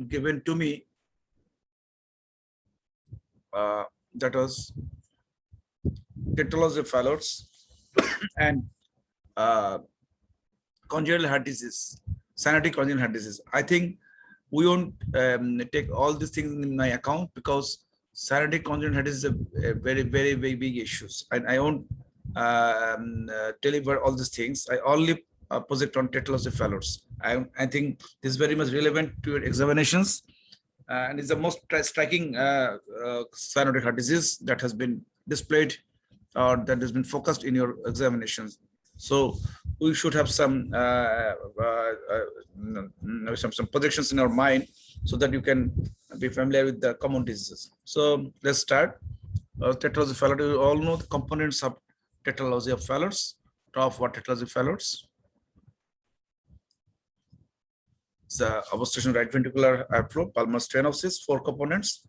given to me, that was tetralogy and congenital heart disease, cyanotic congenital heart disease. I think we won't take all these things in my account because cyanotic congenital heart disease is a very, very, very big issues. And I won't deliver all these things. I only project on tetralogy. I think this is very much relevant to your examinations. And it's the most striking cyanotic heart disease that has been displayed or that has been focused in your examinations. So we should have some projections in our mind so that you can be familiar with the common diseases. So let's start. Tetralogy of Fallot. You all know the components of tetralogy of Fallot's. Top what tetralogy of Fallot's? The obstruction right ventricular airflow, pulmonary stenosis, 4 components,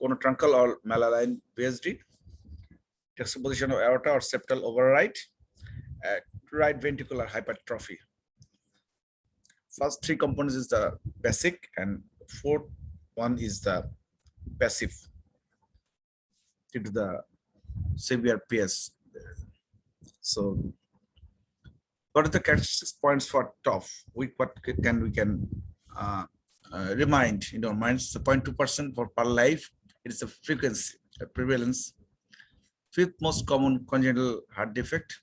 conotruncal or malaligned PSD, juxtaposition of aorta or septal override, right ventricular hypertrophy. First 3 components is the basic and 4th one is the passive due to the severe PS. So what are the characteristic points for TOF? What can we remind in our minds? The 0.2% for per life. It is a frequency, a prevalence. 5th most common congenital heart defect,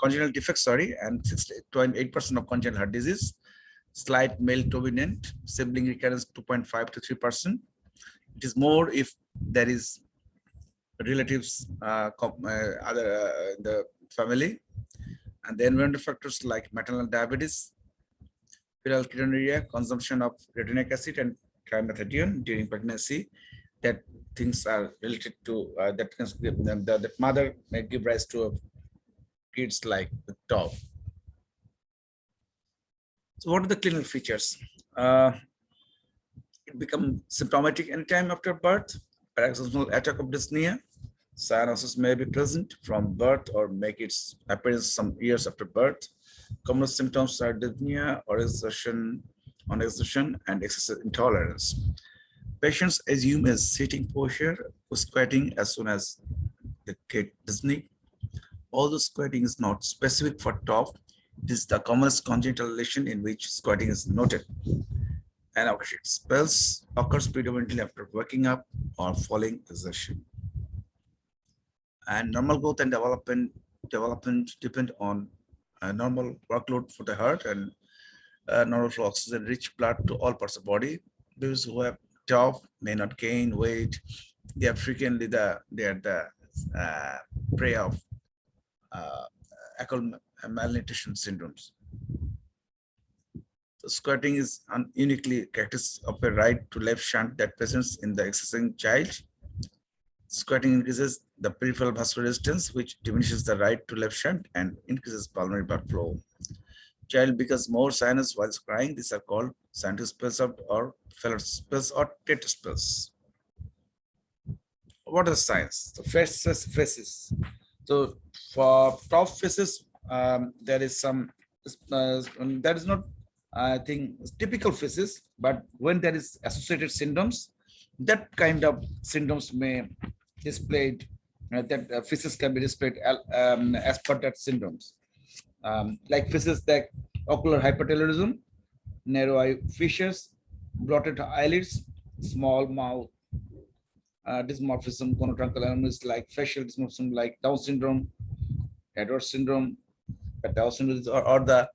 and 6.8% of congenital heart disease. Slight male dominant, sibling recurrence 2.5 to 3%. It is more if there is relatives other in the family. And the environmental factors like maternal diabetes, phenylketonuria, consumption of retinoic acid and trimethadione during pregnancy, that things are related to that mother may give rise to kids like the dog. So what are the clinical features? It becomes symptomatic anytime after birth, paroxysmal attack of dyspnea. Cyanosis may be present from birth or make its appearance some years after birth. Common symptoms are dyspnea or exertion, and excessive intolerance. Patients assume a sitting posture or squatting as soon as they get dizzy. Although squatting is not specific for TOF, it is the commonest congenital lesion in which squatting is noted. Anoxic spells occurs predominantly after waking up or following exertion. And normal growth and development depend on normal workload for the heart and normal flow of oxygen-rich blood to all parts of the body. Those who have TOF may not gain weight. They are frequently the prey of acute malnutrition syndromes. So squatting is uniquely characteristic of a right to left shunt that presents in the exercising child. Squatting increases the peripheral vascular resistance, which diminishes the right to left shunt and increases pulmonary blood flow. Child becomes more sinus while crying. These are called sinus spells or Fallot spells or tetra spells. What are the signs? The phases. So for TOF phases, there is some, that is not, I think, typical phases, but when there is associated syndromes, that kind of syndromes may displayed, that phases can be displayed as per that syndromes. Like phases like ocular hypertelorism, narrow eye fissures, blotted eyelids, small mouth, dysmorphism, conotruncal anomalies like facial dysmorphism like Down syndrome, Edwards syndrome, Down syndrome, or the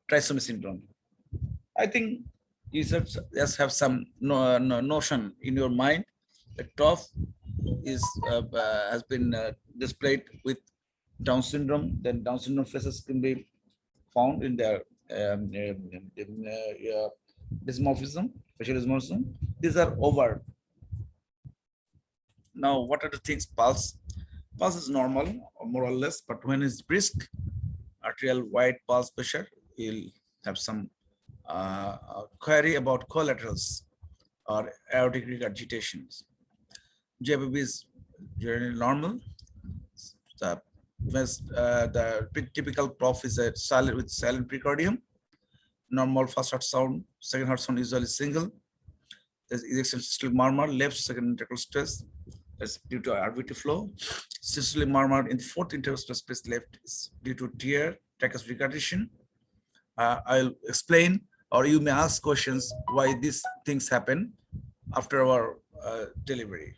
trisomy syndrome. I think you should just have some notion in your mind that TOF is has been displayed with Down syndrome. Then Down syndrome phases can be found in their dysmorphism, facial dysmorphism. These are over. Now, what are the things? Pulse. Pulse is normal, or more or less, but when it's brisk, arterial wide pulse pressure, you'll have some query about collaterals or aortic regurgitations. GFB is generally normal. The typical prof is a silent with silent precordium. Normal first heart sound, second heart sound usually single. There's ejection systolic murmur, left second intercostal space. That's due to RVT flow. Systolic murmur in fourth intercostal space left is due to tear, trachea regurgitation. I'll explain, or you may ask questions why these things happen after our delivery.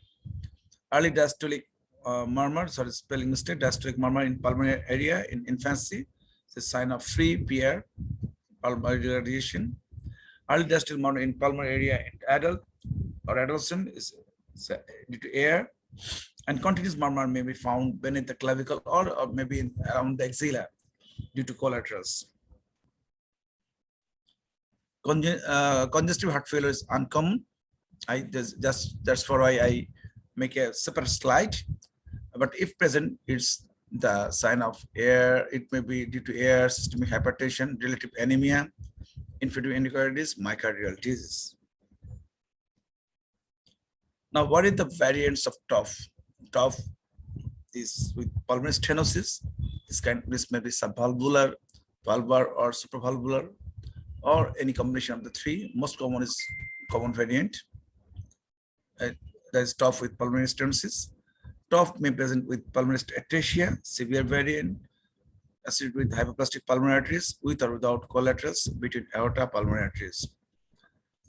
Early diastolic murmur, sorry, spelling mistake, diastolic murmur in pulmonary area in infancy. It's a sign of free PR, pulmonary radiation. Early diastolic murmur in pulmonary area in adult or adolescent is due to air. And continuous murmur may be found beneath the clavicle or maybe around the axilla due to collaterals. Congestive heart failure is uncommon. That's why I make a separate slide. But if present, it's the sign of air. It may be due to air, systemic hypertension, relative anemia, infective endocarditis, myocardial disease. Now, what is the variants of TOF? TOF is with pulmonary stenosis. This may be subvalvular, valvular, or supravalvular, or any combination of the three. Most common is common variant. That is TOF with pulmonary stenosis. TOF may present with pulmonary atresia, severe variant, associated with hypoplastic pulmonary arteries, with or without collaterals between aorta pulmonary arteries.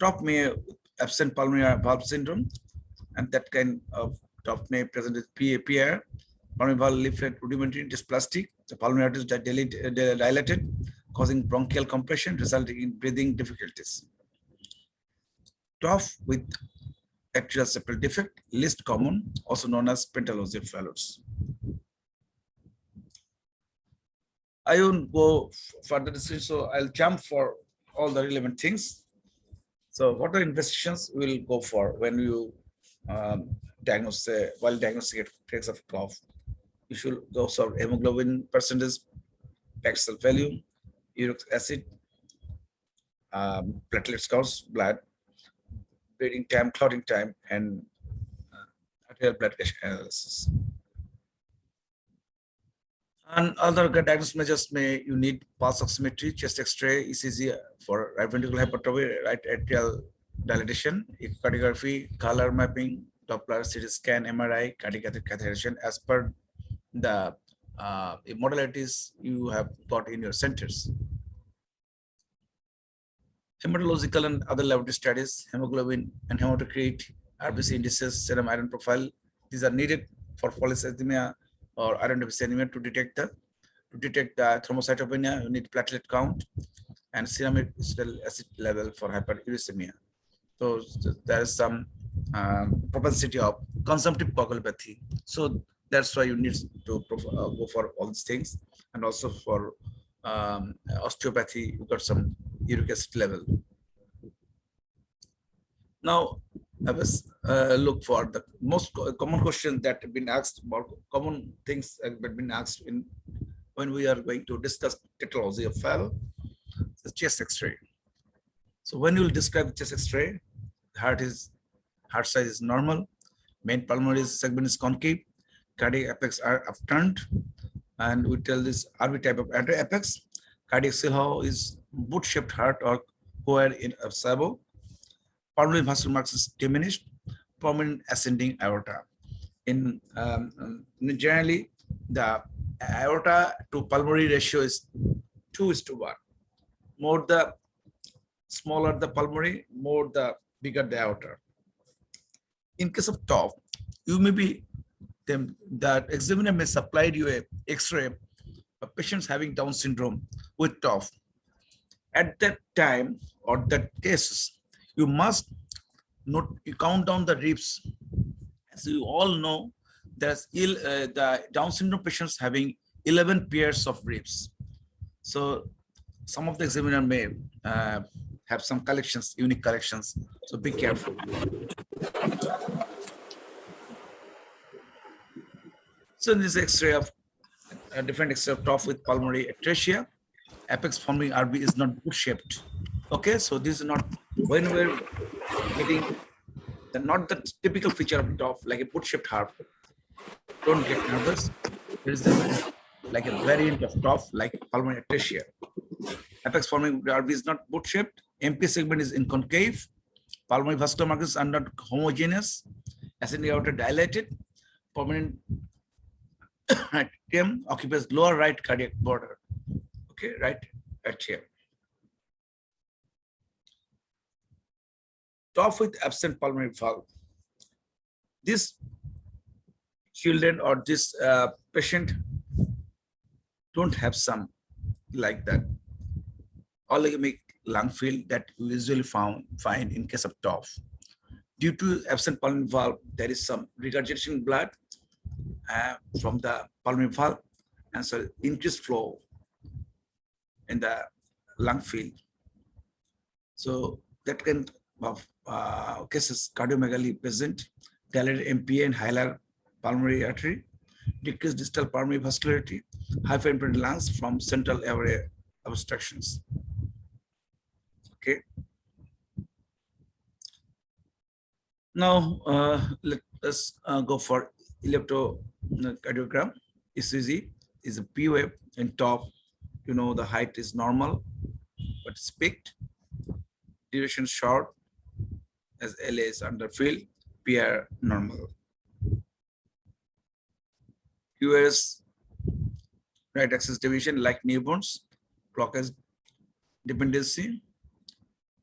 TOF may absent pulmonary valve syndrome, and that kind of TOF may present with PR, pulmonary valve leaflet rudimentary dysplastic. The pulmonary arteries are dilated, causing bronchial compression, resulting in breathing difficulties. TOF with atrial septal defect, least common, also known as pentalocephalosis. I won't go further discussion, so I'll jump for all the relevant things. So what are investigations we will go for when you diagnose, while diagnosing case of TOF? You should go for hemoglobin percentage, packed cell value, uric acid, platelet counts, blood, bleeding time, clotting time, and arterial blood pressure analysis. And other diagnostic measures you need pulse oximetry, chest X-ray, ECG for right ventricular hypertrophy, right atrial dilatation, echocardiography, color mapping, Doppler, CT scan, MRI, cardiac catheterization as per the modalities you have got in your centers. Hematological and other laboratory studies, hemoglobin and hematocrit, RBC indices, serum iron profile. These are needed for polycythemia or iron deficiency anemia to detect the thrombocytopenia. You need platelet count and serum acid level for hyperuricemia. So there is some propensity of consumptive coagulopathy. So that's why you need to go for all these things, and also for osteopathy, you got some uric acid level. Now, I was look for the most common questions that have been asked about common things that have been asked when we are going to discuss tetralogy of Fallot, the chest X-ray. So when you will describe the chest X-ray, heart size is normal, main pulmonary segment is concave, cardiac apex are upturned, and we tell this RV type of apex. Cardiac seal is boot-shaped heart or coir in a sabot. Pulmonary vascular mass is diminished, prominent ascending aorta. In generally, the aorta to pulmonary ratio is 2:1. More the smaller the pulmonary, more the bigger the aorta. In case of TOF, you may be the examiner may supply you a X-ray of patients having Down syndrome with TOF. At that time or that cases, you must count down the ribs. As you all know, there's the Down syndrome patients having 11 pairs of ribs. So some of the examiner may have some collections, unique collections. So be careful. So in this X-ray of a different X-ray of TOF with pulmonary atresia, apex forming RB is not boot-shaped. Okay, so this is not when we're getting not the typical feature of TOF like a boot-shaped heart. Don't get nervous. There is like a variant of TOF like pulmonary atresia. Apex forming RB is not boot-shaped. MP segment is in concave. Pulmonary vascular markers are not homogeneous, ascending aorta dilated, permanent atrium occupies lower right cardiac border. Okay, right atrium. Top with absent pulmonary valve. This children or this patient don't have some like that oligamic lung field that we usually find in case of TOF. Due to absent pulmonary valve, there is some regurgitation blood from the pulmonary valve, and so increased flow in the lung field. So that kind of cases, cardiomegaly present, dilated MPA and hilar pulmonary artery, decreased distal pulmonary vascularity, hyperinflated lungs from central airway obstructions. Okay. Now let us go for electrocardiogram. ECG is a P wave in top. You know the height is normal, but it's peaked. Duration short, as LA is underfilled. PR normal. QRS right axis deviation like newborns, clockwise dependency.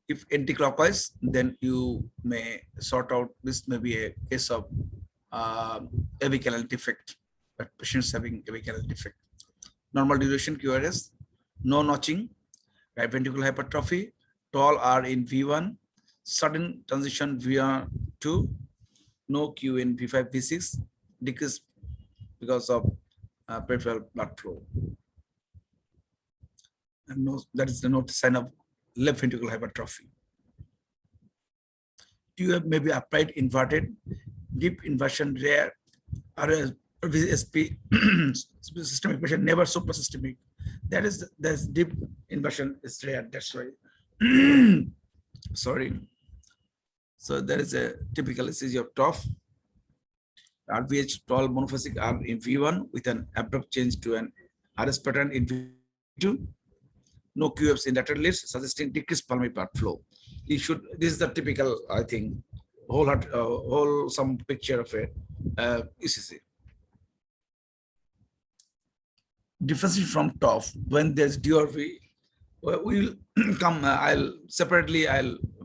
If anti-clockwise, then you may sort out this may be a case of AV canal defect, but patients having AV canal defect. Normal duration QRS, no notching, right ventricular hypertrophy, tall R in V1, sudden transition V2, no Q in V5, V6, decrease because of peripheral blood flow. And no, that is the no sign of left ventricular hypertrophy. Do you have maybe upright inverted, deep inversion rare, RSP systemic patient, never suprasystemic. There's deep inversion is rare. That's why. Sorry. So there is a typical ECG of TOF. RVH tall monophasic R in V1 with an abrupt change to an RS pattern in V2. No QFs in lateral leads, suggesting decreased pulmonary blood flow. You should. This is the typical, I think, wholesome picture of a ECG. Differentiation from TOF when there's DRV. We'll come. I'll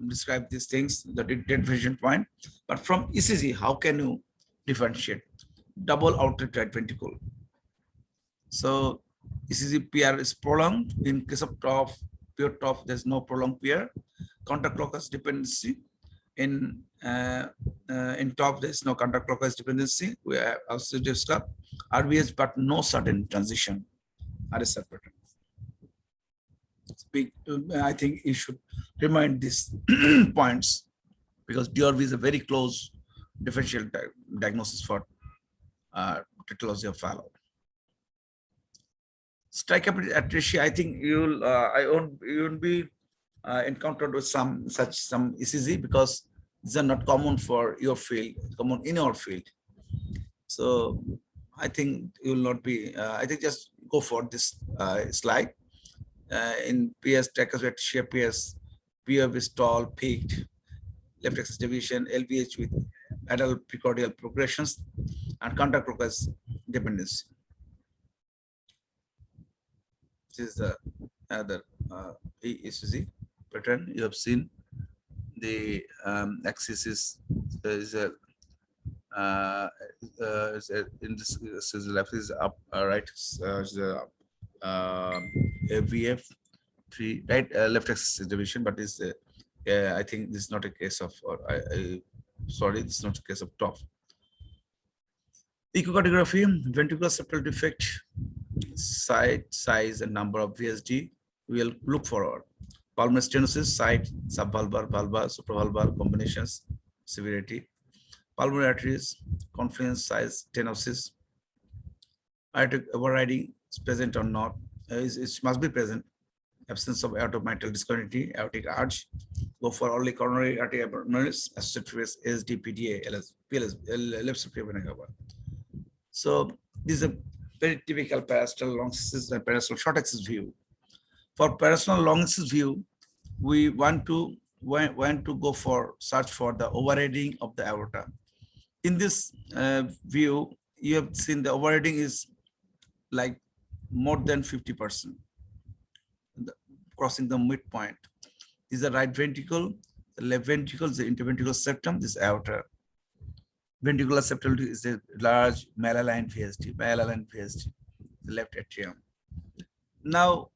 describe these things, the differentiation point. But from ECG, how can you differentiate? Double outlet right ventricle. So ECG PR is prolonged. In case of TOF, pure TOF, there's no prolonged PR. Counterclockwise dependency. In TOF, there's no counterclockwise dependency. We have also discussed RVH, but no sudden transition. RS pattern. I think you should remind these points because DRV is a very close differential diagnosis for tetralogy of Fallot. Striated atresia, I think you won't be encountered with some ECG because these are not common for your field, common in your field. So I think you will not be. I think just go for this slide. In PS tricuspid atresia, PS PF is tall, peaked, left axis deviation, LVH with adult precordial progressions, and counterclockwise dependency. This is the other ECG pattern. You have seen the axis is in this left is up, right? AVF 3 right, left axis division, but is I think this is not a case of, sorry, this is not a case of TOF. Echocardiography, ventricular septal defect, site, size, and number of VSD. We'll look for pulmonary stenosis, site, subvalvar, valvar, supravalvar combinations, severity, pulmonary arteries, confluence, size, stenosis, aortic overriding is present or not. It must be present. Absence of aortomitral discontinuity, aortic arch. Go for only coronary artery abnormalities associated with SD, PDA, LS, PLS, left superior vena cava. So this is a very typical parasternal long axis and parasternal short axis view. For parasternal long axis view, we want to when to go for search for the overriding of the aorta. In this view, you have seen the overriding is like more than 50%, crossing the midpoint. This is the right ventricle, the left ventricle, the interventricular septum, this aorta. Ventricular septum is a large malaligned VSD, the left atrium. Now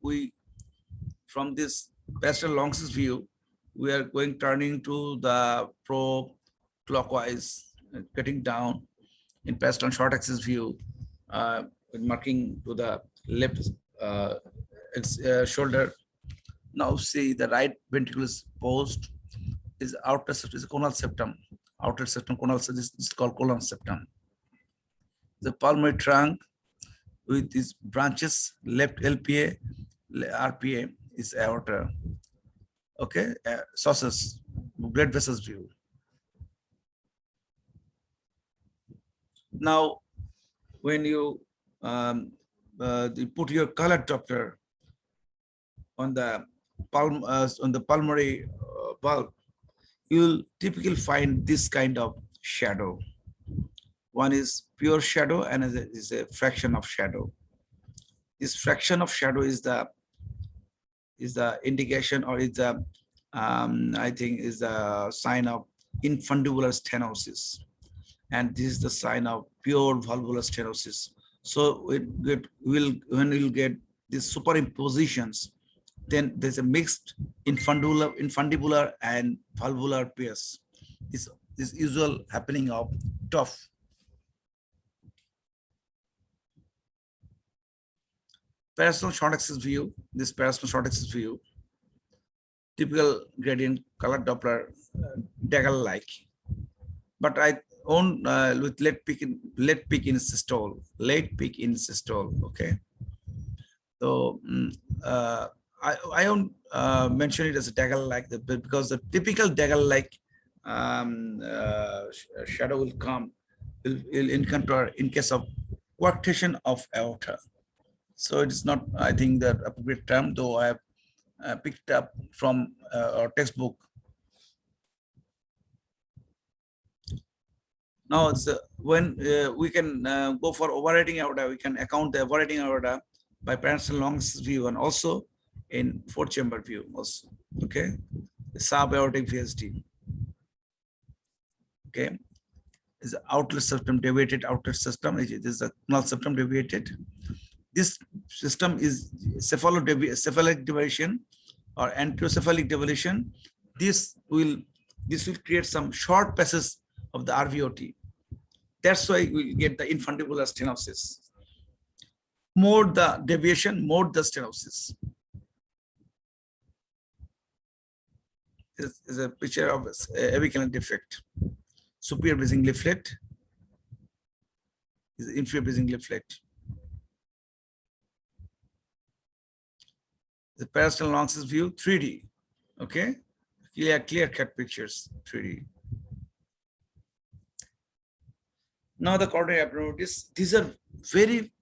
from this Pascal Long's view, we are turning to the pro-clockwise, getting down in Pascal short axis view, marking to the left shoulder. Now see the right ventricle is posed, is outer septum, is a conal septum. Outer septum, conal septum, this is called colon septum. The pulmonary trunk with these branches, left LPA, RPA is aorta. Okay, sources, blood vessels view. Now, when you put your color Doppler on the pulmonary valve, you'll typically find this kind of shadow. One is pure shadow and is a fraction of shadow. This fraction of shadow is the indication, or is the I think is the sign of infundibular stenosis, and this is the sign of pure valvular stenosis. So when we'll get these superimpositions, then there's a mixed infundibular and valvular pairs. This usual happening of TOF. Parasternal short axis view, this parasternal short axis view, typical gradient color Doppler, Dagger-like. But I own with late peak in systole, okay. So I don't mention it as a Dagger-like because the typical Dagger-like shadow will encounter in case of coarctation of aorta. So it is not, I think, the appropriate term, though I have picked up from our textbook. Now, it's, when we can go for overriding aorta, we can account the overriding aorta by Parasternal Long's view and also in fourth chamber view also. Okay, the subaortic VSD. Okay, is outlet septum deviated outlet septum. It is a null septum deviated. This system is cephalic deviation or anterocephalic deviation. This will create some short passes of the RVOT. That's why we get the infundibular stenosis. More the deviation, more the stenosis. This is a picture of aviculum defect. Superior breathing leaflet is inferior breathing leaflet. The Parasternal Long's view, 3D. Okay, clear cut pictures, 3D. Now the coronary abnormalities. These are very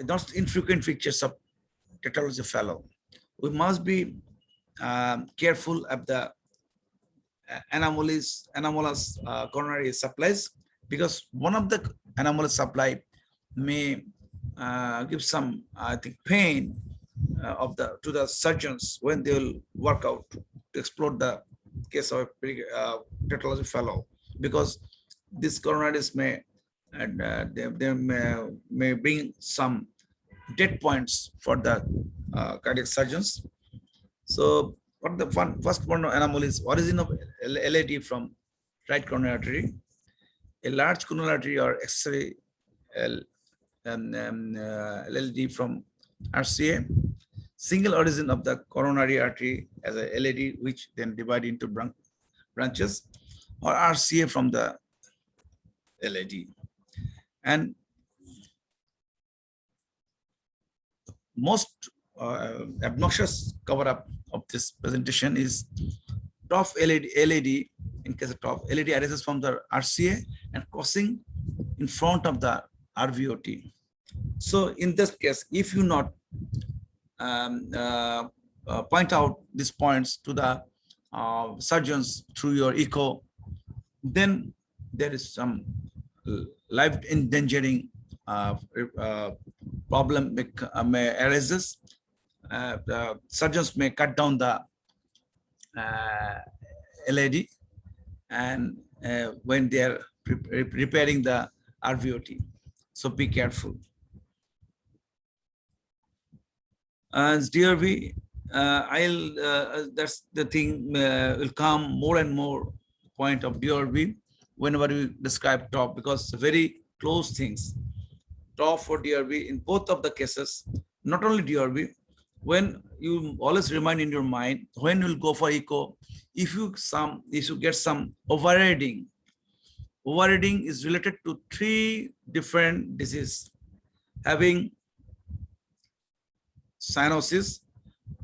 not infrequent features of tetralogy fellow. We must be careful of the anomalous coronary supplies, because one of the anomalous supply may give some, I think, pain to the surgeons when they will work out to explore the case of a tetralogy fellow, because these coronaries may they may bring some dead points for the cardiac surgeons. So what the first one anomaly is origin of LAD from right coronary artery, a large coronary artery or accessory LAD from RCA, single origin of the coronary artery as a LAD, which then divide into branches, or RCA from the LAD. And most obnoxious cover-up of this presentation is TOF LAD. In case of TOF, LAD arises from the RCA and crossing in front of the RVOT. So in this case, if you not point out these points to the surgeons through your echo, then there is some life endangering problem may arises. The surgeons may cut down the LAD, and when they are repairing the RVOT. So be careful. As DRV, that's the thing, will come more and more point of DRV whenever we describe TOF, because very close things. TOF for DRV in both of the cases, not only DRV, when you always remind in your mind, when you'll go for echo, if you get some overriding is related to 3 different diseases having cyanosis,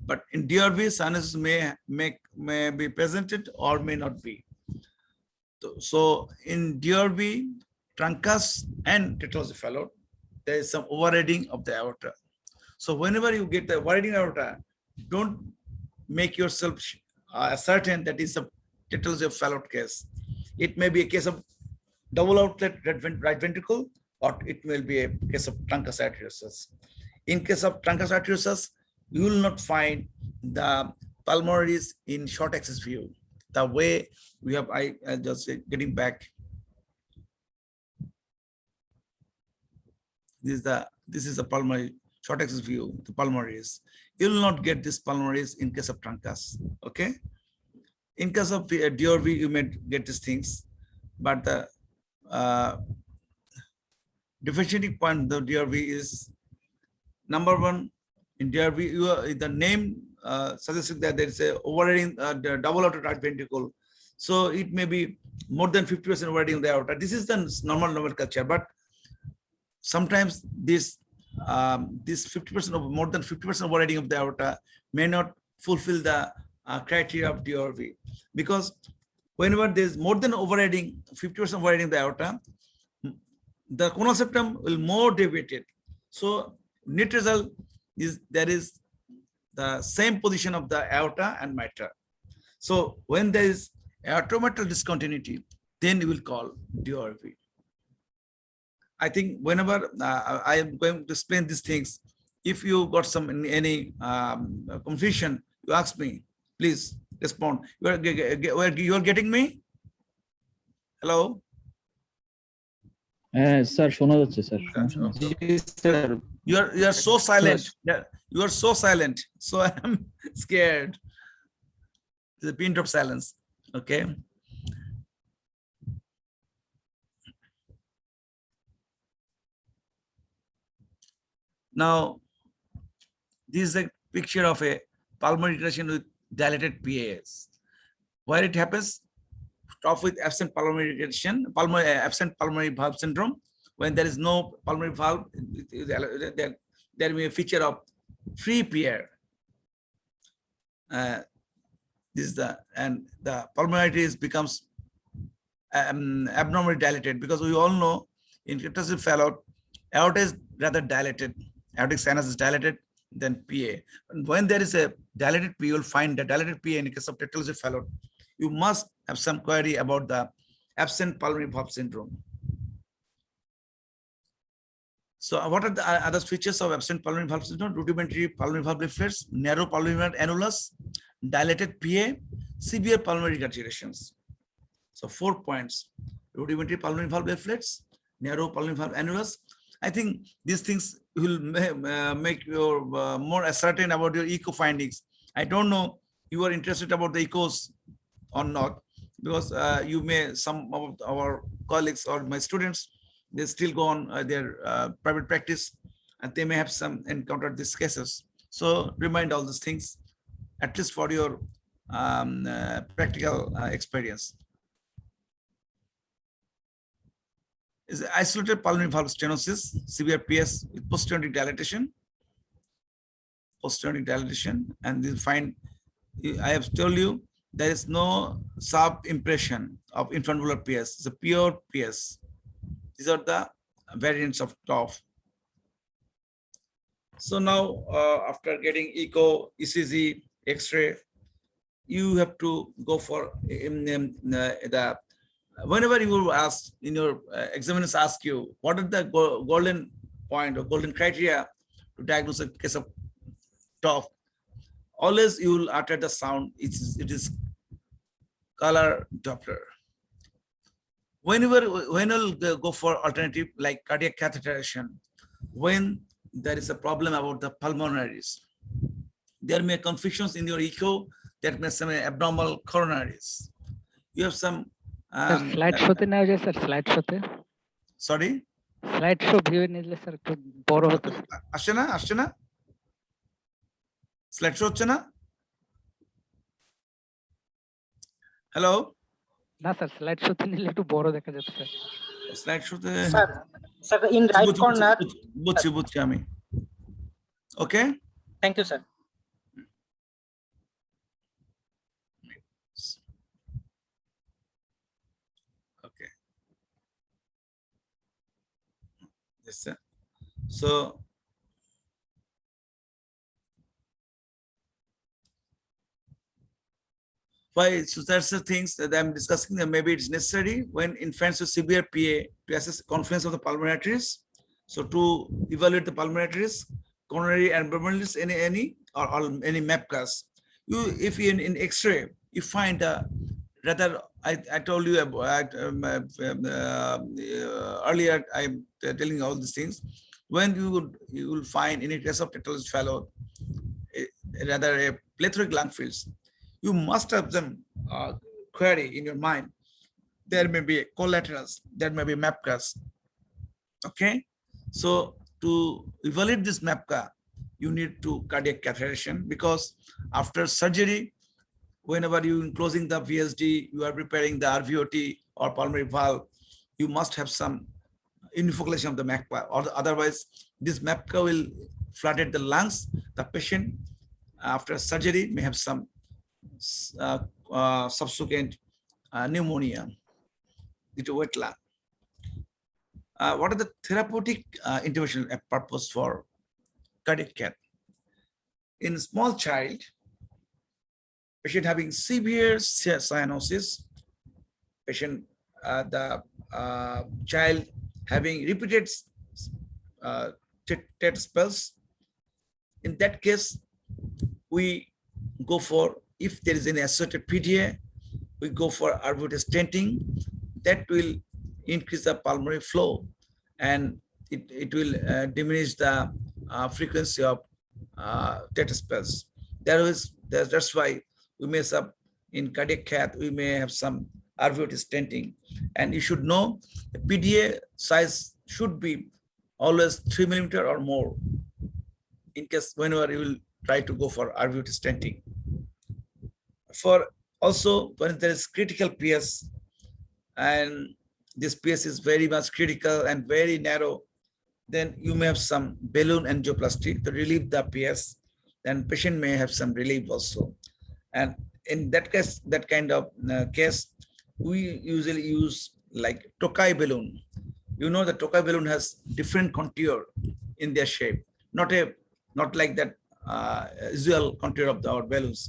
but in DRV, cyanosis may be presented or may not be. So in DRV, truncus and tetralocephalus, there is some overriding of the aorta. So whenever you get the overriding aorta, don't make yourself certain that is a tetralocephalus case. It may be a case of double outlet right ventricle, or it will be a case of truncus arteriosus. In case of truncus arteriosus, you will not find the pulmonaries in short axis view. The way we have, I just getting back. This is the pulmonary short axis view, the pulmonaries. You will not get this pulmonaries in case of truncus. Okay. In case of DRV, you may get these things, but the differentiating point of the DRV is number 1. In DRV, the name suggests that there is a overriding the double outer right ventricle. So it may be more than 50% overriding of the aorta. This is the normal nomenclature, but sometimes this 50% of more than 50% overriding of the aorta may not fulfill the criteria of DRV, because whenever there is more than overriding 50% overriding of the aorta, the coronal septum will more deviated. So net result is there is the same position of the aorta and mitral. So when there is aortomitral discontinuity, then you will call DRV. I think whenever I am going to explain these things, if you got any confusion, you ask me, please respond. You are getting me? Hello? Sir, শোনা যাচ্ছে sir. You are so silent. You are so silent. So I am scared. There's a pin of silence. Okay. Now, this is a picture of a pulmonary retraction with dilated PAS. Where it happens? Stop with absent pulmonary retraction, absent pulmonary valve syndrome. When there is no pulmonary valve, there will be a feature of free PAR. This is the pulmonary becomes abnormally dilated, because we all know in tetralocephalus, aorta is rather dilated. Aortic sinus is dilated than PA. And when there is a dilated PA, you will find the dilated PA in the case of tetralocephalus. You must have some query about the absent pulmonary valve syndrome. So what are the other features of absent pulmonary valve syndrome? Rudimentary pulmonary valve leaflets, narrow pulmonary annulus, dilated PA, severe pulmonary regurgitations. So 4 points: rudimentary pulmonary valve leaflets, narrow pulmonary valve annulus. I think these things will make you more certain about your echo findings. I don't know you are interested about the echoes or not, because you may, some of our colleagues or my students, they still go on their private practice, and they may have some encountered these cases. So remind all these things, at least for your practical experience. Is isolated pulmonary valve stenosis, severe PS with posterior dilatation, and you find, I have told you, there is no sub impression of infravalvular PS. It's a pure PS. These are the variants of TOF. So now, after getting echo, ECG, X-ray, you have to go for the whenever you will ask in your examiners ask you what are the golden point or golden criteria to diagnose a case of TOF, always you will utter the sound. It is color Doppler. Whenever when you'll go for alternative like cardiac catheterization, when there is a problem about the pulmonaries, there may confusions in your echo that may some abnormal coronaries. You have some slide showতে না হয়ে যায় sir, slide শোতে sorry, slide show view নিলে sir একটু বড় হতো। আসছে না স্লাইড শো হচ্ছে না? হ্যালো, না স্যার স্লাইড শোতে নিলে একটু বড় দেখা যাচ্ছে স্লাইড শোতে। Sir sir in right corner. বুঝছি আমি। Okay, thank you sir. okay, yes sir. So why, so that's the things that I'm discussing, that maybe it's necessary when infants with severe PA to assess confidence of the pulmonary arteries. So to evaluate the pulmonary arteries, coronary and abnormalities, any or any MAPCAS. You, if in X-ray you find rather, I told you about earlier. I'm telling you all these things. When you will find in a case of tetalus fellow, rather a plethoric lung fields, you must have them query in your mind. There may be collaterals, there may be MAPCAS. Okay, so to evaluate this MAPCA, you need to cardiac catheterization, because after surgery, whenever you closing the VSD, you are preparing the RVOT or pulmonary valve, you must have some infiltration of the MAPCA, or otherwise this MAPCA will flood the lungs. The patient after surgery may have some subsequent pneumonia due to wet lung. What are the therapeutic intervention purpose for cardiac cath? In small child, patient having severe cyanosis, patient the child having repeated TET spells, in that case we go for, if there is any associated PDA, we go for arterial stenting. That will increase the pulmonary flow, and it will diminish the frequency of TET spells. That's why we may have in cardiac cath, we may have some arterial stenting. And you should know the PDA size should be always 3 millimeter or more, in case whenever you will try to go for arterial stenting. For also when there is critical PS, and this PS is very much critical and very narrow, then you may have some balloon angioplasty to relieve the PS. Then patient may have some relief also. And in that case, that kind of case, we usually use like Tokai balloon. You know, the Tokai balloon has different contour in their shape, not like that usual contour of our balloons.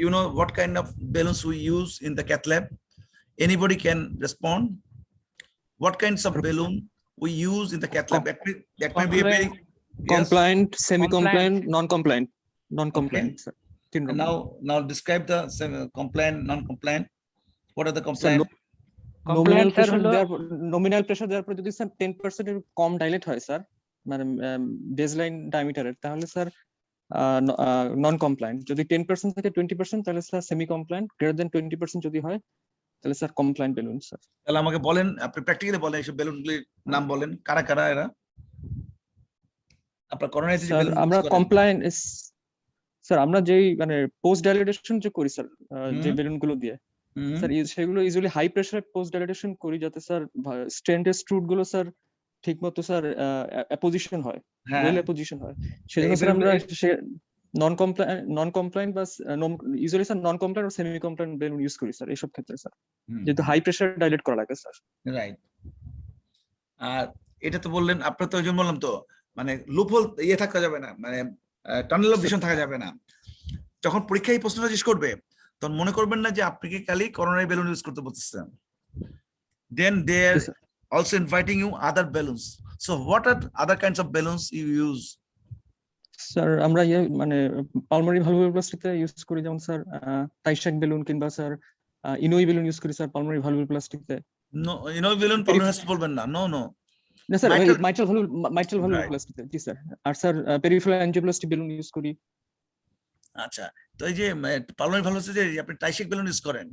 You know what kind of balloons we use in the cath lab? Anybody can respond? What kinds of balloon we use in the cath lab? That might be a very compliant, semi-compliant, non-compliant. Okay. Sir. Now describe the compliant, non-compliant. What are the compliant? Nominal pressure দেওয়ার পর যদি sir 10% এর কম dilate হয় sir, মানে baseline ডায়ামিটারের, তাহলে sir নন compliant. যদি 10% থেকে 20% তাহলে sir semi compliant, greater than 20% যদি হয় তাহলে স্যার কমপ্লায়েন্ট বেলুন। স্যার তাহলে আমাকে বলেন, আপনি প্র্যাকটিক্যালি বলেন এইসব বেলুনগুলির নাম বলেন, কারা কারা এরা? আপনার করোনারিতে যে বেলুন আমরা কমপ্লায়েন্ট স্যার, আমরা যেই মানে পোস্ট ডাইলেটেশন যে করি স্যার, যে বেলুনগুলো দিয়ে স্যার, সেগুলো ইউজুয়ালি হাই প্রেসারে পোস্ট ডাইলেটেশন করি, যাতে স্যার স্টেন্টের স্ট্রুট গুলো স্যার ঠিকমতো স্যার অ্যাপোজিশন হয়, ওয়েল অ্যাপোজিশন হয়। সেজন্য স্যার আমরা নন কমপ্লায়েন্ট বা ইউজুয়ালি স্যার নন কমপ্লায়েন্ট আর সেমি কমপ্লায়েন্ট বেলুন ইউজ করি স্যার এইসব ক্ষেত্রে স্যার, যেহেতু হাই প্রেসার ডাইলেট করা লাগে স্যার। রাইট। আর এটা তো বললেন, আপনার তো ওই জন্য বললাম তো, মানে লুপহোল ইয়ে থাকা যাবে না, মানে টানেল অফ ভিশন থাকা যাবে না। যখন পরীক্ষায় প্রশ্নটা জিজ্ঞেস করবে, তখন মনে করবেন না যে আপনাকে খালি করোনারি বেলুন ইউজ করতে বলতেছেন। Then they are Yes, sir. also inviting you other balloons. So what are other kinds of balloons you use? Sir আমরা মানে পালমারি ভালভুলোপ্লাস্টিতে ইউজ করি, যেমন স্যার টাইশাক বেলুন কিংবা স্যার ইনোই বেলুন ইউজ করি sir পালমারি ভালভুলোপ্লাস্টিতে। No, you know balloon pulmonologist বলবেন না, no no। না sir Mitral- mitral ভালভুলোপ্লাস্টিতে, জি স্যার। আর sir peripheral angioplasty balloon use করি। আচ্ছা, তো এই যে পালমারি ভালভুলোপ্লাস্টি যে আপনি টাইশাক বেলুন ইউজ করেন,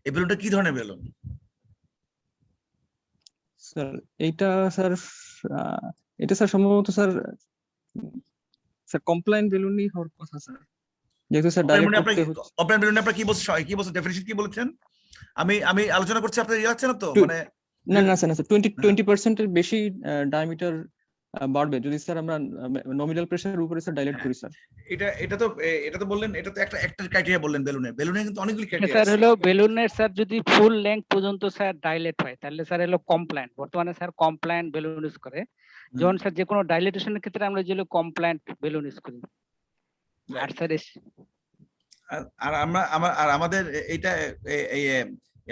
এই বেলুনটা কি ধরনের বেলুন? স্যার এইটা স্যার এটা স্যার সম্ভবত স্যার কমপ্লায়েন্ট বেলুনই হওয়ার কথা স্যার, যেহেতু স্যার ডাইরেক্ট করতে হচ্ছে। আপনার বেলুনে আপনার কি বলছেন, কি বলছেন, ডেফিনিশন কি বলেছেন? আমি আলোচনা করছি, আপনার ইয়ে হচ্ছে না তো, মানে না স্যার, না স্যার 20% এর বেশি ডায়ামিটার বাড়বে যদি স্যার আমরা নমিনাল প্রেসারের উপরে স্যার ডাইলেট করি স্যার। এটা তো বললেন, এটা তো একটা ক্রাইটেরিয়া বললেন বেলুনে কিন্তু অনেকগুলি ক্রাইটেরিয়া স্যার আছে। হলো বেলুনের স্যার যদি ফুল লেংথ পর্যন্ত স্যার ডাইলেট হয় তাহলে স্যার হলো কমপ্লায়েন্ট। বর্তমানে স্যার কমপ্লায়েন্ট বেলুন ইউজ করে, যেমন স্যার যে কোনো ডাইলেটেশনের ক্ষেত্রে আমরা যেগুলো কমপ্লায়েন্ট বেলুন ইউজ করি। আর স্যার আর আমাদের এইটা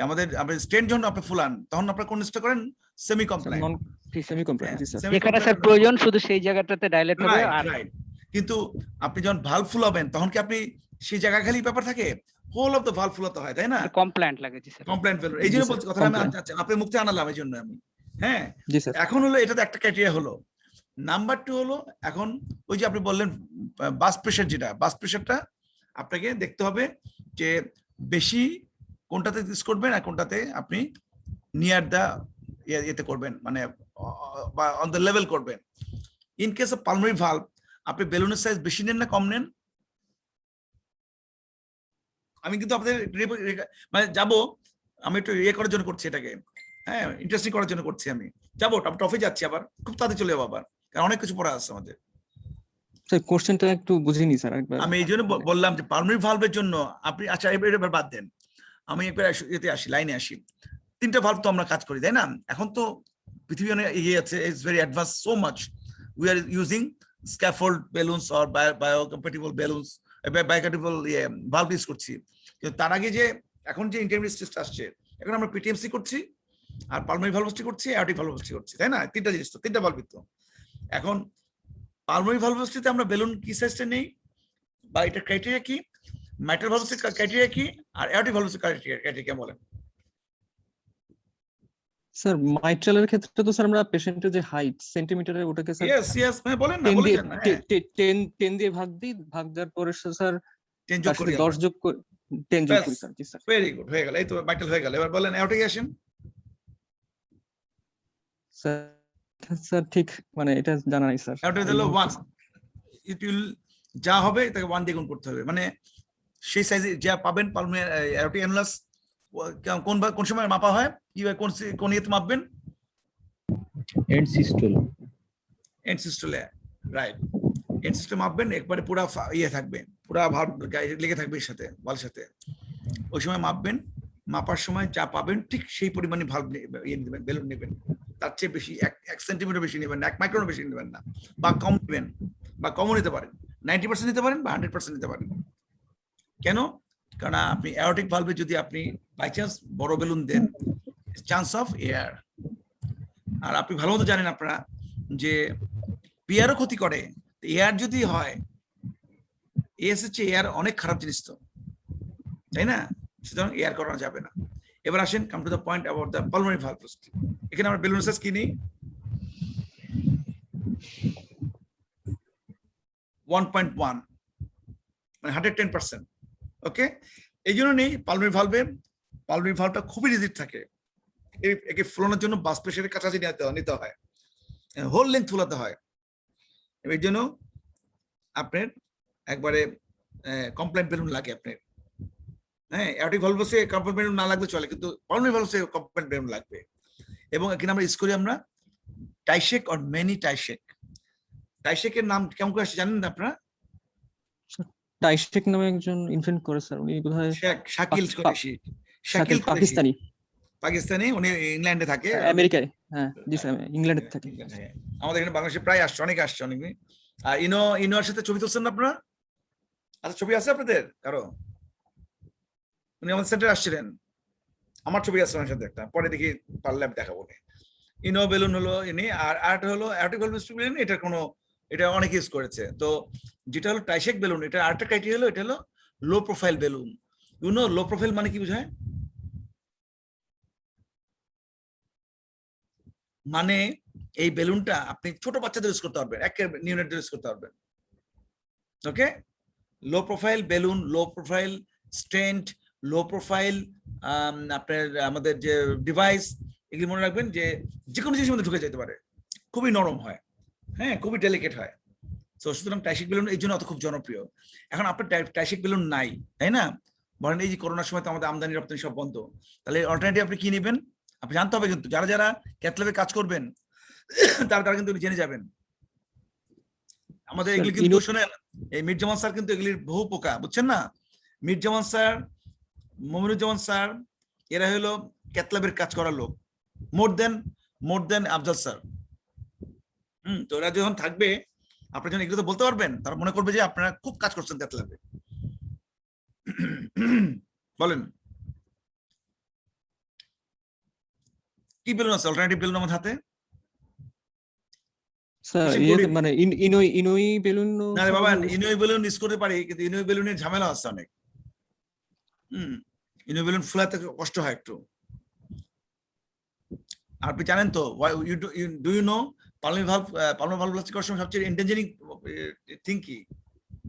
আমাদের স্টেন যখন আপনি ফুলান তখন আপনারা কোন স্টে করেন? Semi compliant. সেমি কমপ্লায়েন্ট, জি স্যার। যেখানে স্যার প্রয়োজন শুধু সেই জায়গাটাতে ডাইলেট হবে। আর কিন্তু আপনি যখন ভালভ ফুলাবেন তখন কি আপনি সেই জায়গা খালি ব্যাপার থাকে? হোল অফ দ্য ভালভ ফুলাতে হয়, তাই না? কমপ্লায়েন্ট লাগে, জি স্যার। কমপ্লায়েন্ট বেলুন, এই জন্য বলছি কথাটা আমি আপনার মুখে আনালাম, এই জন্য আমি। হ্যাঁ, জি স্যার। এখন হলো এটাতে একটা ক্রাইটেরিয়া হলো। নাম্বার 2 হলো এখন ওই যে আপনি বললেন বাস প্রেশার, যেটা বাস প্রেশারটা আপনাকে দেখতে হবে যে বেশি কোনটাতে ইউজ করবেন আর কোনটাতে আপনি নিয়ার দা ইয়েতে করবেন, মানে অন দ্য লেভেল করবেন। ইন কেস অফ পালমারি ভালভ আপনি বেলুনের সাইজ বেশি নেন না কম নেন? আমি কিন্তু আপনাদের মানে যাবো, আমি একটু ইয়ে করার জন্য করছি এটাকে, হ্যাঁ ইন্টারেস্টিং করার জন্য করছি। আমি যাবো টপে যাচ্ছি, আবার খুব তাড়াতাড়ি চলে যাবো আবার, কারণ অনেক কিছু পড়া আছে আমাদের। স্যার কোশ্চেনটা একটু বুঝিনি স্যার একবার। আমি এই জন্য বললাম যে পালমারি ভালভের জন্য আপনি, আচ্ছা এবার বাদ দেন, আমি একবার এতে আসি, লাইনে আসি। 3টা ভালভ তো আমরা কাজ করি, তাই না? এখন তো পৃথিবী অনেক এগিয়ে আছে, it's very advance so much. We are using scaffold balloons or biocompatible balloons, biocompatible valve use করছি। কিন্তু তার আগে যে এখন যে ইন্টারমিডিয়েট স্টেজ আসছে, এখন আমরা পিটিএমসি করছি আর পালমারি ভালভোস্টি করছি, অ্যাওরটিক ভালভোস্টি করছি, তাই না? 3টা জিনিস তো, 3টা ভালভ তো। এখন পালমারি ভালভোস্টিতে আমরা বেলুন কি সাইজটা নেই, বা এটা ক্রাইটেরিয়া কি, মাইট্রাল ভালভোস্টির ক্রাইটেরিয়া কি, আর অ্যাওরটিক ভালভোস্টির ক্রাইটেরিয়া বলেন। স্যার মাইট্রালের ক্ষেত্রে তো স্যার আমরা পেশেন্টের যে হাইট সেন্টিমিটারে ওটাকে স্যার ইয়েস হ্যাঁ বলেন না, 10 বলে দিয়ে যান না, হ্যাঁ 10 দিয়ে ভাগ দেওয়ার পরে স্যার 10 যোগ করি, 10 যোগ করে 10 যোগ করি স্যার। জি স্যার। ভেরি গুড, হয়ে গেল, এই তো মাইট্রাল হয়ে গেল। এবার বলেন অ্যাওরটিক আসেন। স্যার ঠিক মানে এটা জানা নাই স্যার। অ্যাওরটিক হলো 1, ইট উইল যা হবে তাকে 1 দিয়ে গুণ করতে হবে, মানে সেই সাইজে যা পাবেন পালমারি অ্যাওরটিক অ্যানুলাস। কোন সময় মাপা হয়, কি কোন ইয়েতে মাপবেন? এন্ড সিস্টোলে, রাইট। এন্ড সিস্টোলে মাপবেন, একবারে পুরা ইয়ে থাকবে, পুরা ভাব লেগে থাকবে এর সাথে, ওয়াল সাথে। ওই সময় মাপবেন, মাপার সময় যা পাবেন ঠিক সেই পরিমাণে ভালভ ইয়ে নেবেন, বেলুন নেবেন। তার চেয়ে বেশি 1 সেন্টিমিটার বেশি নেবেন না, 1 মাইক্রন বেশি নেবেন না, বা কম নেবেন, বা কমও নিতে পারেন, 90% নিতে পারেন বা 100% নিতে পারেন। কেন? কারণ আপনি অ্যাওরটিক ভালভে যদি আপনি বাই চান্স বড় বেলুন দেন, চান্স অফ এয়ার। আর আপনি ভালো মতো জানেন আপনারা যে পিয়ারও ক্ষতি করে, এয়ার যদি হয়, এস হচ্ছে এয়ার অনেক খারাপ জিনিস তো, তাই না? সুতরাং এয়ার করানো যাবে না। এবার আসেন, come to the point about the pulmonary ভালভোস্টি। এখানে আমরা বেলুন সাইজ কি নেই? 1.1, মানে 110%। ওকে, এই জন্য নেই পালমারি ভালভে। পালমারি ভালভটা খুবই রিজিড থাকে, একে ফুলানোর জন্য বাস প্রেশারের কাছাকাছি নিতে হয়, হোল লেন্থ ফুলাতে হয়। এর জন্য আপনার একবারে কমপ্লায়েন্ট বেলুন লাগে আপনার। হ্যাঁ, অ্যাওরটিক ভালভে কমপ্লায়েন্ট বেলুন না লাগলে চলে, কিন্তু পালমারি ভালভে কমপ্লায়েন্ট বেলুন লাগবে। এবং এখানে আমরা ইউজ করি আমরা টাইশেক অর মেনি টাইশেক। টাইশেকের নাম কেমন করে আসছে জানেন না আপনারা? টাইশেক নামে একজন ইনভেন্ট করে স্যার, উনি বোধহয় শাকিল কুরেশি। শাকিল পাকিস্তানি, উনি ইংল্যান্ডে থাকে, আমেরিকায়। হ্যাঁ জি স্যার, ইংল্যান্ডে থাকে। আমাদের এখানে বাংলাদেশে প্রায় আসছে, অনেক আসছে, অনেক। আর ইনোর সাথে ছবি তুলছেন না আপনারা? আচ্ছা, ছবি আছে আপনাদের কারো? উনি আমাদের সেন্টারে আসছিলেন, আমার ছবি আছে ওনার সাথে একটা, পরে দেখি পারলে আমি দেখাবো। ইনো বেলুন হলো ইনি, আর আরেকটা হলো অ্যারোটিক ভালভ স্টিক বেলুন, এটা কোনো, এটা অনেক ইউজ করেছে। তো যেটা হলো টাইশেক বেলুন, এটা আরেকটা ক্রাইটেরিয়া হলো, এটা হলো low profile balloon. You know low profile মানে কি বোঝায়? মানে এই বেলুনটা আপনি ছোট বাচ্চাদের ইউজ করতে পারবেন, একেবারে নিউনেটদের ইউজ করতে পারবেন। Okay, low profile balloon, low profile stent, low profile আপনার আমাদের যে ডিভাইস, এগুলি মনে রাখবেন যে যে কোনো জিনিসের মধ্যে ঢুকে যেতে পারে, খুবই নরম হয়, হ্যাঁ খুবই ডেলিকেট হয়। তো সুতরাং টাইশেক বেলুন এই জন্য অত খুব জনপ্রিয়। এখন আপনার টাইশেক বেলুন নাই, তাই না? বলেন এই যে করোনার সময় তো আমাদের আমদানি রপ্তানি সব বন্ধ, তাহলে অল্টারনেটিভ আপনি কি নেবেন? আপনি জানতে হবে, কিন্তু যারা যারা ক্যাথল্যাবে কাজ করবেন তারা কিন্তু জেনে যাবেন। আমাদের এগুলি কিন্তু শোনেন, এই মীর জামান স্যার কিন্তু এগুলির বহু পোকা, বুঝছেন না? মীর জামান স্যার, মমিনুজ্জামান স্যার, এরা হলো ক্যাথল্যাবের কাজ করার লোক, মোর দেন আফজাল স্যার। তো এরা যখন থাকবে, আপনারা যখন এগুলো তো বলতে পারবেন, তারা মনে করবে যে আপনারা খুব কাজ করছেন ক্যাথল্যাবে। বলেন কি বেলুন আছে অল্টারনেটিভ বেলুন আমার হাতে? স্যার মানে ইনোই বেলুন। না রে বাবা, ইনোই বেলুন ইউজ করতে পারি, কিন্তু ইনোই বেলুনের ঝামেলা আছে অনেক। ইনোই বেলুন ফুলাতে কষ্ট হয় একটু। আপনি জানেন তো, ডু ইউ নো পালমি ভালভ প্লাস্টিক করার সময় সবচেয়ে এন্ডেঞ্জারিং থিং কি?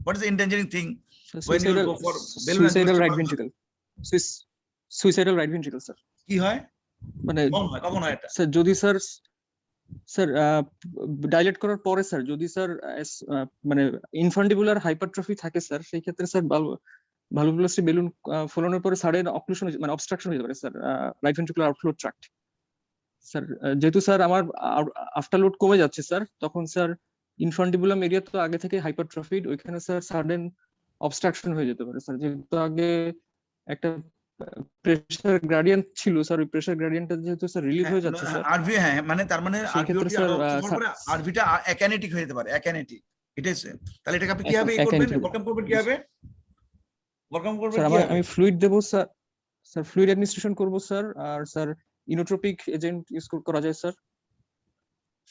What is endangering thing when you go for suicidal right ventricle, suicidal right ventricle sir. কি হয় মানে কখন হয় এটা? স্যার যদি স্যার ডাইলেট করার পরে স্যার, যদি স্যার মানে ইনফান্ডিবুলার হাইপারট্রফি থাকে স্যার, সেই ক্ষেত্রে স্যার ভালভ প্লাস্টিক বেলুন ফোলানোর পরে সাডেন অক্লুশন মানে অবস্ট্রাকশন হয়ে যাবে sir right ventricular outflow tract. Sir যেহেতু স্যার আমার আফটার লোড কমে যাচ্ছে স্যার, তখন স্যার ইনফান্ডিবুলাম এরিয়া তো আগে থেকে হাইপারট্রফিড, ওইখানে স্যার সাডেন অবস্ট্রাকশন হয়ে যেতে পারে স্যার। যেহেতু আগে একটা প্রেসার গ্রেডিয়েন্ট ছিল স্যার, ওই প্রেসার গ্রেডিয়েন্টটা যেহেতু স্যার রিলিজ হয়ে যাচ্ছে স্যার, আরভি, হ্যাঁ মানে তার মানে সেক্ষেত্রে স্যার আরভিটা অ্যাকানেটিক হয়ে যেতে পারে, অ্যাকানেটিক। এটা তাহলে এটাকে আপনি কিভাবে করবেন, ওয়েলকাম করবেন কিভাবে? ওয়েলকাম করবেন স্যার কিভাবে? আমি ফ্লুইড দেব স্যার, ফ্লুইড অ্যাডমিনিস্ট্রেশন করব স্যার, আর স্যার ইনোট্রপিক এজেন্ট ইউজ করা যায় sir,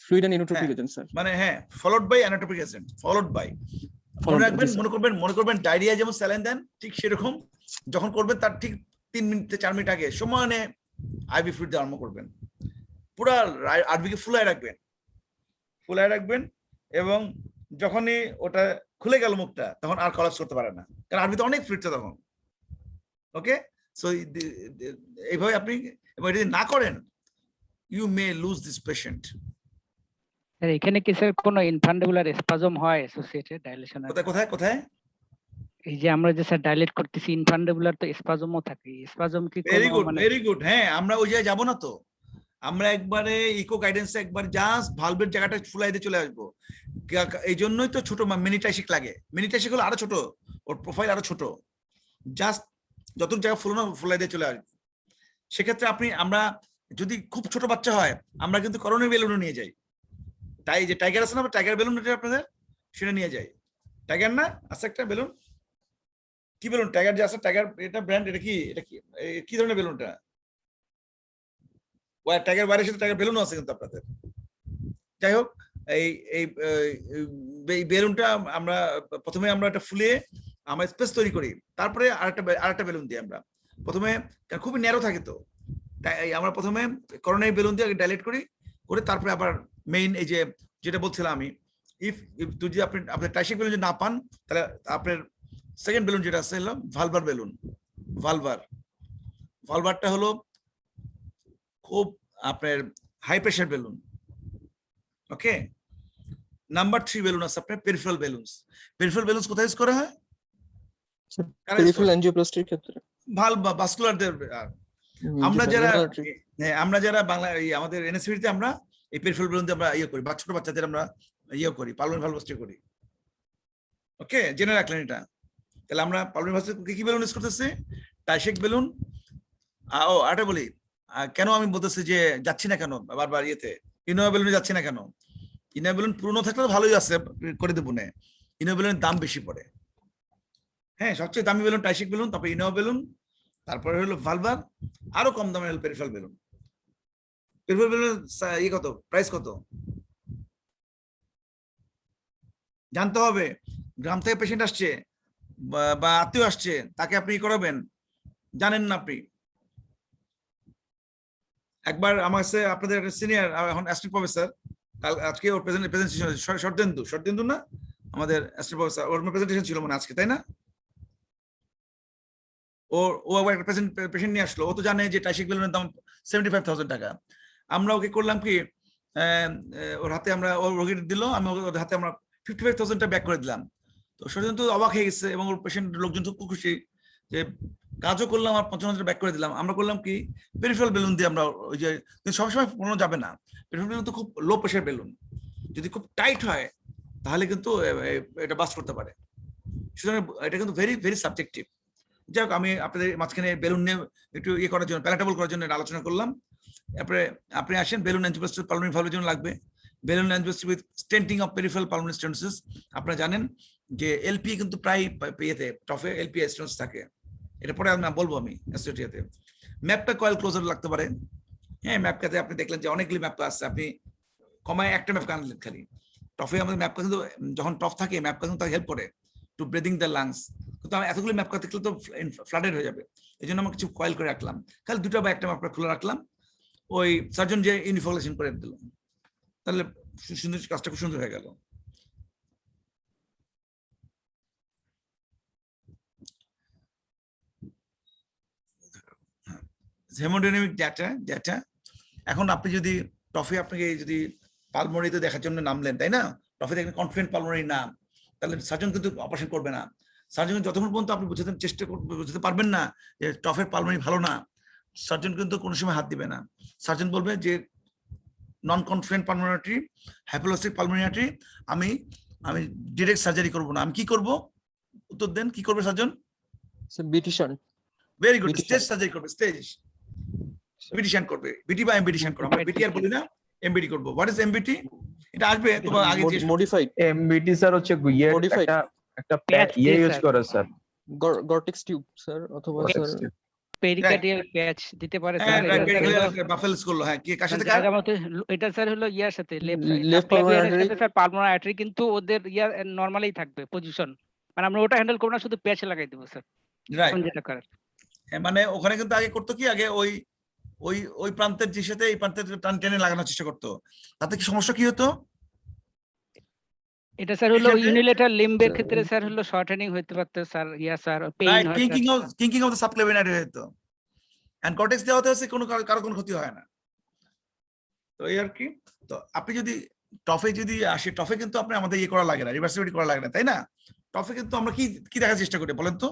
fluid and inotropic agent sir. মানে হ্যাঁ, followed by inotropic agent, followed by. মনে রাখবেন, মনে করবেন ডায়রিয়া যেমন স্যালাইন দেন, ঠিক সেরকম যখন করবেন তার ঠিক 3 মিনিট থেকে 4 মিনিট আগে সমানে আইভি ফ্লুইড দিয়ে আরম্ভ করবেন। পুরা আরভিকে ফুলায় রাখবেন, এবং যখনই ওটা খুলে গেল মুখটা, তখন আর কলাপস করতে পারে না, কারণ আরভিতে অনেক ফ্লুইড তখন। ওকে, সো এইভাবে আপনি, এবং এটা যদি না করেন, you may lose this patient. এখানে কি স্যার কোনো ইনফান্ডিবুলার স্পাজম হয় অ্যাসোসিয়েটেড ডাইলেশনের? কোথায়? এই যে আমরা যে স্যার ডাইলেট করতেছি, ইনফান্ডিবুলার তো স্পাজমও থাকে, স্পাজম কি ভেরি গুড। হ্যাঁ, আমরা ওই জায়গায় যাবো না তো, আমরা একবারে ইকো গাইডেন্সে একবার জাস্ট ভালভের জায়গাটা ফুলাই দিয়ে চলে আসবো। এই জন্যই তো ছোট মিনিটাইশিক লাগে। মিনিটাইশিক হলো আরো ছোট, ওর প্রোফাইল আরো ছোট, জাস্ট যতটুকু জায়গা ফুলাই দিয়ে চলে আসবো। সেক্ষেত্রে আমরা যদি খুব ছোট বাচ্চা হয়, আমরা কিন্তু করোনার বেলুনও নিয়ে যাই। তাই যে টাইগার আছে না, টাইগার বেলুন, এটা আপনাদের সেটা নিয়ে যাই। টাইগার না আছে একটা বেলুন, কি বেলুন? টাইগার যে আছে, টাইগার এটা ব্র্যান্ড, এটা কি ধরনের বেলুনটা? টাইগার বাইরের সাথে টাইগার বেলুনও আছে কিন্তু আপনাদের। যাই হোক, এই বেলুনটা আমরা প্রথমে আমরা একটা ফুলিয়ে আমরা স্পেস তৈরি করি, তারপরে আরেকটা বেলুন দিই আমরা প্রথমে, খুবই ন্যারো থাকে তো, তাই আমরা প্রথমে করোনারি বেলুন দিয়ে ডাইলেট করে তারপরে আবার মেইন এই যে যেটা বলছিলাম আমি, ইফ যদি আপনি টাইশেক বেলুন যদি না পান, তাহলে আপনার সেকেন্ড বেলুন যেটা আছে হলো ভালভার বেলুন। ভালভারটা হলো খুব আপনার হাই প্রেসার বেলুন। ওকে, নাম্বার 3 বেলুন আছে আপনার পেরিফেরাল বেলুনস। পেরিফেরাল বেলুনস কোথায় ইউজ করা হয়? পেরিফেরাল অ্যানজিওপ্লাস্টির ক্ষেত্রে, ভাস্কুলার। আমরা যারা বাংলা আমাদের এনএসসিতে আমরা এই পেরিফেরাল বেলুন দিয়ে আমরা করি, বা ছোট বাচ্চাদের আমরা করি, পালমোনারি ভালভ করি। ওকে, জেনে রাখলেন এটা। তাহলে আমরা পালমোনারি ভালভ কি বেলুন ইউজ করতেছি? টাইশেক বেলুন। আরেকটা বলি, কেন আমি বলতেছি যে যাচ্ছি না কেন বারবার ইনোভা বেলুনে যাচ্ছি না কেন? ইনোভা বেলুন পুরনো থাকলে ভালোই আছে, করে দেবো না। ইনোভা বেলুনের দাম বেশি পড়ে। হ্যাঁ, সবচেয়ে দামি বেলুন টাইশেক বেলুন, তারপরে ইনোভা বেলুন, তারপরে হলো ভালভার, আরো কম দামে হলো পেরিফেরাল বেলুন। পেরিফেরাল বেলুন ইয়ে কত, প্রাইস কত জানতে হবে। গ্রাম থেকে পেশেন্ট আসছে বা আত্মীয় আসছে, তাকে আপনি করাবেন, জানেন না আপনি। একবার আমার কাছে আপনাদের সিনিয়র এখন অ্যাসিস্ট্যান্ট প্রফেসর, আজকে ওর প্রেজেন্টেশন শরদেন্দু না আমাদের অ্যাসিস্ট্যান্ট প্রফেসর, ওর প্রেজেন্টেশন ছিল মনে আজকে, তাই না? ও আবার একটা পেশেন্ট নিয়ে আসলো, ও তো জানে যে টাইসিক বেলুনের দাম 75,000 টাকা। আমরা ওকে করলাম কি, ওর হাতে আমরা, ওর রোগীর দিল, আমি ওর হাতে আমরা 55,000 টাকা ব্যাক করে দিলাম। তো শরদেন্দু অবাক হয়ে গেছে এবং ওর পেশেন্ট লোকজন খুব খুশি যে কাজও করলাম আর 55,000 ব্যাক করে দিলাম। আমরা করলাম কি, পেরিফেরাল বেলুন দিয়ে আমরা, ওই যে সবসময় কোনো যাবে না, পেরিফেরাল বেলুন তো খুব লো প্রেশার বেলুন, যদি খুব টাইট হয় তাহলে কিন্তু এটা বাস করতে পারে। সুতরাং এটা কিন্তু ভেরি ভেরি সাবজেক্টিভ। যাই হোক, আমি আপনাদের মাঝখানে বেলুন নিয়ে একটু ইয়ে করার জন্য, প্যালাটেবল করার জন্য আলোচনা করলাম। তারপরে আপনি আসেন, বেলুন এনজিওপ্লাস্টি পালমোনারি ভালভের জন্য লাগবে balloon angioplasty with stenting of peripheral pulmonary stenosis. আপনারা জানেন যে এলপি কিন্তু প্রায় ইয়েতে টফে এলপি স্টেনোসিস থাকে, এটা পরে আমি বলবো আমি অ্যাসোসিয়েটিতে। ম্যাপটা কয়েল ক্লোজার লাগতে পারে। হ্যাঁ, ম্যাপটাতে আপনি দেখলেন যে অনেকগুলি ম্যাপটা আছে, আপনি কমায় একটা ম্যাপ আনলেন খালি। টফে আমাদের ম্যাপটা কিন্তু যখন টফ থাকে, ম্যাপটা কিন্তু তাকে হেল্প করে টু ব্রিদিং দ্য লাংস, কিন্তু আমি এতগুলো ম্যাপ দেখলে তো ফ্লাডেড হয়ে যাবে, এই জন্য আমরা কিছু কয়েল করে রাখলাম, খালি দুটো বা একটা ম্যাপ খুলে রাখলাম, ওই সার্জন যে ইউনিফর্মেশন করে দিল, তাহলে সুন্দর, কাজটা খুব সুন্দর হয়ে গেল। হেমোডাইনামিক ডেটা এখন আপনি যদি টফে, আপনাকে যদি পালমোনারিতে দেখার জন্য নামলেন, তাই না, টফে দেখেন কনফিডেন্ট পালমোনারি নাম, তাহলে সার্জন কিন্তু অপারেশন করবে না। সার্জন যতক্ষণ পর্যন্ত আপনি বুঝতে পারবেন না যে টফের পালমোনারি ভালো না, সার্জন কিন্তু কোনো সময় হাত দিবে না। সার্জন বলবে যে নন কনফিডেন্ট পালমোনারি, হাইপোলাস্টিক পালমোনারি, আমি ডিরেক্ট সার্জারি করব না। আমি কি করব, উত্তর দেন, কি করবে সার্জন? বিটি shunt. Very good, stage surgery করবে, স্টেজ বিটি শান্ট করবে, বিটি বা এমবিটি শান্ট করবে। আমরা বিটি আর বলি না, এমবিটি করব। What is MBT? এটা আসবে তোমার আগে যে মডিফাইড এমবিটি স্যার হচ্ছে Modified. একটা Patch ইয়ে দিয়ে, ইউজ স্যার। করে স্যার, গর্টেক্স টিউব স্যার, অথবা স্যার পেরিকার্ডিয়াল প্যাচ দিতে পারে হ্যাঁ, স্যার। বাফেলস করলো। হ্যাঁ, কি কার সাথে? জায়গা মতো এটা স্যার হলো ইয়ার সাথে, Left pulmonary artery। Sir pulmonary artery, কিন্তু ওদের ইয়া নরমালি থাকবে পজিশন, মানে আমরা ওটা হ্যান্ডেল করব না, শুধু প্যাচ লাগাই দেব স্যার, রাইট। যেটা করে। হ্যাঁ, মানে ওখানে কিন্তু আগে করতো কি, আগে ওই প্রান্তের যে সাথে এই প্রান্তের টান টেনে লাগানোর চেষ্টা করতো, তাতে কি সমস্যা কি হতো? এটা স্যার হলো এখানে- ইউনিলেটার লিম্বের ক্ষেত্রে স্যার হলো শর্টেনিং হতে পারতো স্যার, ইয়া স্যার পেইন রাইট, হয় কিঙ্কিং অফ দ্য সাবক্লেভিনারি হতো, এন্ড কর্টেক্স দেওয়াতে হচ্ছে কারো কোনো ক্ষতি হয় না। তো এই আর কি। তো আপনি যদি টফে যদি আসে, টফে কিন্তু আপনি আমাদের ইয়ে করা লাগে না, রিভার্সিবিলিটি করা লাগে না, তাই না? টফে কিন্তু আমরা কি দেখার চেষ্টা করি বলেন তো?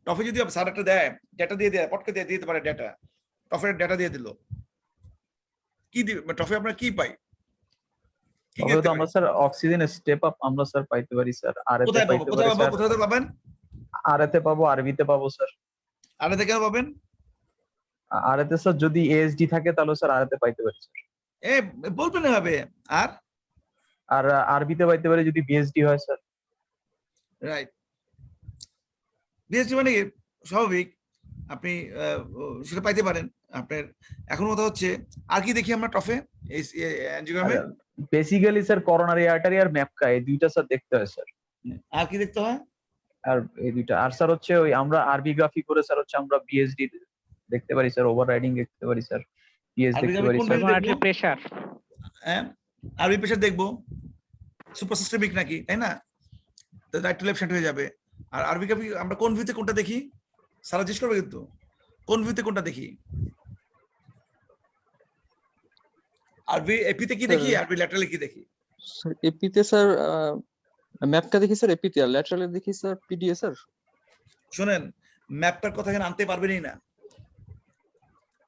টফে যদি স্যার একটা দেয়, ডেটা দিয়ে দেয়, পটকে দিয়ে দিতে পারে ডেটা, টফের ডেটা দিয়ে দিল, কি দিবে টফে? আমরা কি পাই? কি তবে দেখতে তো পাই? আমরা স্যার অক্সিজেন স্টেপ আপ আমরা স্যার পাইতে পারি স্যার, আর এতে কোথায় পাবো, পাইতে কোথায় পারি পাবো, স্যার, কোথায় পাবেন? আর এতে পাবো, আরবিতে পাবো স্যার। আর এতে কেন পাবেন? আর এতে স্যার যদি এএসডি থাকে তাহলে স্যার আর এতে পাইতে পারি স্যার, এ বলবেন এভাবে। আর আরবিতে পাইতে পারি যদি বিএসডি হয় স্যার। রাইট, বিএসডি মানে কি? স্বাভাবিক, আপনি সেটা পাইতে পারেন আপনার। এখন কথা হচ্ছে, আর কি দেখি আমরা টফে এই অ্যাঞ্জিওগ্রামে? বেসিক্যালি স্যার করোনারি আর্টারি আর ম্যাপকা, এই দুইটা স্যার দেখতে হয় স্যার। আর কি দেখতে হয়? আর এই দুইটা, আর স্যার হচ্ছে ওই আমরা আরবিগ্রাফি করে স্যার হচ্ছে আমরা বিএসডি দেখতে পারি স্যার, ওভাররাইডিং দেখতে পারি স্যার, পিএস দেখতে পারি স্যার। পালমোনারি প্রেসার, হ্যাঁ, আরবি প্রেশার দেখবো সুপার সিস্টেমিক নাকি, তাই না? তো রাইট টু লেফট হ্যান্ড হয়ে যাবে। আর আরবি কাপি আমরা কোন ভিউতে কোনটা দেখি? সারা জিজ্ঞেস করবে কিন্তু, কোন ভিউতে কোনটা দেখি? আরবি এপিতে কি দেখি, আরবি ল্যাটারালি কি দেখি? স্যার এপিতে স্যার ম্যাপকা দেখি স্যার, এপিতে, আর ল্যাটারালে দেখি স্যার পিডিএ স্যার। শোনেন, ম্যাপটার কথা এখানে আনতে পারবেনই না।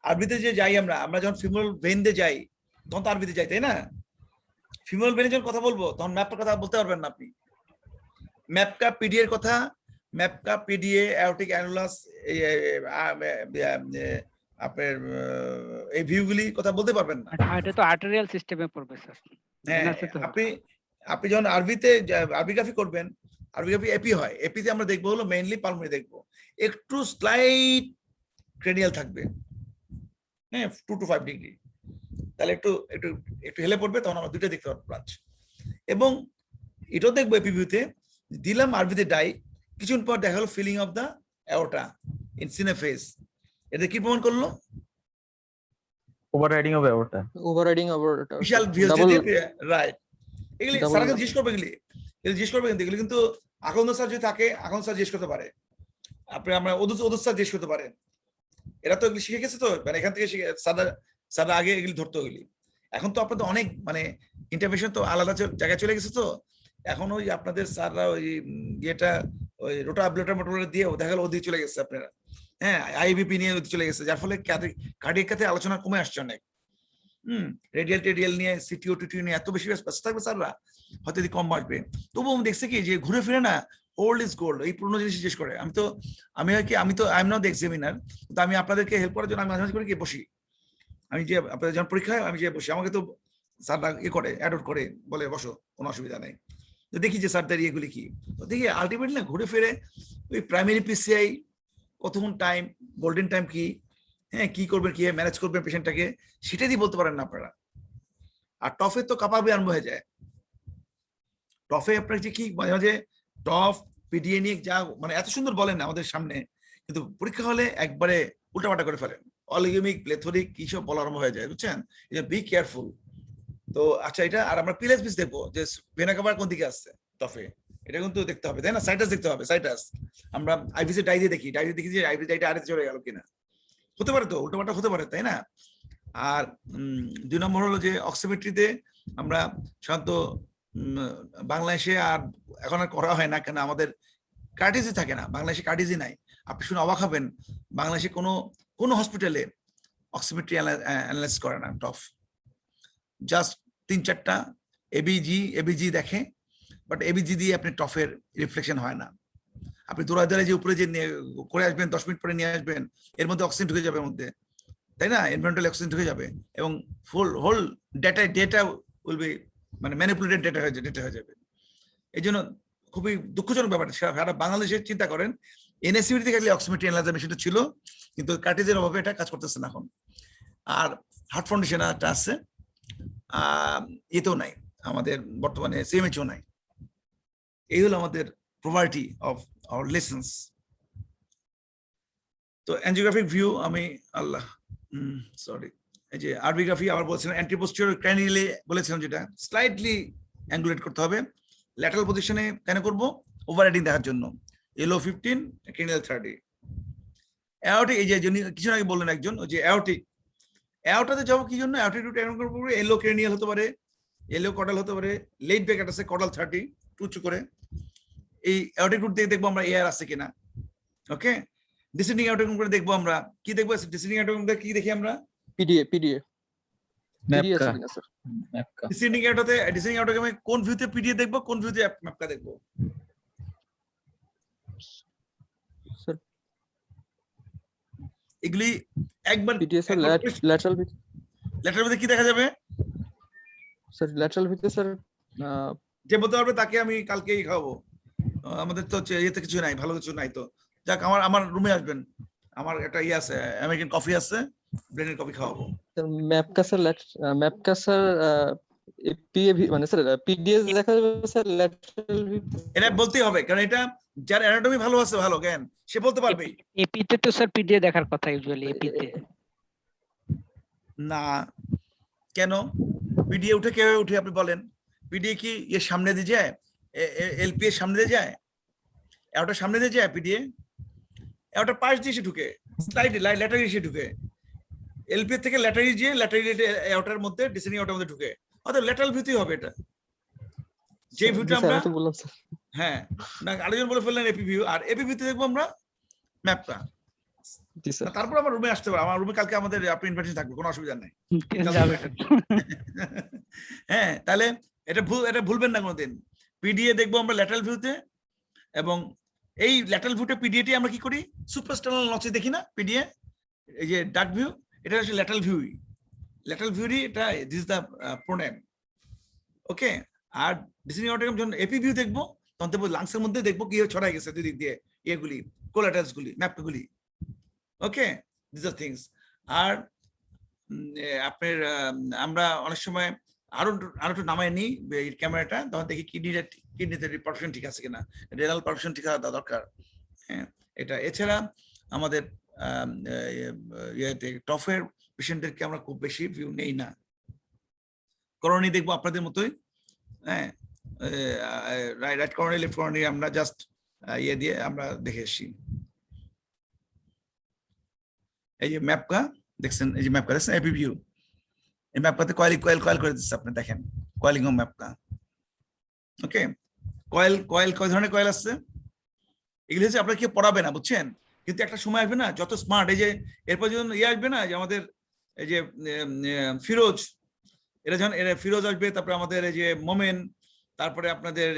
আরবিতে যে যাই আমরা যখন ফিমেল ভেন দিয়ে যাই, তখন তো আরবিতে যাই, তাই না? ফিমেল ভেনে যখন কথা বলবো, তখন ম্যাপটার কথা বলতে পারবেন না আপনি। ম্যাপকা পিডিএ এর কথা, ম্যাপকা পিডিএ অ্যাওরটিক অ্যানুলাস, আপনার এই ভিউগুলি কথা বলতে পারবেন না। এটা তো আর্টেরিয়াল সিস্টেমে পড়বে স্যার। হ্যাঁ, আপনি যখন আরবিতে আরবিগ্রাফি করবেন, আরবিগ্রাফি এপি হয়, এপিতে আমরা দেখবো হলো মেইনলি পালমোনারি দেখবো, একটু স্লাইট ক্রেনিয়াল থাকবে, হ্যাঁ 2 to 5 ডিগ্রি, তাহলে একটু একটু একটু হেলে পড়বে, তখন আমরা দুইটা দেখতে পারবো ব্রাঞ্চ। এবং এটাও দেখবো এপিভিউতে, দিলাম আরবিতে ডাই, কিছুক্ষণ পর দেখা হলো filling of the aorta in cine phase, এটা কি প্রমাণ করলো? ওভাররাইডিং হবে ওটা। ওভাররাইডিং ওভার বিশাল ডাবল রাইট। এগুলি Double- স্যারকে জিজ্ঞেস করবে, এগুলি জিজ্ঞেস করবে, কিন্তু এগুলি কিন্তু আকন্দ স্যার যদি থাকে, আকন্দ স্যার জিজ্ঞেস করতে পারে, আপনি আমরা ওদুস স্যার জিজ্ঞেস করতে পারেন, এরা তো এগুলি শিখে গেছে, তো মানে এখান থেকে শিখে স্যার আগে এগুলি ধরতো এগুলি। এখন তো আপনাদের অনেক মানে ইন্টারভেনশন তো আলাদা জায়গায় চলে গেছে, তো এখন ওই আপনাদের স্যাররা ওই ইয়েটা ওই রোটা ব্লোটার মোটর দিয়ে দেখা গেল ওদিকে চলে গেছে আপনারা, হ্যাঁ আইবিপি নিয়ে ওদিকে চলে গেছে, যার ফলে কার্ডিয়াক খাতে আলোচনা কমে আসছে অনেক। রেডিয়াল টেডিয়াল নিয়ে সিটিও টিটিও নিয়ে এত বেশি ব্যস্ত থাকবে স্যাররা, হয়তো কম বাড়বে। তবুও আমি দেখছি কি যে ঘুরে ফিরে না ওল্ড ইজ গোল্ড, এই পুরোনো জিনিস জিজ্ঞেস করে। আমি তো আই এম নট এক্সামিনার, তো আমি আপনাদেরকে হেল্প করার জন্য আমি মাঝে মাঝে করে গিয়ে বসি, আমি যে আপনাদের যখন পরীক্ষা হয় আমি যে বসি, আমাকে তো স্যাররা করে অ্যাডপ্ট করে বলে বসো, কোনো অসুবিধা নেই। তো দেখি যে স্যারদের ইয়েগুলি কি, তো দেখি আলটিমেটলি না ঘুরে ফিরে ওই প্রাইমারি পিসিআই কতক্ষণ টাইম, গোল্ডেন টাইম কি, হ্যাঁ কি করবেন, কি ম্যানেজ করবেন পেশেন্টটাকে, সেটাই দিয়ে বলতে পারেন না আপনারা। আর টফে তো কাপাবে আরম্ভ হয়ে যায়, টফে আপনার যে কি মাঝে মাঝে টফ পিডিএ নিয়ে যা মানে এত সুন্দর বলেন আমাদের সামনে, কিন্তু পরীক্ষা হলে একবারে উল্টাপাল্টা করে ফেলেন, অলিগেমিক প্লেথরিক কি সব বলা আরম্ভ হয়ে যায়, বুঝছেন? Be careful. তো আচ্ছা, এটা আর আমরা পিলাস বিস দেখবো যে ভেনা কাভার কোন দিকে আসছে টফে, এটা কিন্তু দেখতে হবে, তাই না? সাইটাস দেখতে হবে, সাইটাস আমরা আইভিসি ডাই দিয়ে দেখি, দেখি যে আইভিসি ডাইটা আরে চলে গেল কিনা, হতে পারে তো উল্টাপাল্টা হতে পারে, তাই না? আর 2 নম্বর হলো যে অক্সিমেট্রিতে আমরা সাধারণত বাংলাদেশে আর এখন আর করা হয় না, কেন আমাদের কার্টিজি থাকে না, বাংলাদেশে কার্টিজি নাই। আপনি শুনে অবাক হবেন, বাংলাদেশে কোনো হসপিটালে অক্সিমেট্রি অ্যানালাইসিস করে না টফ, জাস্ট 3-4টা এবিজি দেখে, বাট এবিজি দিয়ে আপনি টফের রিফ্লেকশন হয় না। আপনি দৌড়ায় যে উপরে যে করে আসবেন 10 মিনিট পরে নিয়ে আসবেন, এর মধ্যে অক্সিজেন ঢুকে যাবে এর মধ্যে, তাই না? এনভায়রনমেন্টাল অক্সিজেন ঢুকে যাবে এবং হোল ডেটা উইল বি মানে ম্যানিপুলেটেড ডেটা হয়ে যাবে। এই জন্য খুবই দুঃখজনক ব্যাপার, সারা বাংলাদেশে চিন্তা করেন এনএসিবি থেকে অক্সিমেট্রি অ্যানালাইজার মেশিনটা ছিল, কিন্তু কার্টিজের অভাবে এটা কাজ করতেছে না এখন। আর হার্ট ফাউন্ডেশন একটা আছে, এতেও নাই আমাদের বর্তমানে, সিএমএইচও নাই। এই হলো আমাদের প্রপার্টি অফ আওয়ার লেসন্স। তো অ্যাঞ্জিওগ্রাফিক ভিউ আমি সরি এই যে আরবিগ্রাফি আবার বলছিলাম, অ্যান্টিপোস্টিরিয়র ক্র্যানিয়ালে বলেছিলাম, যেটা স্লাইটলি অ্যাঙ্গুলেট করতে হবে। ল্যাটারাল পজিশনে কেন করব? ওভাররাইডিং দেখার জন্য। এলো 15, ক্রেনিয়াল 30। অ্যাওর্টিক, এই যে কিছু আগে বললেন একজন, ওই যে অ্যাওর্টাতে যাবো কি জন্য? অ্যাওর্টিটিউড এমন করবো, এলো ক্রেনিয়াল হতে পারে, এলো কর্ডাল হতে পারে, লেট ব্যাক আছে কর্ডাল 30 উঁচু করে, এই অ্যাওর্টিক রুট দিয়ে দেখবো আমরা এয়ার আছে কিনা। ওকে, ডিসেন্ডিং অ্যাওর্টিক করে দেখবো আমরা কি দেখবো, ডিসেন্ডিং অ্যাওর্টিক কি দেখি আমরা? পিডিএ ম্যাপকা আছে কিনা স্যার? ম্যাপকা ডিসেন্ডিং অ্যাওর্টিক আমি কোন ভিউতে পিডিএ দেখবো, কোন ভিউতে ম্যাপকা দেখবো? স্যার এগুলি একবার পিডিএ স্যার ল্যাটারাল ভিউতে কি দেখা যাবে? স্যার ল্যাটারাল ভিউতে স্যার যে বলতে পারবে তাকে আমি কালকেই খাওয়াবো। আমাদের তো ইয়েতে কিছু নাই, ভালো কিছু নাই। তো যাক, আমার রুমে আসবেন, আমার একটা ইয়ে আছে, আমেরিকান কফি আছে, ব্রেনের কফি খাওয়াবো। ম্যাপকা স্যার পিএভি মানে স্যার পিডিএস দেখা যাবে স্যার ল্যাটারাল ভিউতে। এটা বলতেই হবে, কারণ এটা যার অ্যানাটমি ভালো আছে, ভালো জ্ঞান, সে বলতে পারবে। এপিতে তো স্যার পিডিএ দেখার কথা ইউজুয়ালি, এপিতে না কেন? পিডিএ উঠে কিভাবে উঠে আপনি বলেন? পিডিএ কি এর সামনে দিয়ে যায়, এলপি এর সামনে দিয়ে যায়, ওটা সামনে দিয়ে যায়? পিডিএ ওটা পাশ দিয়ে এসে ঢুকে, স্লাইডে ল্যাটারি এসে ঢুকে, এলপি থেকে ল্যাটারি দিয়ে ল্যাটারি ওটার মধ্যে ডিসেন্ডিং ওটার মধ্যে ঢুকে, অর্থাৎ ল্যাটারাল ভিউতেই হবে এটা। যে ভিউটা আমরা বললাম স্যার, হ্যাঁ না আরেকজন বলে ফেললেন এপি ভিউ, আর এপি ভিউতে দেখবো আমরা ম্যাপটা। জি স্যার। তারপর আমার রুমে আসতে পারে, আমার রুমে কালকে আমাদের আপনি ইনভাইটেশন থাকবে, কোনো অসুবিধা নাই। হ্যাঁ, তাহলে এটা ভুলবেন না কোনোদিন। পিডিএ দেখবো আমরা ল্যাটারাল ভিউতে, এবং এই ল্যাটারাল ভিউটা পিডিএটি আমরা কি করি, সুপ্রাস্টার্নাল নচে দেখি না পিডিএ, এই যে ডার্ক ভিউ, এটা হচ্ছে ল্যাটারাল ভিউই, ল্যাটারাল ভিউরই এটা, দিস ইজ দা প্রোনেম। ওকে, আর ডিসেন্ডিং অর্টিকাম যখন এপি ভিউ দেখবো, তখন দেখবো লাংসের মধ্যে দেখবো কি ছড়াই গেছে দুই দিক দিয়ে ইয়েগুলি, কোলাটারালস গুলি, ম্যাপগুলি। ওকে, দিস আর থিংস। আর আপনার আমরা অনেক সময় আরো একটু নামায় নিই ক্যামেরাটা, তখন দেখি কিডনিতে পারফেকশন ঠিক আছে কিনা, রেনাল পারফেকশন ঠিক আছে দরকার। হ্যাঁ, এটা এছাড়া আমাদের ইয়েতে টফের পেশেন্টদেরকে আমরা খুব বেশি ভিউ নেই না। করণী দেখবো আপনাদের মতোই, হ্যাঁ, রাইট করণী লেফট করণী আমরা জাস্ট ইয়ে দিয়ে আমরা দেখে এসছি। এই যে ম্যাপকা দেখছেন, এই যে ম্যাপকা দেখছেন এপি ভিউ, এই ম্যাপকাতে কয়েল করে দিচ্ছে আপনি দেখেন, কয়েলিং ম্যাপকা। ওকে, কয়েল কয় ধরনের কয়েল আছে এগুলো হচ্ছে আপনার কেউ পড়াবে না, বুঝছেন, কিন্তু একটা সময় আসবে না যত স্মার্ট, এই যে এরপর যখন ইয়ে আসবে না যে আমাদের এই যে ফিরোজ, এরা ফিরোজ আসবে, তারপরে আমাদের এই যে মোমেন, তারপরে আপনাদের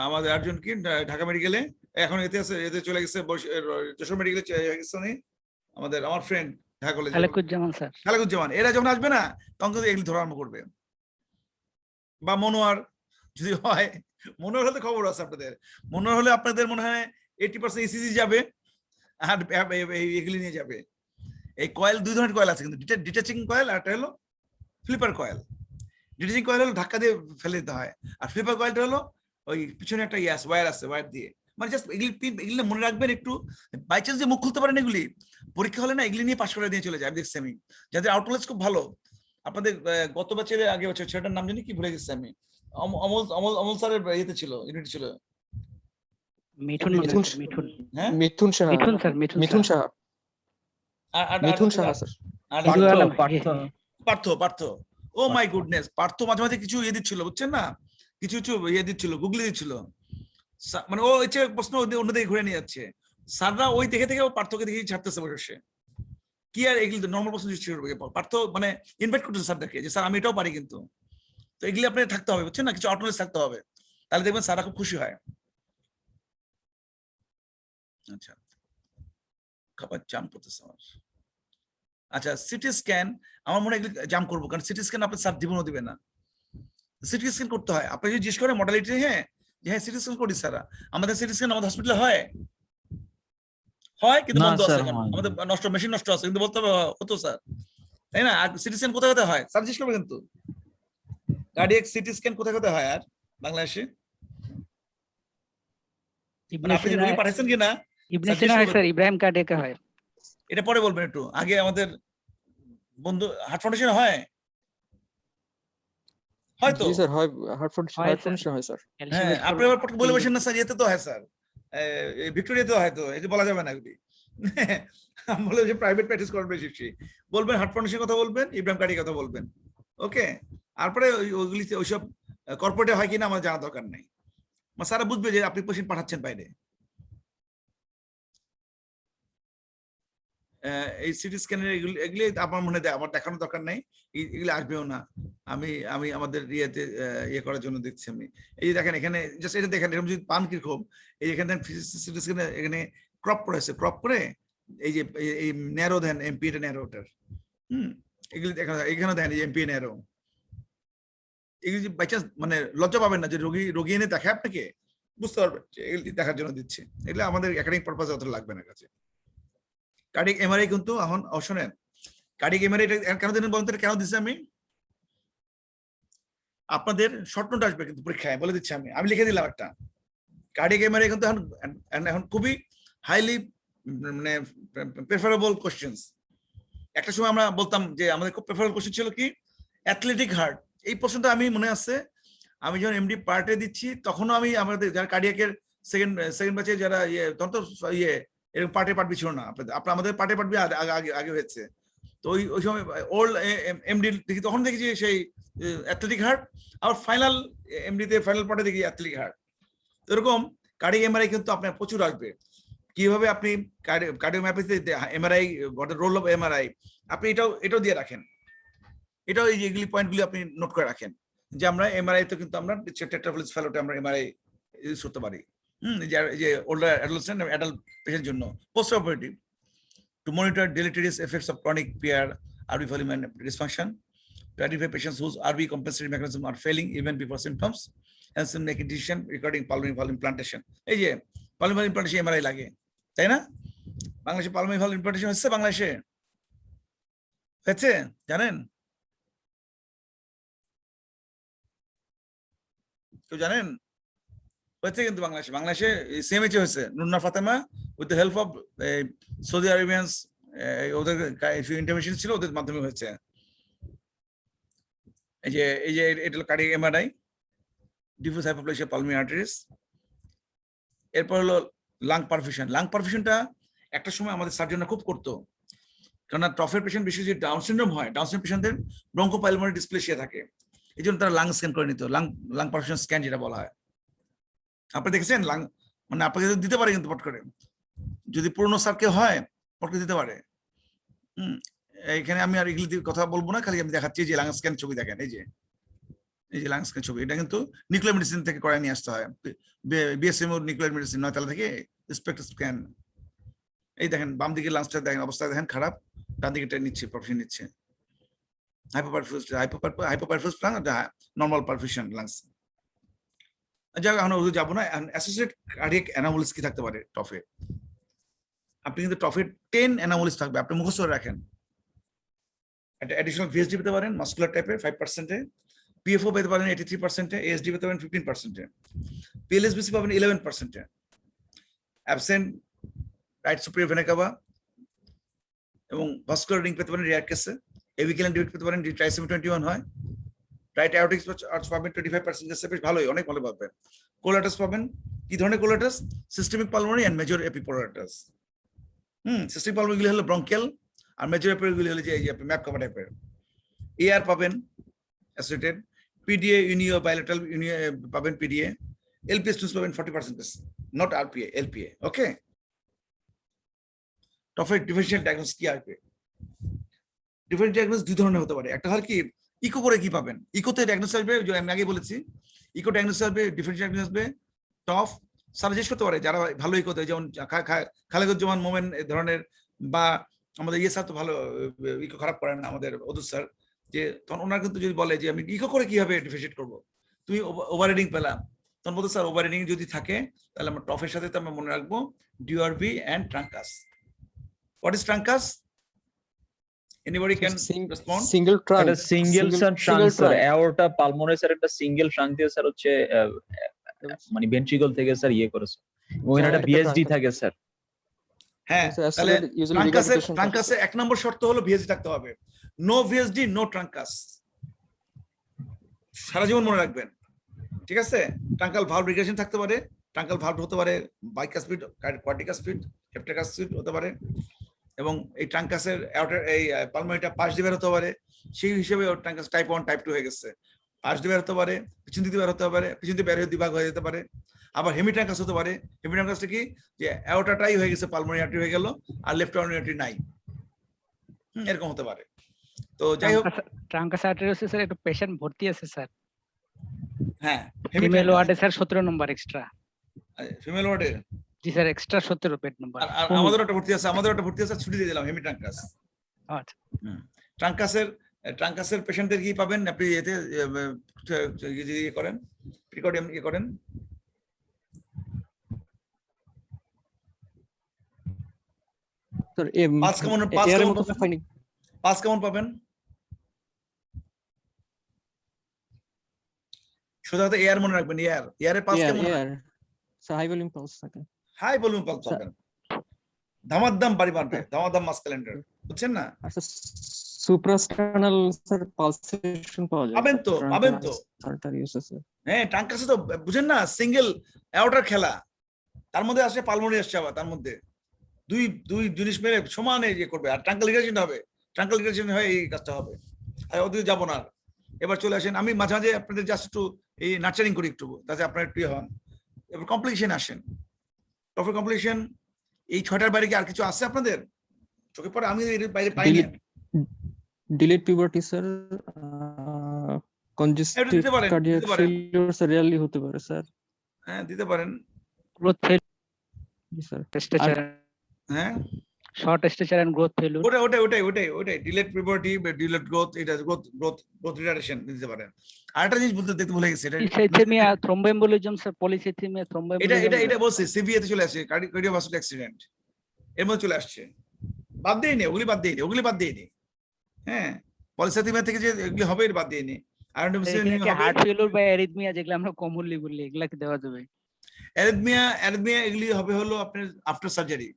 আমাদের আর্জুন কি ঢাকা মেডিকেলে এখন এতে আছে, এতে চলে গেছে যশোর মেডিকেলে আমাদের আমার ফ্রেন্ড ঢাকা কলেজে খালেকুজ্জামান, এরা যখন আসবে না তখন কিন্তু এগুলি ধরা আরম্ভ করবে। বা মনোয়ার যদি হয়, মনোয়ার হলে খবর আছে আপনাদের, মনোয়ার হলে আপনাদের মনে হয় 80% ইসিজি যাবে আর এগুলি নিয়ে যাবে। এই কয়েল দুই ধরনের কয়েল আছে কিন্তু, ডিটাচিং কয়েল আর একটা হলো ফ্লিপার কয়েল। ডিটাচিং কয়েল হলো ধাক্কা দিয়ে ফেলে দিতে হয়, আর ফ্লিপার কয়েলটা হলো ওই পিছনে একটা ওয়্যার আছে, ওয়্যার দিয়ে মানে জাস্ট এগুলি মনে রাখবেন একটু, বাই চান্স যে মুখ খুলতে পারেন এগুলি পরীক্ষা হলে না এগুলি নিয়ে পাশ করে দিয়ে চলে যায়। আমি দেখছি আমি যাদের আউটলেস খুব ভালো, আপনাদের গত বছর আগে বছর ছেলেটার নাম জানি কি ভুলে গেছি আমি, অমল স্যারের ইয়েতে ছিল, ইউনিট ছিল মিথুন সাহা পার্থ। ও মাই গুডনেস, পার্থ মাঝে মাঝে কিছু ইয়ে দিচ্ছিল, বুঝছেন না, কিছু ইয়ে দিচ্ছিল, গুগলি দিচ্ছিল, মানে ও হচ্ছে প্রশ্ন অন্যদিকে ঘুরে নিয়ে যাচ্ছে। স্যাররা ওই দেখে থেকে পার্থকে দেখে ছাড়তেছে বসে, কি আর এগুলি নর্মাল প্রশ্ন শুরু করবে। পার্থ মানে ইনভাইট করতেছে স্যারটাকে যে স্যার আমি এটাও পারি কিন্তু, তো এগুলি আপনার থাকতে হবে, বুঝছেন না, কিছু অটোনোমাস থাকতে হবে, তাহলে দেখবেন স্যাররা খুব খুশি হয়। আচ্ছা, খাবার জাম করতেছে আমার। আচ্ছা, সিটি স্ক্যান আমার মনে হয় জাম করবো, কারণ সিটি স্ক্যান আপনার স্যার জীবনও দিবে না। সিটি স্ক্যান করতে হয়, আপনি যদি জিজ্ঞেস করেন মডালিটি, হ্যাঁ যে হ্যাঁ সিটি স্ক্যান করি স্যার, আমাদের সিটি স্ক্যান আমাদের হসপিটালে হয় কিন্তু বন্ধ আছে, আমাদের নষ্ট মেশিন নষ্ট আছে, কিন্তু বলতে হবে হতো স্যার, তাই না? আর সিটি স্ক্যান কোথায় কোথায় হয় স্যার জিজ্ঞেস করবে কিন্তু, কার্ডিয়াক সিটি স্ক্যান কোথায় কোথায় হয় আর বাংলাদেশে আপনি রোগী পাঠাইছেন কিনা? ইব্রাহিম কার্ডিয়াকে হয়, এটা পরে বলবেন একটু, আগে আমাদের বন্ধু হার্ট ফাউন্ডেশন হয় হয়তো, জি স্যার হয়, হার্ট ফাউন্ডেশন হয় স্যার। হ্যাঁ, আপনি আবার পটকে বলে বসেন না স্যার, এতে তো হয় স্যার, ভিক্টোরিয়াতে হয়, তো এটা বলা যাবে না এগুলি। বলে যে প্রাইভেট প্র্যাকটিস করার বেশি বলবেন, হার্ট ফাউন্ডেশনের কথা বলবেন, ইব্রাহিম কার্ডির কথা বলবেন, ওকে। তারপরে ওইগুলিতে ওইসব কর্পোরেটে হয় কিনা আমার জানা দরকার নাই, স্যারা বুঝবে যে আপনি পেশেন্ট পাঠাচ্ছেন বাইরে। এই সিটি স্ক্যানের এগুলি আমার মনে হয় আমার দেখানোর দরকার নাই, এগুলি আসবেও না। আমি আমাদের ইয়েতে ইয়ে করার জন্য দেখছি আমি, এই যে দেখেন এখানে জাস্ট এটা দেখেন, এরকম যদি পান কিরকম, এই এখানে সিটি স্ক্যানে এখানে ক্রপ করেছে, ক্রপ করে এই যে এই ন্যারো দেন, এমপি এটা ন্যারোটার, এগুলি দেখা যায় এখানে দেখেন এমপি ন্যারো, এগুলি বাই চান্স মানে লজ্জা পাবেন না যে রোগী এনে দেখে আপনাকে, বুঝতে পারবেন যে এগুলি দেখার জন্য দিচ্ছে, এগুলো আমাদের একাডেমিক পারপাসে অত লাগবে না কাছে। কার্ডিয়াক এমআরআই কিন্তু এখন শোনেন, কার্ডিয়াক এমআরআই কেন দিন বলতে কেন দিচ্ছি আমি, আপনাদের শর্ট নোট আসবে কিন্তু পরীক্ষায়, বলে দিচ্ছি আমি লিখে দিলাম একটা। কার্ডিয়াক এমআরআই কিন্তু এখন খুবই হাইলি মানে প্রেফারেবল কোশ্চেন্স। একটা সময় আমরা বলতাম যে আমাদের খুব প্রেফারেবল কোশ্চেন ছিল কি অ্যাথলেটিক হার্ট, এই প্রশ্নটা আমি মনে আছে, আমি যখন এমডি পার্টে দিচ্ছি তখনও আমি আমাদের যারা কার্ডিয়াকের সেকেন্ড ব্যাচে যারা ইয়ে, তখন তো ইয়ে এরকম পার্টে পাঠবি ছিল না, আপনার আমাদের পার্টে পাঠবি আগে হয়েছে, তো ওই সময় ওল্ড এমডি দেখি, তখন দেখি যে সেই অ্যাথলেটিক হার্ট, আর ফাইনাল এমডিতে ফাইনাল পার্টে দেখি অ্যাথলেটিক হার্ট। তো এরকম কার্ডিয়াক এমআরআই কিন্তু আপনার প্রচুর আসবে, কিভাবে আপনি cardiomyopathy MRI, role of MRI, আপনি এটাও দিয়ে রাখেন, এটাও এই যেগুলি পয়েন্টগুলি আপনি নোট করে রাখেন যে আমরা এমআরআই তো কিন্তু আমরা টেট্রাফ্লুইড ফেলোতে আমরা এমআরআই ইউজ করতে পারি, যে ওল্ডার অ্যাডোলেসেন্ট অ্যাডাল্ট পেশেন্টের জন্য post operative, two monitor deleterious effects of chronic PR RV volume and dysfunction, to identify patients whose RV compensatory mechanism are failing even before symptoms, and some make a decision regarding pulmonary valve implantation. এই যে pulmonary valve implantation MRI লাগে, তাই না? বাংলাদেশে pulmonary valve implantation হচ্ছে বাংলাদেশে হয়েছে জানেন? কেউ জানেন? হয়েছে কিন্তু বাংলাদেশে সিএমএইচ হয়েছে Nunna Fatema with the help of Saudi Arabians, ওদের ইন্টারভেনশন ছিল, ওদের মাধ্যমে হয়েছে। এই যে এটা হলো cardiac MRI, diffuse hypoplasia pulmonary arteries. এরপর হলো লাং পারফিউশন। লাং পারফিউশনটা একটা সময় আমাদের সার্জনরা খুব করতো, কেননা টফের পেশেন্ট বেশি যদি ডাউন সিনড্রোম হয়, ডাউন সিনড্রোম পেশেন্টদের ব্রঙ্কোপাইলমোনারি ডিসপ্লেসিয়া থাকে, এই জন্য তারা লাং স্ক্যান করে নিত, লাং পারফিউশন স্ক্যান যেটা বলা হয়। আপনি দেখেছেন লাং, মানে আপনাকে দিতে পারে কিন্তু পট করে, যদি পুরনো সার্কে হয় পট করে দিতে পারে। এইখানে আমি আর এগুলি কথা বলবো না, খালি আমি দেখাচ্ছি যে লাং স্ক্যান ছবি দেখেন, এই যে লাং স্ক্যান ছবি, এটা কিন্তু নিউক্লিয়ার মেডিসিন থেকে করে নিয়ে আসতে হয়, বিএসএমও নিউক্লিয়ার মেডিসিন নয়তলা থেকে স্পেক্ট স্ক্যান। এই দেখেন বাম দিকে লাংসটা দেখেন, অবস্থা দেখেন খারাপ, ডান দিকে নিচ্ছে পারফিউশন নিচ্ছে, হাইপোপারফিউজ লাং, নরমাল পারফিউশন লাংস। যাক আমরা ওদের যাবো না। অ্যাসোসিয়েট কার্ডিয়াক অ্যানোমালিস কি থাকতে পারে টফে? আপনি কিন্তু টফে 10 অ্যানোমালিস থাকবে, আপনি মুখস্থ করে রাখেন। একটা অ্যাডিশনাল ভিএসডি পেতে পারেন মাসকুলার টাইপের 5%-এ, পিএফও পেতে পারেন 83%-এ, এএসডি পেতে পারেন 15%-এ, পিএলএসবিসি পাবেন 11%-এ, absent right superior vena cava এবং ভাস্কুলার রিং পেতে পারেন রেয়ার কেসে, এভিক্যাল ডিভিট পেতে পারেন, ট্রাইসোমি 21 হয়, রাইট অ্যাওরটিক আর্চ পাবেন 25% কেসে, বেশ ভালোই, অনেক ভালো পাবেন। কোলাটাস পাবেন, কি ধরনের collaterals? Systemic pulmonary and major এপিপোলাটাস। সিস্টেমিক পালমোনারি গুলি হলো ব্রঙ্কিয়াল, আর মেজর এপিপোলার গুলি হলো যে এই ম্যাপ কাভা টাইপের। এআর পাবেন অ্যাসোসিয়েটেড, পিডিএ ইউনিও বাইলেটারাল ইউনিও পাবেন, পিডিএ, এলপিএস টুস পাবেন 40% case, not RPA, LPA. Okay, টফের ডিফারেনশিয়াল ডায়াগনোসিস কি আসবে? ডিফারেন্ট ডায়াগনোসিস দুই ধরনের হতে পারে। একটা হয় কি, ইকো করে কি পাবেন? ইকোতে ডায়াগনোসিস আসবে, যে আমি আগে বলেছি, ইকো ডায়াগনোসিস আসবে, ডিফারেন্ট ডায়াগনোসিস আসবে। টফ সারা জিজ্ঞেস করতে পারে যারা ভালো ইকোতে, যেমন খালেকুজ্জামান মোমেন এই ধরনের, বা আমাদের ইয়ে স্যার তো ভালো ইকো খারাপ করেন না, আমাদের অদুর স্যার, যে তখন ওনার কিন্তু যদি বলে যে আমি ইকো করে কিভাবে ডিফারেন্সিয়েট করবো, তুমি ওভাররিডিং পেলাম, তখন বলতো স্যার ওভাররিডিং যদি থাকে তাহলে আমরা টফের সাথে তো আমরা মনে রাখবো DRV and truncus. What is truncus? Anybody can respond? Single trunk. একটা single trunk sir, aorta pulmonary sir একটা সিঙ্গেল ট্রাঙ্ক দিয়ে স্যার হচ্ছে মানে ভেন্ট্রিকল থেকে স্যার ইয়ে করেছে, ওখানে একটা বিএসডি থাকে স্যার। হ্যাঁ, তাহলে ট্রাঙ্কাসে এক নম্বর শর্ত হলো ভিএসডি থাকতে হবে। নো ভিএসডি নো ট্রাঙ্কাস, সারা জীবন মনে রাখবেন, ঠিক আছে? ট্রাঙ্কাল ভালভ রিগ্রেশন থাকতে পারে, ট্রাঙ্কাল ভালভ হতে পারে বাইকাসপিড, কোয়ার্টিকাসপিড, হেপ্টাকাসপিড হতে পারে, এবং এই ট্রাঙ্কাসের এই পালমোনারিটা পাশ দিয়ে বের হতে পারে, সেই হিসেবে ট্রাঙ্কাস টাইপ 1 টাইপ 2 হয়ে গেছে। পাশ দিয়ে বের হতে পারে, পিছন দিকে বের হতে পারে, পিছন দিয়ে বের হয়ে দুভাগ হয়ে যেতে পারে। আবার হেমিট্রাঙ্কাস হতে পারে। হেমিট্রাঙ্কাসটা কি, যে অ্যাওর্টাটাই হয়ে গেছে, পালমোনারি আর্টারি হয়ে গেল, আর লেফট পালমোনারি আর্টারি নাই, এরকম হতে পারে। তো যাই হোক, ট্রাঙ্কাস আর্টারিওসিস এর একটু পেশেন্ট ভর্তি আছে স্যার। হ্যাঁ, ফিমেল ওয়ার্ডে স্যার 17 নম্বর এক্সট্রা। ফিমেল ওয়ার্ডে জি স্যার, এক্সট্রা 17 বেড নাম্বার। আর আমাদের একটা ভর্তি আছে, ছুটি দিয়ে দিলাম হেমিট্রাঙ্কাস। আচ্ছা, ট্রাঙ্কাসের পেশেন্টদের কি পাবেন আপনি এতে ইয়ে করেন, প্রিকর্ডিয়াম ইয়ে করেন, স্যার পাস কেমন পাবেন? সোজা কথা এয়ার মনে রাখবেন, এয়ারে পাস কেমন? স্যার হাই ভলিউম পালস থাকে, হাই ভলিউম পালস পাবেন, ধামাদাম বাড়ি মারবে, ধামাদাম মাস ক্যালেন্ডার, বুঝছেন না? আচ্ছা, সুপ্রাস্টার্নাল স্যার পালসেশন পাওয়া যায়, পাবেন তো হ্যাঁ, ট্রাঙ্কাসে তো বুঝেন না, সিঙ্গেল অ্যাওর্টার খেলা, তার মধ্যে আসে পালমোনারি আসছে, আবার তার মধ্যে দুই জিনিস মেরে সমানে ইয়ে করবে, আর ট্রাঙ্কাল লিগারেশন হবে, ট্রাঙ্কাল লিগারেশন হয় এই কাজটা হবে। আর ওদিকে যাবো না, এবার চলে আসেন, আমি মাঝে মাঝে আপনাদের জাস্ট একটু এই নার্চারিং করি একটু, তাতে আপনার একটু হন, এবার কমপ্লিকেশন আসেন। টফের কমপ্লিকেশন এই 6টার বাইরে কি আর কিছু আছে আপনাদের চোখে পড়ে? আমি এর বাইরে পাইনি। Delayed puberty sir, congestive cardiac failure sir really হতে পারে স্যার। হ্যাঁ, দিতে পারেন। গ্রোথ ফেল, জি স্যার। হ্যাঁ, short stature and growth failure, ওটাই ডিলেড পিউবার্টি, ডিলেড গ্রোথ, এটা গ্রোথ রিটার্ডেশন দিতে পারেন। আরেকটা জিনিস বলতে দেখতে ভুলে গেছি, এটা cythemia, thromboembolism sir, polycythemia, thromboembolism, এটা বলছি সিভিএ তে চলে আসে, কার্ডিওভাস্কুলার অ্যাক্সিডেন্ট এর মধ্যে চলে আসছে। বাদ দেইনি ওগুলি, বাদ দেইনি। হ্যাঁ, পলিসাইথেমিয়া থেকে যে এগুলি হবে এটা বাদ দিয়ে নি। আয়রন ডেফিসিয়েন্সি এগুলা অ্যানিমিয়া কি হবে। হার্ট ফেলিউর বা অ্যারিথমিয়া যেগুলো আমরা কমনলি বলি এগুলা কি দেওয়া যাবে? অ্যারিথমিয়া এগুলি হবে হলো আপনার আফটার সার্জারি।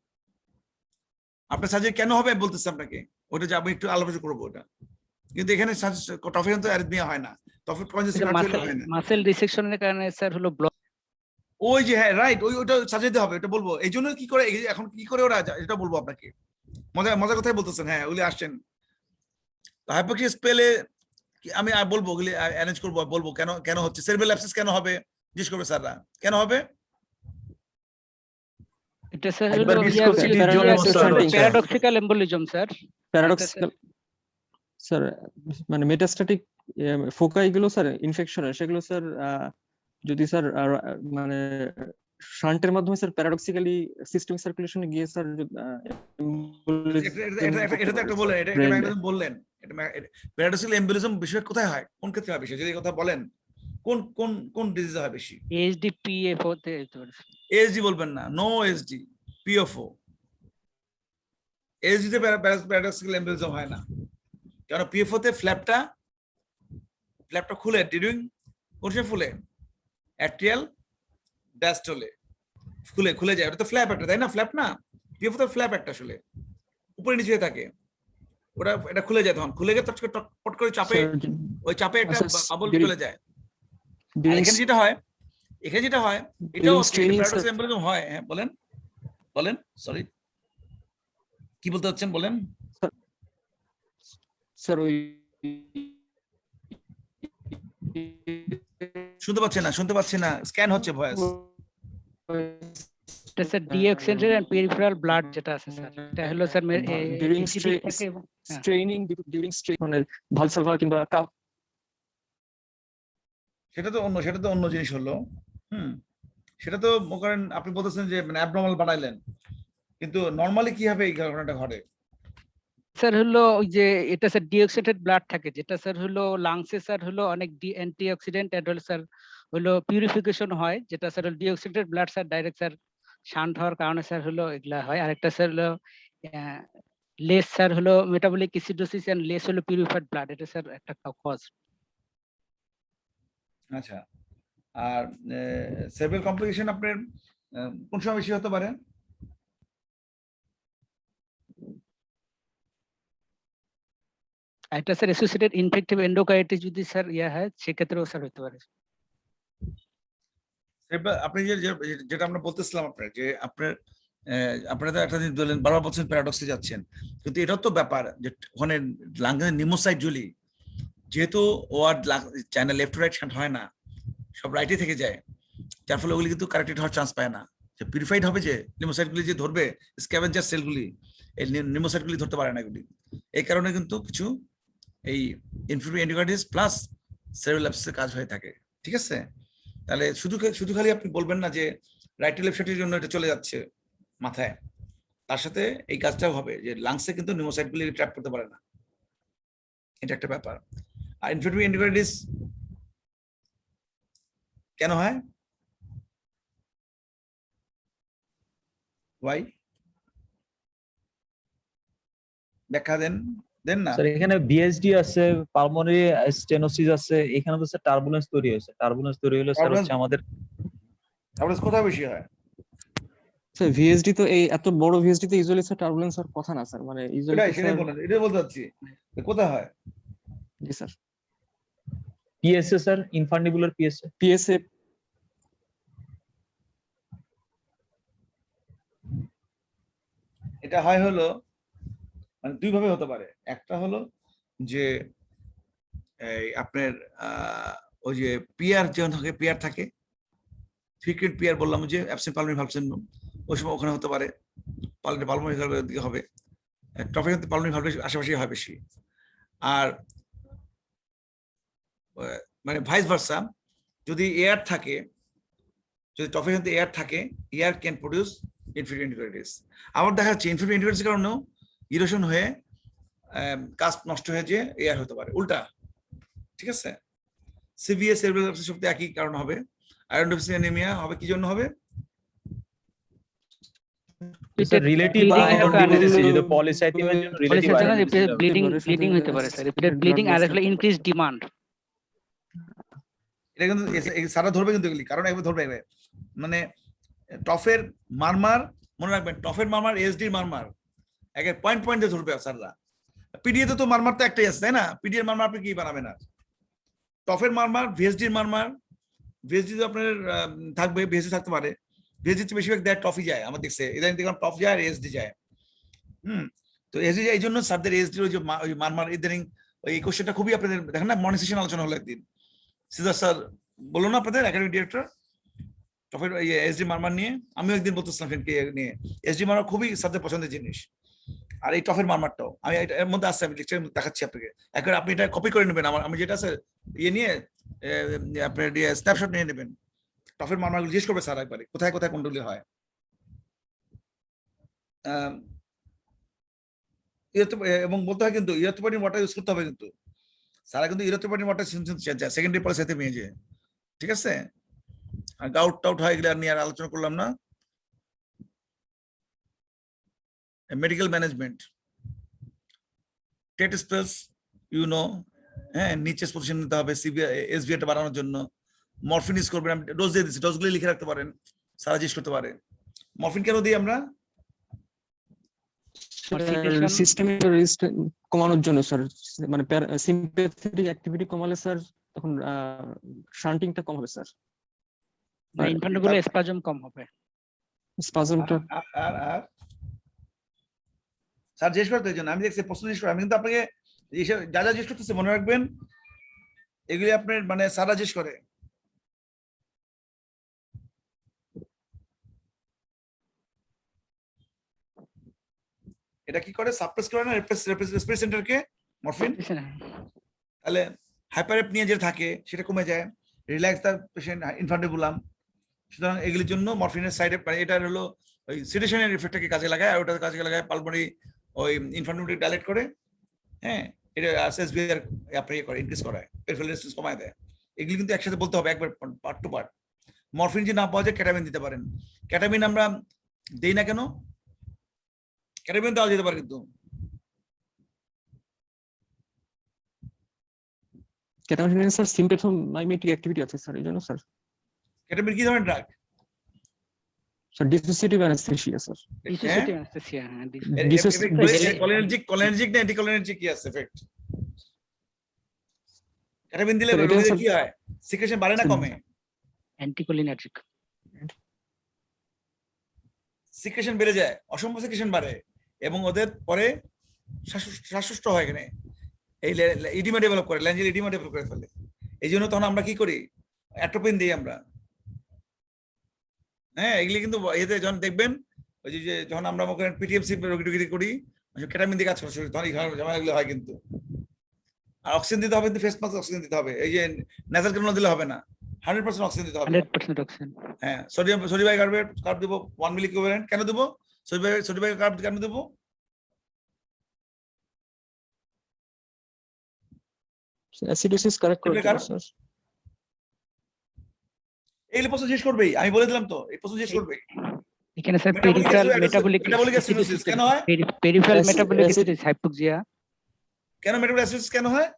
আফটার সার্জারি কেন হবে বলতেছি আপনাকে, ওটা যাবো একটু আলোচনা করবো ওটা। কিন্তু এখানে টফে তো অ্যারিথমিয়া হয় না, টফে কনজেস্টিভ হার্ট ফেলিউর হয় না। মাসেল রিসেকশনের কারণে স্যার হলো ব্লক। ওই যে হ্যাঁ রাইট, ওটা সাজাইতে হবে, এটা বলবো। এই জন্য কি করে এখন কি করে ওরা এটা বলবো আপনাকে, মজার কথাই বলতেছেন। হ্যাঁ ওগুলি আসছেন হাইপোক্সিয়া স্পেলে আমি বলবো, ওগুলি অ্যারেঞ্জ করবো, বলবো কেন হচ্ছে। সেরিব্রাল অ্যাবসেস কেন হবে জিজ্ঞেস করবে স্যাররা, কেন হবে? এটা স্যার একবার হলো viscosity-র জন্য স্যার হচ্ছে paradoxical embolism sir. Paradoxical sir, মানে মেটাস্ট্যাটিক ফোকাই গুলো স্যার ইনফেকশনের, সেগুলো স্যার যদি স্যার মানে শান্টের মাধ্যমে স্যার প্যারাডক্সিক্যালি সিস্টেমিক সার্কুলেশনে গিয়ে স্যার এটা তো একটা বললেন, এটা একদম বললেন। এটা প্যারাডক্সিক্যাল এম্বোলিজম বেশি কোথায় হয়, কোন ক্ষেত্রে হয় বেশি, যদি কথা বলেন কোন কোন কোন ডিজিজে হয় বেশি? এইচডি পিএফও তে এসডি বলবেন না, নো এসডি, পিএফও। এসডি তে প্যারাডক্সিক্যাল এম্বোলিজম হয় না, কারণ পিএফও তে ফ্ল্যাপটা খুলে ডিউরিং কোন সময় ফুলে অ্যাট্রিয়াল ডায়াস্টলে খুলে যায়, ওটা তো ফ্ল্যাপ একটা, তাই না? ফ্ল্যাপ না, পিএফও তো ফ্ল্যাপ একটা, আসলে উপরে নিচে থাকে, ওটা এটা খুলে যায়, তখন খুলে গিয়ে পট করে চাপে, ওই চাপে একটা বাবল চলে যায়। আর এখানে যেটা হয় এটাও প্যারাডক্সিক্যাল এম্বোলিজম হয়। হ্যাঁ বলেন সরি কি বলতে চাচ্ছেন বলেন। স্যার ওই শুনতে পাচ্ছি না, স্ক্যান হচ্ছে ভয়েস। এটা স্যার ডিএক্সেন্ট্রেট এন্ড পেরিফেরাল ব্লাড যেটা আছে স্যার, এটা হলো স্যার ডিউরিং স্ট্রেইনিং, ডিউরিং স্ট্রেইন মানে ভালসালভা কিংবা কাপ, সেটা তো অন্য জিনিস হলো। সেটা তো মনে করেন আপনি বলতেছেন যে মানে অ্যাবনর্মাল বানাইলেন, কিন্তু নরমালি কি হবে এই ঘটনাটা ঘটে? স্যার হলো ওই যে এটা স্যার ডিঅক্সিডেটেড ব্লাড থাকে, যেটা স্যার হলো লাংসে স্যার হলো অনেক অ্যান্টিঅক্সিডেন্ট অ্যাডল স্যার হলো পিউরিফিকেশন হয়, যেটা sir deoxygenated blood sir direct sir shunt হওয়ার কারণে স্যার হলো এগুলা হয়। আরেকটা স্যার হলো লেস স্যার হলো মেটাবলিক অ্যাসিডোসিস এন্ড লেস হলো পিউরিফাইড ব্লাড, এটা স্যার একটা কজ। আচ্ছা, আর সেরিব্রাল কমপ্লিকেশন আপনার কোন সময় বেশি হতে পারে? এটা স্যার অ্যাসোসিয়েটেড ইনফেক্টিভ এন্ডোকার্ডিটিস যদি স্যার হয় সেক্ষেত্রেও স্যার হতে পারে। আপনি যেটা আমরা বলতেছিলাম আপনার যে আপনারা তো একটা জিনিস বললেন, বারবার বলছেন প্যারাডক্সে যাচ্ছেন, কিন্তু এটাও তো ব্যাপার যে ওখানে লাংসের নিমোসাইট জুলি, যেহেতু ওয়ার্ড চায়না লেফট রাইট শান্ট হয় না, সব রাইটে থেকে যায়, যার ফলে ওগুলি কিন্তু কারেক্টেড হওয়ার চান্স পায় না। যে পিউরিফাইড হবে যে নিমোসাইটগুলি যে ধরবে, স্ক্যাভেঞ্জার সেলগুলি, এই নিমোসাইটগুলি ধরতে পারে না এগুলি। এই কারণে কিন্তু কিছু এই ইনফিউরিয়র এন্ডোকার্ডিটিস প্লাস সেরিব্রাল অ্যাবসেসের কাজ হয়ে থাকে। ঠিক আছে, তাহলে শুধু খালি আপনি বলবেন না যে রাইট লেফট সাইডের জন্য এটা চলে যাচ্ছে মাথায়, তার সাথে এই কাজটাও হবে যে লাংসে কিন্তু নিউমোসাইটগুলি ট্র্যাপ করতে পারে না, এটা একটা ব্যাপার। আর ইনফিউরিয়র এন্ডোকার্ডিটিস কেন হয়, ওয়াই ব্যাখ্যা দেন না। স্যার এখানে বিএসডি আছে, পালমোনারি স্টেনোসিস আছে, এখানে তো স্যার টার্বুলেন্স তৈরি হয়েছে। টার্বুলেন্স তৈরি হলে স্যার হচ্ছে আমাদের কোথায় বেশি হয়? স্যার ভিএসডি তো এই এত বড় ভিএসডি তে ইউজুয়ালি স্যার টার্বুলেন্স হওয়ার কথা না স্যার, মানে ইউজুয়ালি এটা বলতে চাচ্ছি কোথায় হয়। জি স্যার, পিএসএ স্যার, ইনফান্ডিবুলার পিএসএ এটা হয় হলো মানে দুই ভাবে হতে পারে। একটা হলো যে এই আপনার ওই যে পিআর যখন থাকে, ফ্রিকুয়েন্ট পিআর বললাম যে অ্যাবসেন্ট পালমোনারি ভালভ সিনড্রোম, ওই সময় ওখানে হতে পারে, পালমোনারি ভালভের দিকে হবে। টফে কিন্তু পালমোনারি ভালভের আশেপাশে হয় বেশি। আর মানে ভাইস ভার্সা, যদি এয়ার থাকে, যদি টফে কিন্তু এয়ার থাকে, এয়ার ক্যান প্রডিউস ইনফিউরিয়র এন্ডোকার্ডিটিস। আবার দেখা যাচ্ছে ইনফিউরিয়র এন্ডোকার্ডিটিসের কারণেও ইরোশন হয়ে কাস্ট নষ্ট হয়ে যে এয়ার হতে পারে, উল্টা। ঠিক আছে, সিভিএস সেরিব্রাল অ্যাবসেস সব একই কারণ হবে। আয়রন ডেফিসিয়েন্সি অ্যানিমিয়া হবে কি জন্য হবে? repeated রিলেটিভ bleeding আই এর ডোন্ট কারণে ডিসি যদি পলিসাইথিয়ামের জন্য রিলেটিভ পলিসির জন্য আয়রন ডিসিজ হবে ব্লিডিং হতে পারে স্যার রিপিটেড ব্লিডিং আর আসলে ইনক্রিজ ডিমান্ড। এটা কিন্তু সারা ধরবে কিন্তু এগুলি, কারণ একবার ধরবে একবার। মানে টফের মারমার মনে রাখবেন, টফের মারমার এসডির মারমার একে পয়েন্ট পয়েন্টে ধরবে স্যাররা। পিডিএ তো মারমার তো একটাই আছে তাই না, পিডিএ এর মারমার আপনি কি বানাবেন আর? টফের মারমার, ভিএসডির মারমার, ভিএসডি তো আপনার থাকবে, ভিএসডি থাকতে পারে, ভিএসডি বেশিরভাগ দেয় টফি যায়, আমার দেখছে ইদানিং দেখলাম টফ যায় আর এসডি যায়। তো এসডি যায় এই জন্য স্যারদের এসডির ওই যে মারমার ইদানিং ওই কোশ্চেনটা খুবই আপনাদের দেখেন না, মর্নিং সেশন আলোচনা হলো একদিন, সিজার স্যার বললো না আপনাদের একাডেমিক ডিরেক্টর টফের এসডি মারমার নিয়ে, আমিও একদিন বলতেছিলাম ফ্রেন্ডকে নিয়ে, এসডি মারমার খুবই স্যারদের পছন্দের জিনিস। আর এই টফের মারমারটাও আমি এর মধ্যে আসছে, আমি লেকচারের মধ্যে দেখাচ্ছি আপনাকে, একবার আপনি এটা কপি করে নেবেন, আমি যেটা আছে ইয়ে নিয়ে আপনার স্ন্যাপশট নিয়ে নেবেন, টফের মারমারগুলো জিজ্ঞেস করবে স্যার একবারে কোথায় কোথায় কোনগুলি হয়। এবং বলতে হয় কিন্তু ইউরোথিওপাইন ওয়াটার ইউজ করতে হবে কিন্তু, সারা কিন্তু ইউরোথিওপাইন ওয়াটার সেকেন্ডারি পলিসিতে মেয়ে, ঠিক আছে? আর গাউট টাউট হয় এগুলো নিয়ে আর আলোচনা করলাম না। মেডিকেল ম্যানেজমেন্ট, টেট স্পেলস হ্যাঁ নিচে পজিশন নিতে হবে এসবিআইটা বাড়ানোর জন্য। মরফিন ইউজ করবেন, আমি ডোজ দিয়ে দিচ্ছি, ডোজগুলো লিখে রাখতে পারেন, সারা জিজ্ঞেস করতে পারে। মরফিন কেন দিই আমরা? সিস্টেমিক রিস্ক কমানোর জন্য স্যার, মানে সিম্প্যাথেটিক অ্যাক্টিভিটি কমালে স্যার তখন শান্টিংটা কম হবে স্যার, ইনফ্যান্টগুলো স্পাজম কম হবে, স্পাজমটা। আর স্যার জিজ্ঞেস করতে এই জন্য আমি দেখছি প্রশ্ন জিজ্ঞেস করি, আমি কিন্তু আপনাকে এইসব যা যা জিজ্ঞেস করতেছে মনে রাখবেন, এগুলি আপনার মানে সারা জিজ্ঞেস করে। এটা কি করে? সাপ্রেস করে না রেসপিরেটরি সেন্টারকে মরফিন, তাহলে হাইপারএপনিয়া যেটা থাকে সেটা কমে যায়, রিল্যাক্স দ্য পেশেন্ট ইনফান্টিবুলাম। সুতরাং এগুলির জন্য মরফিনের সাইড এটা হলো ওই সিডেশনের ইফেক্টটাকে কাজে লাগায়, আর ওটা কাজে লাগায় পালমোনারি ওই ইনফান্টিবিলিটি ডাইলেট করে, হ্যাঁ এটা এসবিআর আপনি করে ইনক্রিজ করায়, পেরিফেরাল রেজিস্ট্যান্স কমায় দেয়। এগুলি কিন্তু একসাথে বলতে হবে একবার পার্ট টু পার্ট। মরফিন যে না পাওয়া যায় ক্যাটামিন দিতে পারেন, ক্যাটামিন আমরা দেই না কেন? ক্যাটামিন দেওয়া যেতে পারে কিন্তু ক্যাটামিন স্যার সিম্প্যাথোমাইমেটিক অ্যাক্টিভিটি আছে স্যার, এই জন্য স্যার। ক্যাটামিন কি ধরনের drug? Sir dissociative anaesthesia sir. Dissociative anaesthesia, হ্যাঁ কোলিনার্জিক না অ্যান্টিকোলিনার্জিক কি আছে এফেক্ট? ক্যাটামিন দিলে কি হয়? সিক্রেশন বাড়ে না কমে? অ্যান্টিকোলিনার্জিক, সিক্রেশন বেড়ে যায়, অসম্ভব সিক্রেশন বাড়ে, এবং ওদের পরে শ্বাসকষ্ট হয়, এখানে এই ইডিমা ডেভেলপ করে, ল্যাঞ্জেল ইডিমা ডেভেলপ করে ফেলে। এই জন্য তখন আমরা কি করি? অ্যাট্রোপিন দিই আমরা। হ্যাঁ এগুলি কিন্তু এতে যখন দেখবেন ওই যে যখন আমরা পিটিএমসি রোগী করি ক্যাটামিন দিয়ে কাজ করছে, তখন এই ঝামেলাগুলো হয় কিন্তু। আর অক্সিজেন দিতে হবে, কিন্তু ফেস মাস্ক অক্সিজেন দিতে হবে, এই যে ন্যাসাল ক্যানুলা দিলে হবে না, 100% অক্সিজেন দিতে হবে। 100% অক্সিজেন। হ্যাঁ সোডিয়াম কার্ব দেবো 1 মিলি ইকুইভ্যালেন্ট। কেন দেবো সোডিয়াম কার্ব? কেন দেবো? অ্যাসিডোসিস কারেক্ট করে স্যার। এই প্রশ্ন জিজ্ঞেস করবেই, আমি বলে দিলাম তো, এই প্রশ্ন জিজ্ঞেস করবেই। এখানে স্যার পেরিফেরাল মেটাবলিক অ্যাসিডোসিস কেন হয়? Peripheral metabolic acidosis, hypoxia. কেন মেটাবলিক অ্যাসিডোসিস কেন হয়?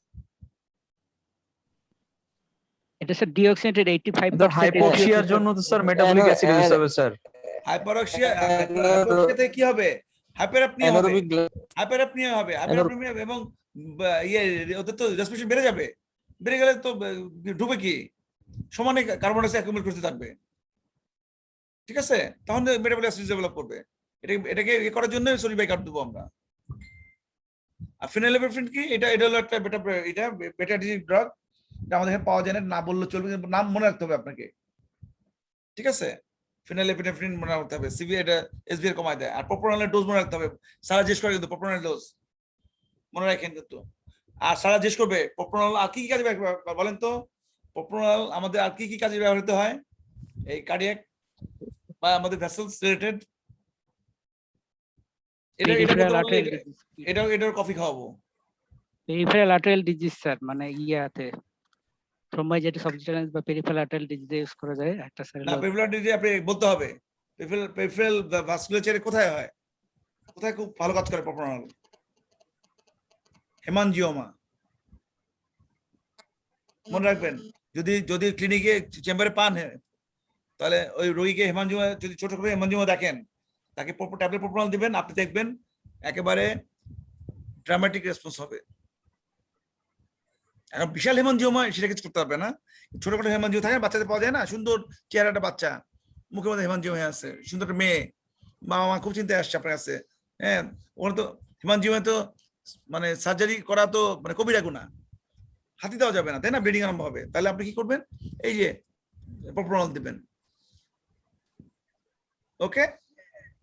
এটা স্যার ডিঅক্সিনেটেড 85% হাইপোক্সিয়ার জন্য তো স্যার মেটাবলিক অ্যাসিডোসিস হবে স্যার। হাইপোক্সিয়াতে কি হবে? হাইপারঅ্যাপনিয়া হবে, হাইপারঅ্যাপনিয়া এবং ওদের তো রেসপিরেশন বেড়ে যাবে, বেড়ে গেলে তো ঢুকে কি সমানে কার্বন ডাই অক্সাইড অ্যাকুমুলেট করতে থাকবে, ঠিক আছে? তখন মেটাবলিক অ্যাসিড ডেভেলপ করবে। এটাকে করার জন্য সোডিয়াম কার্ব দেবো আমরা। আর ফিনাইলেপিড্রিন কি? এটা হলো একটা বেটা ড্রাগ, এটা আমাদের এখানে পাওয়া যায় না বললে চলবে, কিন্তু নাম মনে রাখতে হবে আপনাকে, ঠিক আছে? ফিনাইলেপিড্রিন মনে রাখতে হবে, সিভি এটা এসবিআর কমায় দেয়। আর প্রোপ্রানোলের ডোজ মনে রাখতে হবে, সারা জিজ্ঞেস করে কিন্তু প্রোপ্রানোল ডোজ মনে রাখেন কিন্তু। আর সারা জিজ্ঞেস করবে প্রোপ্রানোল আর কি কি কাজে বলেন তো? প্রোপ্রানোল আমাদের আর কি কি কাজে ব্যবহৃত হয়? এই কার্ডিয়াক বা আমাদের ভেসেলস রিলেটেড। এটার কফি খাওয়াবো। পেরিফেরাল আর্টেরিয়াল ডিজিজ স্যার, মানে ইয়াতে থ্রোম্বোজাইটিস অবস্ট্রাকশন বা পেরিফেরাল আর্টেরিয়াল ডিজিজ ইউজ করা যায় একটা স্যার। না পেরিফেরাল ডিজিজ আপনি বলতে হবে, পেরিফেরাল ভাস্কুলাচারে কোথায় হয়, কোথায় খুব ভালো কাজ করে প্রপ্রোনাল? হেমানজিওমা। মনে রাখবেন, যদি ক্লিনিকে চেম্বারে পান তাহলে ওই রোগীকে হেমানজিওমা, যদি ছোট করে হেমানজিওমা দেখেন, তাকে ট্যাবলেট প্রপ্রোনাল দিবেন, আপনি দেখবেন একেবারে ড্রামাটিক রেসপন্স হবে। এখন বিশাল হেমানজিওমা সেটা কিছু করতে পারবে না। ছোটখাটো হেমানজিও থাকে, বাচ্চাদের পাওয়া যায় না, সুন্দর চেহারাটা বাচ্চা, মুখের মধ্যে হেমানজিও হয়ে আছে, সুন্দর একটা মেয়ে, বাবা মা খুব চিন্তায় আসছে আপনার কাছে। হ্যাঁ, ওখানে তো হেমানজিওমে তো মানে সার্জারি করা তো মানে কবিরা গুনাহ, হাতি দেওয়া যাবে না, তাই না? ব্লিডিং আরম্ভ হবে। তাহলে আপনি কি করবেন? এই যে প্রপ্রোনাল দিবেন। ওকে,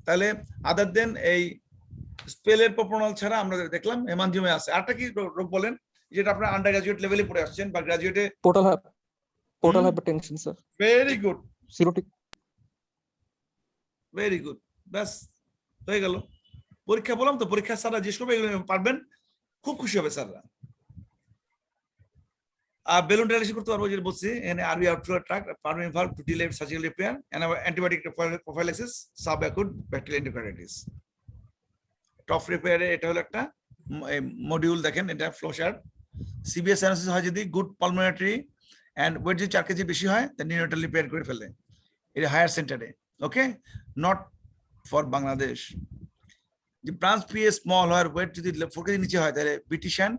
তাহলে আদার দেন এই স্পেলের প্রপ্রোনাল ছাড়া আমরা দেখলাম হেমানজিওমে আছে। আরটা কি রোগ বলেন, যেটা আপনার আন্ডার গ্রাজুয়েট লেভেলে পড়ে আসছেন বা গ্রাজুয়েটে? Portal hypertension sir. Very good, cirrhotic. Very good, ব্যাস হয়ে গেল। পরীক্ষা বললাম তো, পরীক্ষা স্যাররা জিজ্ঞেস করবে, এগুলো পারবেন, খুব খুশি হবে স্যাররা। আর বেলুন ডায়ালিসিস করতে পারবো, যেটা বলছি এখানে আরবি আউটফ্লো ট্রাক, পারমিন valve to delay surgical repair, antibiotic prophylaxis, sub acute bacterial endocarditis. TOF রিপেয়ারে এটা হলো একটা মডিউল, দেখেন এটা ফ্লো চার্ট। সিবিএস সাইনোসিস হয় যদি গুড পালমোনারি এন্ড ওয়েট যদি 4 কেজি বেশি হয়, তাহলে নিউরোটাল রিপেয়ার করে ফেলে, এটা হায়ার সেন্টারে। ওকে, নট ফর বাংলাদেশ। যে ব্রাঞ্চ পিএ স্মল হয়, ওয়েট যদি 4 কেজি নিচে হয়, তাহলে বিটিশন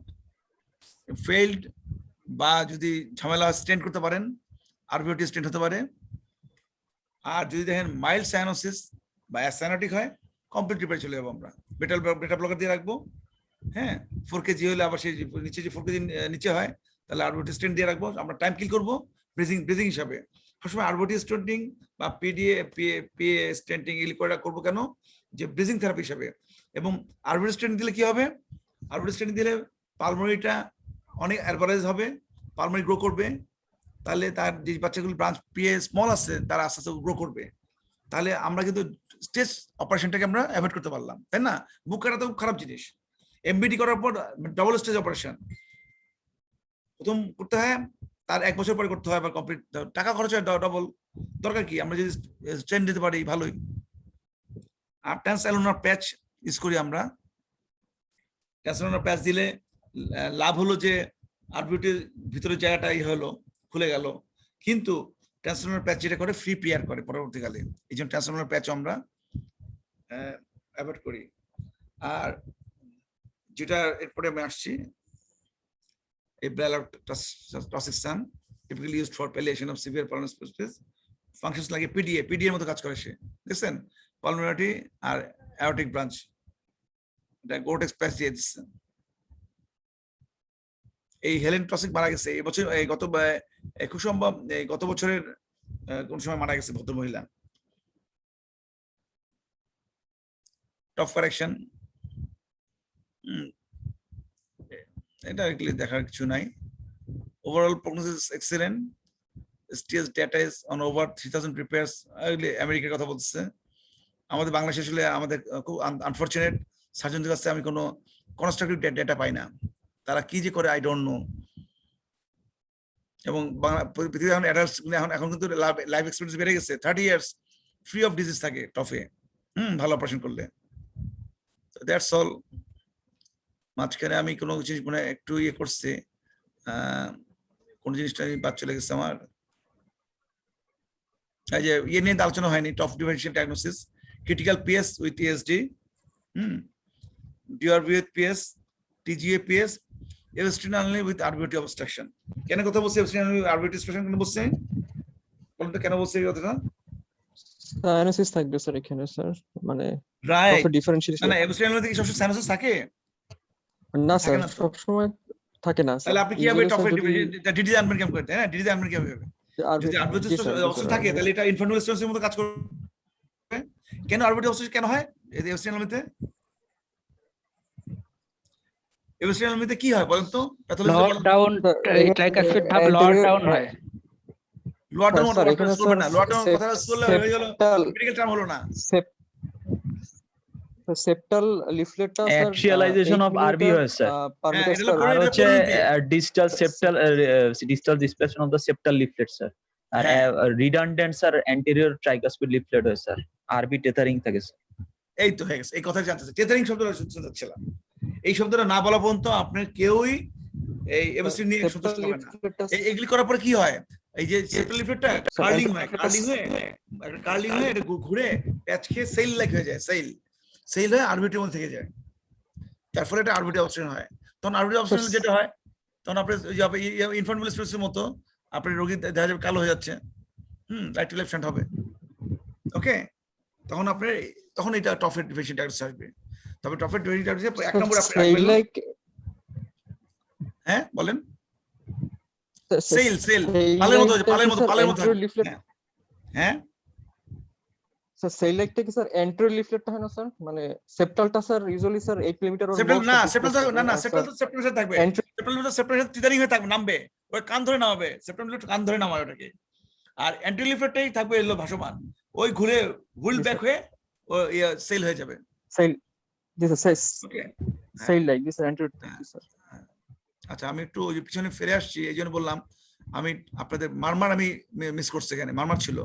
ফেইল্ড, বা যদি ঝামেলা স্টেন্ট করতে পারেন, আরবিওটি স্টেন্ট হতে পারে। আর যদি দেখেন মাইল্ড সাইনোসিস বা অ্যাসাইনোটিক হয়, কমপ্লিট রিপেয়ার চলে যাবো আমরা, বেটা ব্লকার দিয়ে রাখবো। হ্যাঁ, 4 কেজি হলে আবার সেই নিচে যে 4 কেজি নিচে হয়, তাহলে আরবিওটি স্টেন্ট দিয়ে রাখবো। আমরা টাইম কিল করবো ব্রিজিং হিসাবে। সবসময় আরবিওটি স্টেন্টিং বা পিএ স্টেন্টিং এগুলি করবো কেন? যে ব্রিজিং থেরাপি হিসাবে। এবং আরবিওটি স্টেন্ট দিলে কি হবে? আরবিওটি স্টেন্ট দিলে পালমোনারিটা অনেক অ্যালভারেজ হবে, পালমোনারি গ্রো করবে। তাহলে তার যে বাচ্চাগুলো ব্রাঞ্চ পিএ স্মল আছে, তারা আস্তে আস্তে গ্রো করবে। তাহলে আমরা কিন্তু স্টেজ অপারেশনটাকে আমরা অ্যাভয়েড করতে পারলাম, তাই না? বুক কাটা তো খুব খারাপ জিনিস। এমবিডি করার পর ডবল স্টেজ অপারেশন প্রথম করতে হয়, তার 1 বছর পরে করতে হয় আবার কমপ্লিট, টাকা খরচ হয় ডবল। দরকার কি, আমরা যদি স্টেন্ট দিতে পারি ভালোই। আর ট্রান্সঅ্যালুনার প্যাচ ইউজ করি আমরা। ট্রান্সঅ্যালুনার প্যাচ দিলে লাভ হলো যে আরবিওটির ভিতরে জায়গাটা হলো, খুলে গেল। কিন্তু ট্রান্সঅ্যালুনার প্যাচ যেটা করে, ফ্রি পিয়ার করে পরবর্তীকালে, এই জন্য ট্রান্সঅ্যালুনার প্যাচ আমরা অ্যাভয়েড করি। আর যেটা এরপরে আমি আসছি, এই ব্লাইলোটক্সিসান typically used for palliation of severe pulmonary disease, functions like a PDA এর মতো কাজ করে সে, দেখছেন? পালমোনারি আর অ্যাওর্টিক ব্রাঞ্চ, এটা গোটেক্স প্যাচ দিয়ে দিচ্ছে। এই হেলেন টসিক মারা গেছে এই বছর, গত খুব সম্ভব গত বছরের কোন সময় মারা গেছে ভদ্র মহিলা। টফ কারেকশন, এটা দেখার কিছু নাই। Overall prognosis excellent, stage data is on over 3000 repairs. আমেরিকার কথা বলছে। আমাদের বাংলাদেশে আসলে আমাদের খুব আনফরচুনেট, সার্জনদের কাছে আমি কোনো কনস্ট্রাকটিভ ডেটা পাই না, তারা কি যে করে আই ডোন্ট নো। এবং পৃথিবীতে এখন অ্যাডাল্টস এখন কিন্তু লাইফ এক্সপেক্টেন্সি বেড়ে গেছে, 30 ইয়ার্স ফ্রি অফ ডিজিজ থাকে টফে, ভালো অপারেশন করলে। That's all. মাঝখানে আমি কোনো জিনিস মানে একটু করছি, কোন জিনিসটা বাদ চলে গেছে আমার। এই যে নিয়ে আলোচনা হয়নি, TOF differential diagnosis, critical PS with ESD, DRV with PS, TGA PS, এভস্ট্রিনালি উইথ আরবিওটি অবস্ট্রাকশন। কেন কথা বলছি এভস্ট্রিনালি আরবিওটি অবস্ট্রাকশন কেন বলছে? বলুন তো কেন বলছে এই কথাটা? সাইনোসিস থাকবে স্যার এখানে স্যার, মানে রাইট, ডিফারেনশিয়েশন। না এভস্ট্রিনালি থেকে সবসময় সাইনোসিস থাকে না স্যার, সব সময় থাকে না। তাহলে আপনি কিভাবে টফে ডিডি আনবেন কেমন করে, তাই না? ডিডি আনবেন কিভাবে? যদি আরবিওটি অবস্ট্রাকশন থাকে তাহলে এটা ইনফার্নাল স্টেন্সের মতো কাজ করবে। কেন আরবিওটি অবস্ট্রাকশন কেন হয় এভস্ট্রিনালিতে? এভস্ট্রিনালিতে কি হয় বলেন তো? লক ডাউন, ট্রাইকাসপিড ভাব লক ডাউন হয়। লোয়ার ডাউন করবে না, লোয়ার ডাউন কথা বললে হয়ে গেল, মেডিকেল টার্ম হলো না। সেপ্টাল লিফলেটটা sir axialization of RVOS sir, আর হচ্ছে distal septal displacement of the septal leaflet sir, আর হ্যাঁ। Redundant sir anterior tricuspid leaflet হয় স্যার, আরবি টেথারিং থাকে স্যার। এই তো হয়ে গেছে, এই কথা জানতে চাই, টেথারিং শব্দটা শুনতে চাচ্ছিলাম। এই শব্দটা না বলা পর্যন্ত আপনার কেউই এই এবিসি নিয়ে সন্তুষ্ট হবে না। এগুলি করার পরে কি হয়, এই যে সেপ্টাল লিফলেটটা কার্লিং হয়, কার্লিং হয়ে এটা ঘুরে প্যাচ খেয়ে সেল লাইক হয়ে যায়, সেল হয়ে আরবিটির মধ্যে থেকে যায়, তার ফলে এটা আরবিটি অপশন হয়। তখন আরবিটি অপশন যেটা হয়, তখন আপনার ইনফান্টাবল স্পেসের মতো আপনার রোগী দেখা যাবে কালো হয়ে যাচ্ছে, রাইট টু লেফট হ্যান্ড হবে, ওকে। তখন আপনার তখন এটা টফেট ডিফিশিয়েন্ট ডায়াগনোসিস আসবে। তবে টফেট ডিফিশিয়েন্ট ডায়াগনোসিস এক নম্বর আপনি হ্যাঁ বলেন, সেল পালের মতো হ্যাঁ স্যার সেল লাইকটা কি স্যার এন্ট্রি লিফলেটটা হয় না স্যার, মানে সেপ্টালটা sir usually sir 8 millimetre septal থাকবে, সেপ্টাল টিদারিং হয়ে থাকবে, নামবে ওই কান ধরে নামাবে, সেপ্টাল কান ধরে নামাবে ওটাকে। আর এন্ট্রি লিফলেটটাই থাকবে এলো ভাসমান, ওই ঘুরে হুইল ব্যাক হয়ে ও সেল হয়ে যাবে। Cell this is okay, cell like this entry sir. আচ্ছা আমি একটু ওই পিছনে ফিরে আসছি, এই জন্য বললাম আমি আপনাদের মারমার আমি মিস করছি, এখানে মারমার ছিল,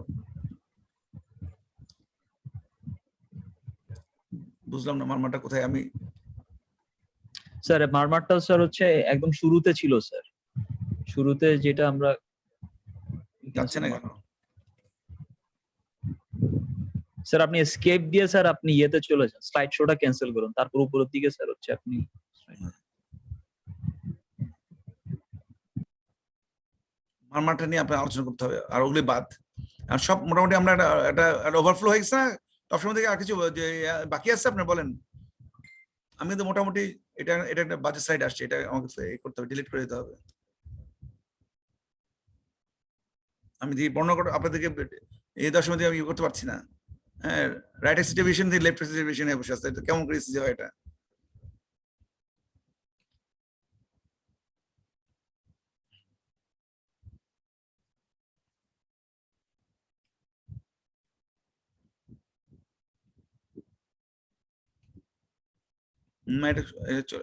বুঝলাম না মারমারটা কোথায়। আমি স্যার মারমারটা স্যার হচ্ছে একদম শুরুতে ছিল স্যার, শুরুতে যেটা আমরা যাচ্ছে না কেন স্যার, আপনি এসকেপ দিয়ে স্যার আপনি ইয়েতে চলে যান, স্লাইড শোটা ক্যান্সেল করুন, তারপর উপরের দিকে স্যার হচ্ছে আপনি মারমারটা নিয়ে আপনার আলোচনা করতে হবে, আর ওগুলি বাদ। আর সব মোটামুটি আমরা একটা ওভারফ্লো হয়ে গেছে না, সবসময় থেকে আর কিছু যে বাকি আছে আপনার বলেন। আমি কিন্তু মোটামুটি এটা একটা বাজে সাইড আসছে, এটা আমাকে করতে হবে, ডিলিট করে দিতে হবে। আমি যে বর্ণনা করে আপনাদেরকে এই দশমী দিয়ে আমি করতে পারছি না। হ্যাঁ, রাইট এক্সিস ডিভিশন দিয়ে লেফট এক্সিস ডিভিশনে বসে আছে, এটা কেমন করে ইসি হয় এটা?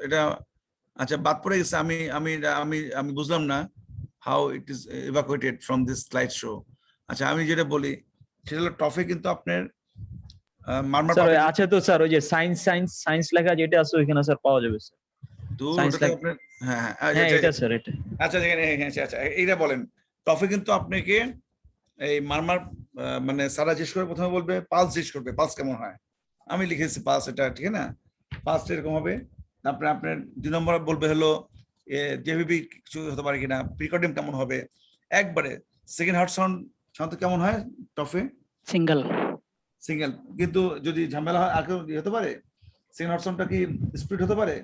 এটা আচ্ছা বাদ পড়ে গেছে, আমি আমি আমি আমি বুঝলাম না how it is ইভাকুয়েটেড from this slide show. আচ্ছা আমি যেটা বলি সেটা হলো টফে কিন্তু আপনার মারমার স্যার আছে তো স্যার, ওই যে সায়েন্স লেখা যেটা আছে ওইখানে স্যার পাওয়া যাবে স্যার। আপনার হ্যাঁ হ্যাঁ এটা স্যার এটা। আচ্ছা যেখানে আচ্ছা এইটা বলেন, টফে কিন্তু আপনাকে এই মারমার মানে সারা জিজ্ঞেস করে প্রথমে বলবে পালস জিজ্ঞেস করবে, পালস কেমন হয়। আমি লিখেছি পালস, এটা ঠিক না, পালসটা এরকম হবে। তারপরে আপনার 2 নম্বর বলবে হলো জেভিবি কিছু হতে পারে কিনা, প্রিকর্ডিয়াম কেমন হবে, একবারে সেকেন্ড হার্ট সাউন্ড কেমন হয় টফে, সিঙ্গেল। কিন্তু যদি ঝামেলা হয় আর কেউ হতে পারে, সেকেন্ড হার্ট সাউন্ডটা কি স্পিড হতে পারে?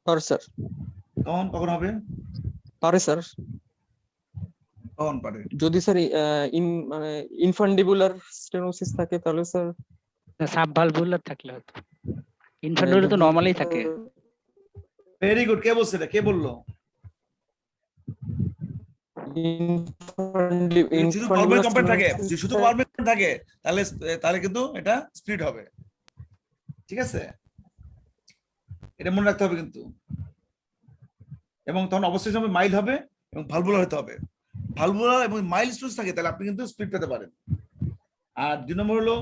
পারে স্যার। কখন হবে? পারে স্যার। কখন পারে? যদি স্যার মানে ইনফান্ডিবুলার স্টেনোসিস থাকে তাহলে স্যার, সাবভালভুলার থাকলে হয়তো, ইনফান্ডিবুলার তো নরমালি থাকে। ভেরি গুড, কে বলছে এটা, কে বললো? শুধু পালমোনারি কম্পাউন্ড থাকে, শুধু পালমোনারি কম্পাউন্ড থাকে তাহলে কিন্তু এটা স্প্লিট হবে, ঠিক আছে, এটা মনে রাখতে হবে কিন্তু। এবং তখন অবশ্যই সময় মাইল্ড হবে এবং ভালভুলার হতে হবে, ভালভুলার এবং মাইল্ড স্টোরেজ থাকে তাহলে আপনি কিন্তু স্প্লিট পেতে পারেন। আর 2 নম্বর হলো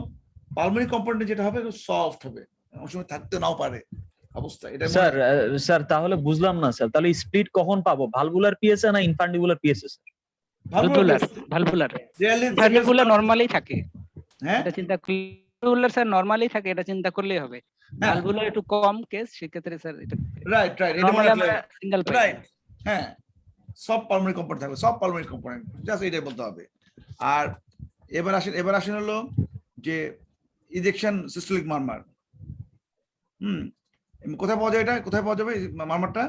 পালমোনারি কম্পাউন্ডে যেটা হবে সফট হবে, অনেক সময় থাকতে নাও পারে অবস্থা। এটা স্যার তাহলে বুঝলাম না স্যার, তাহলে স্প্লিট কখন পাবো, ভালভুলার পিএসএ না ইনফান্ডিবুলার পিএসএ স্যার? ভালভুলার নরমালি থাকে, হ্যাঁ এটা চিন্তা করলে স্যার নরমালি থাকে, এটা চিন্তা করলেই হবে। ভালভুলার একটু কম কেস, সেক্ষেত্রে স্যার এটা রাইট এটা মনে রাখলে সিঙ্গেল রাইট। হ্যাঁ, সব পালমোনারি কম্পাউন্ড থাকবে, সব পালমোনারি কম্পাউন্ড, জাস্ট এটাই বলতে হবে। আর এবার আসেন হলো যে ইজেকশন সিস্টোলিক মারমার। কোথায় পাওয়া যায় এটা, কোথায় পাওয়া যাবে মারমারটা?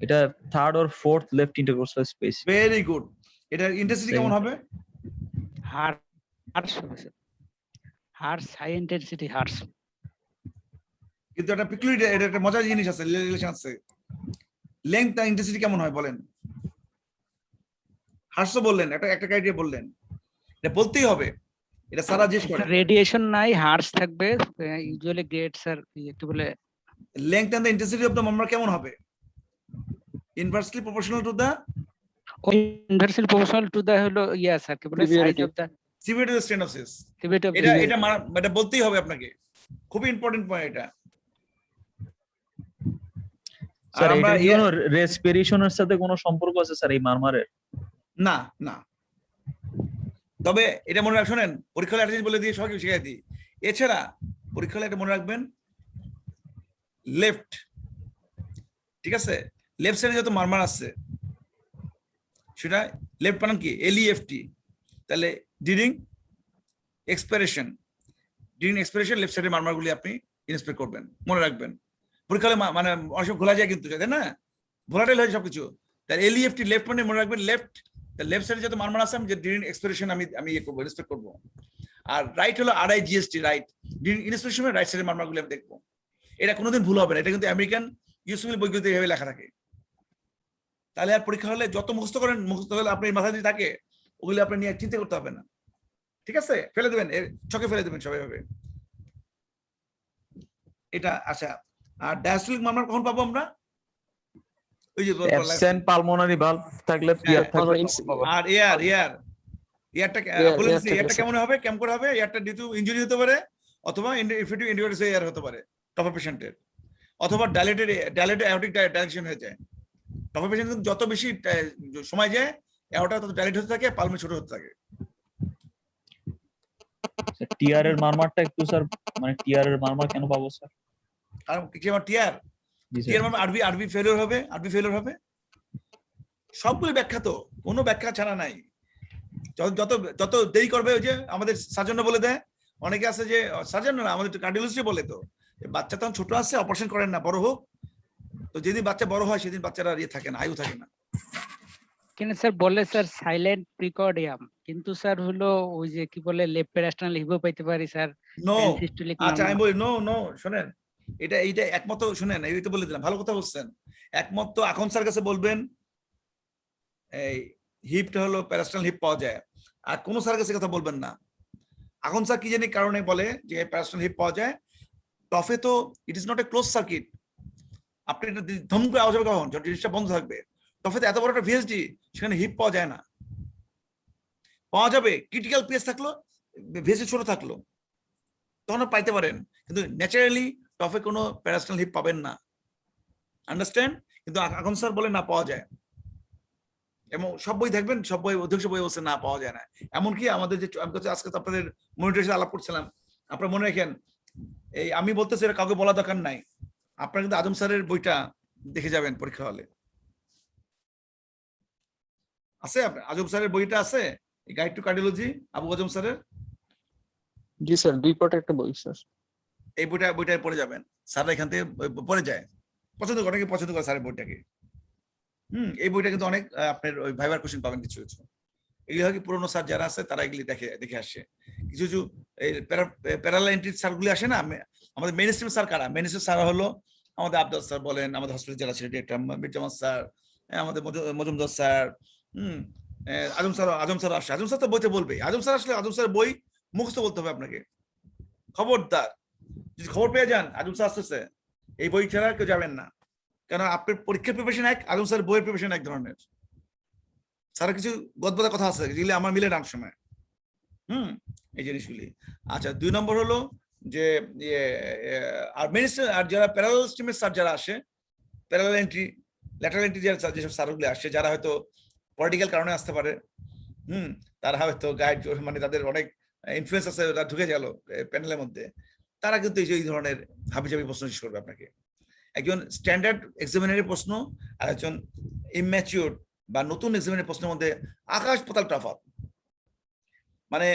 এটা 3rd or 4th left intercostal space. Very good. এটার ইন্টেন্সিটি কেমন হবে? হার্টস হবে sir, harsh, high intensity harsh. কিন্তু একটা পিকুলিয়ারিটি, এটা একটা মজার জিনিস আছে, রিলেশন আছে। লেংথ আর ইন্টেন্সিটি কেমন হয় বলেন? হার্টসও বললেন, একটা ক্রাইটেরিয়া বললেন, এটা বলতেই হবে, এটা সারা জিজ্ঞেস করে। রেডিয়েশন নাই, হার্টস থাকবে ইউজুয়ালি গ্রেড স্যার, কি বলে length and the intensity of the murmur কেমন হবে? Inversely proportional to the inversely proportional to the হলো স্যার কি বলে size Severity. Of the severity of strain of সিস। সিভিয়ারিটি অফ এটা এটা বলতেই হবে আপনাকে, খুবই ইম্পর্টেন্ট পয়েন্ট এটা। স্যার আমরা এটা কি কোনো রেসপিরেশনের সাথে কোনো সম্পর্ক আছে স্যার এই মারমারের? না না, তবে এটা মনে রাখ, শোনেন পরীক্ষা হলে একটা জিনিস বলে দিয়ে সবাইকে শিখাই দিই। এছাড়া পরীক্ষা হলে এটা মনে রাখবেন, লেফট, ঠিক আছে, লেফট সাইডে যত মারমার আছে সেটা লেফট বানান কি LEFT, তাহলে ডিউরিং এক্সপিরেশন লেফট সাইডের মারমারগুলি আপনি ইন্সপেক্ট করবেন, মনে রাখবেন। পরীক্ষা হলে মানে অনেক সময় ঘোলা যায় কিন্তু, তাই না, ভোলাটাইল হয় সবকিছু। তাহলে LEFT লেফট মানে মনে রাখবেন লেফট, লেফট সাইডে যত মারমার আছে আমি যে ডিউরিং এক্সপিরেশন আমি ইয়ে করবো, রেসপেক্ট করবো। আর রাইট হলো RIGST, right, during inspection right সাইডের মারমারগুলি আমি দেখবো। এটা কোনোদিন ভুল হবে না, এটা কিন্তু আমেরিকান ইউসিবিল বইগুলোতে এভাবে লেখা থাকে। তাহলে আর পরীক্ষা হলে যত মুখস্থ করেন, মুখস্থ হলে আপনার মাথায় যদি থাকে ওগুলি আপনি নিয়ে চিন্তা করতে হবে না, ঠিক আছে, ফেলে দেবেন, চোখে ফেলে দেবেন সবাই ভাবে এটা। আচ্ছা, আর ডায়াস্টোলিক মারমার কখন পাবো আমরা? ওই যে অ্যাবসেন্ট পালমোনারি ভালভ থাকলে টিআর থাকলে আর এয়ারটা বলে দিচ্ছি, এয়ারটা কেমন হবে, কেমন করে হবে? এয়ারটা ডিউ টু ইনজুরি হতে পারে, অথবা ইনফেক্টিভ এন্ডোকার্ডিয়াস এয়ার হতে পারে টপ পেশেন্টের, অথবা ডাইলেটেড অ্যাওরটিক ডাইলেকশন হয়ে যায়। টপ পেশেন্ট যত বেশি সময় যায় অ্যাওরটা তত ডাইলেট হতে থাকে, পালমে ছোট হতে থাকে। টিআর এর মারমারটা একটু স্যার, মানে টিআর এর মারমার কেন পাবো স্যার? আর কি আমার টিআর মানে আরবি ফেলিওর হবে, সবগুলো ব্যাখ্যা, তো কোনো ব্যাখ্যা ছাড়া নাই। যত যত দেরি করবে, ওই যে আমাদের সার্জন বলে দেয়, অনেকে আছে যে সার্জন না, আমাদের কার্ডিওলজিস্ট বলে, তো বাচ্চা তখন ছোট আছে, অপারেশন করেন না, বড় হোক। তো যেদিন বাচ্চা বড় হয় সেদিন বাচ্চারা ইয়ে থাকে না, আয়ু থাকে না। কিন্তু স্যার বলে স্যার সাইলেন্ট প্রিকর্ডিয়াম, কিন্তু স্যার হলো ওই যে কি বলে লেফট প্যারাস্টাল লিভও পাইতে পারি স্যার। নো, আচ্ছা আমি বলি নো শোনেন, এইটা একমত, শুনেন এই তো বলে দিলাম, ভালো কথা বলছেন। একমত তো এখন স্যার কাছে বলবেন এই হিপটা হলো প্যারাস্টাল হিপ পাওয়া যায়, আর কোন স্যার কাছে কথা বলবেন না। এখন স্যার কি জানি কারণে বলে যে প্যারাস্টাল হিপ পাওয়া যায়, টফে তো it is not a close circuit, আপনি এটা ধম করে আওয়াজ হবে কখন, যখন জিনিসটা বন্ধ থাকবে। টফেতে এত বড় একটা ভিএসডি, সেখানে হিপ পাওয়া যায় না। পাওয়া যাবে ক্রিটিক্যাল প্লেস থাকলো, ভিএসডি ছোট থাকলো, তখন পাইতে পারেন, কিন্তু ন্যাচারালি টফে কোনো প্যারাস্টাল হিপ পাবেন না, আন্ডারস্ট্যান্ড? কিন্তু এখন স্যার বলে না, পাওয়া যায়, এবং সব বই দেখবেন, সব বই অধিকাংশ বই বলছে না, পাওয়া যায় না। এমনকি আমাদের যে আমি আজকে তো আপনাদের মনিটরের সাথে আলাপ করছিলাম, আপনারা মনে রাখেন, এই আমি বলতেছি এটা কাউকে বলা দরকার নাই, আপনারা কিন্তু আজম স্যারের বইটা দেখে যাবেন পরীক্ষা হলে, আছে আজম স্যারের বইটা আছে, গাইড টু কার্ডিওলজি, আবু আজম স্যারের। জি স্যার, 2 পার্টের একটা বই স্যার। এই বইটা পড়ে যাবেন, স্যাররা এখান থেকে পড়ে যায়, পছন্দ করে, অনেকে পছন্দ করে স্যারের বইটাকে। এই বইটা কিন্তু অনেক আপনার ওই ভাইবার কোশ্চেন পাবেন কিছু কিছু, এগুলি হয় কি পুরোনো স্যার যারা আছে তারা এগুলি দেখে আসে। কিছু কিছু প্যারালাল এন্ট্রি স্যারগুলি আসে না, আমাদের মেইন স্ট্রিম স্যার কারা? মেইন স্ট্রিম স্যার হলো আমাদের আবদাল স্যার বলেন, আমাদের হসপিটাল যারা ছিল ডিরেক্টর মির্জামান স্যার, আমাদের মজুমদার স্যার, আজম স্যার আসে। আজম স্যার তো বইতে বলবে, আজম স্যার আসলে আজম স্যার বই মুখস্থ বলতে হবে আপনাকে, খবরদার। যদি খবর পেয়ে যান আজম স্যার আসতেছে, এই বই ছাড়া কেউ যাবেন না, কেন আপনার পরীক্ষার প্রিপারেশন এক, আজম স্যার বইয়ের প্রিপারেশন এক ধরনের। স্যার কিছু গদবাদা কথা আছে যেগুলি আমার মিলে না সময়, এই জিনিসগুলি। আচ্ছা, 2 নম্বর হলো যে আর মেইন আর যারা প্যারালাল স্ট্রিমের স্যার যারা আসে, প্যারালাল এন্ট্রি ল্যাটারাল এন্ট্রি যারা যেসব স্যারগুলি আসে, যারা হয়তো পলিটিক্যাল কারণে আসতে পারে, তারা হয়তো গাইড, মানে তাদের অনেক ইনফ্লুয়েন্স আছে, ওরা ঢুকে গেল প্যানেলের মধ্যে, তারা কিন্তু এই ধরনের হাবিজাবি প্রশ্ন জিজ্ঞেস করবে আপনাকে। একজন স্ট্যান্ডার্ড এক্সামিনারের প্রশ্ন আর একজন ইম্যাচিউর বা নতুন এক্সামিনারের প্রশ্নের মধ্যে আকাশ পাতাল তফাৎ। মানে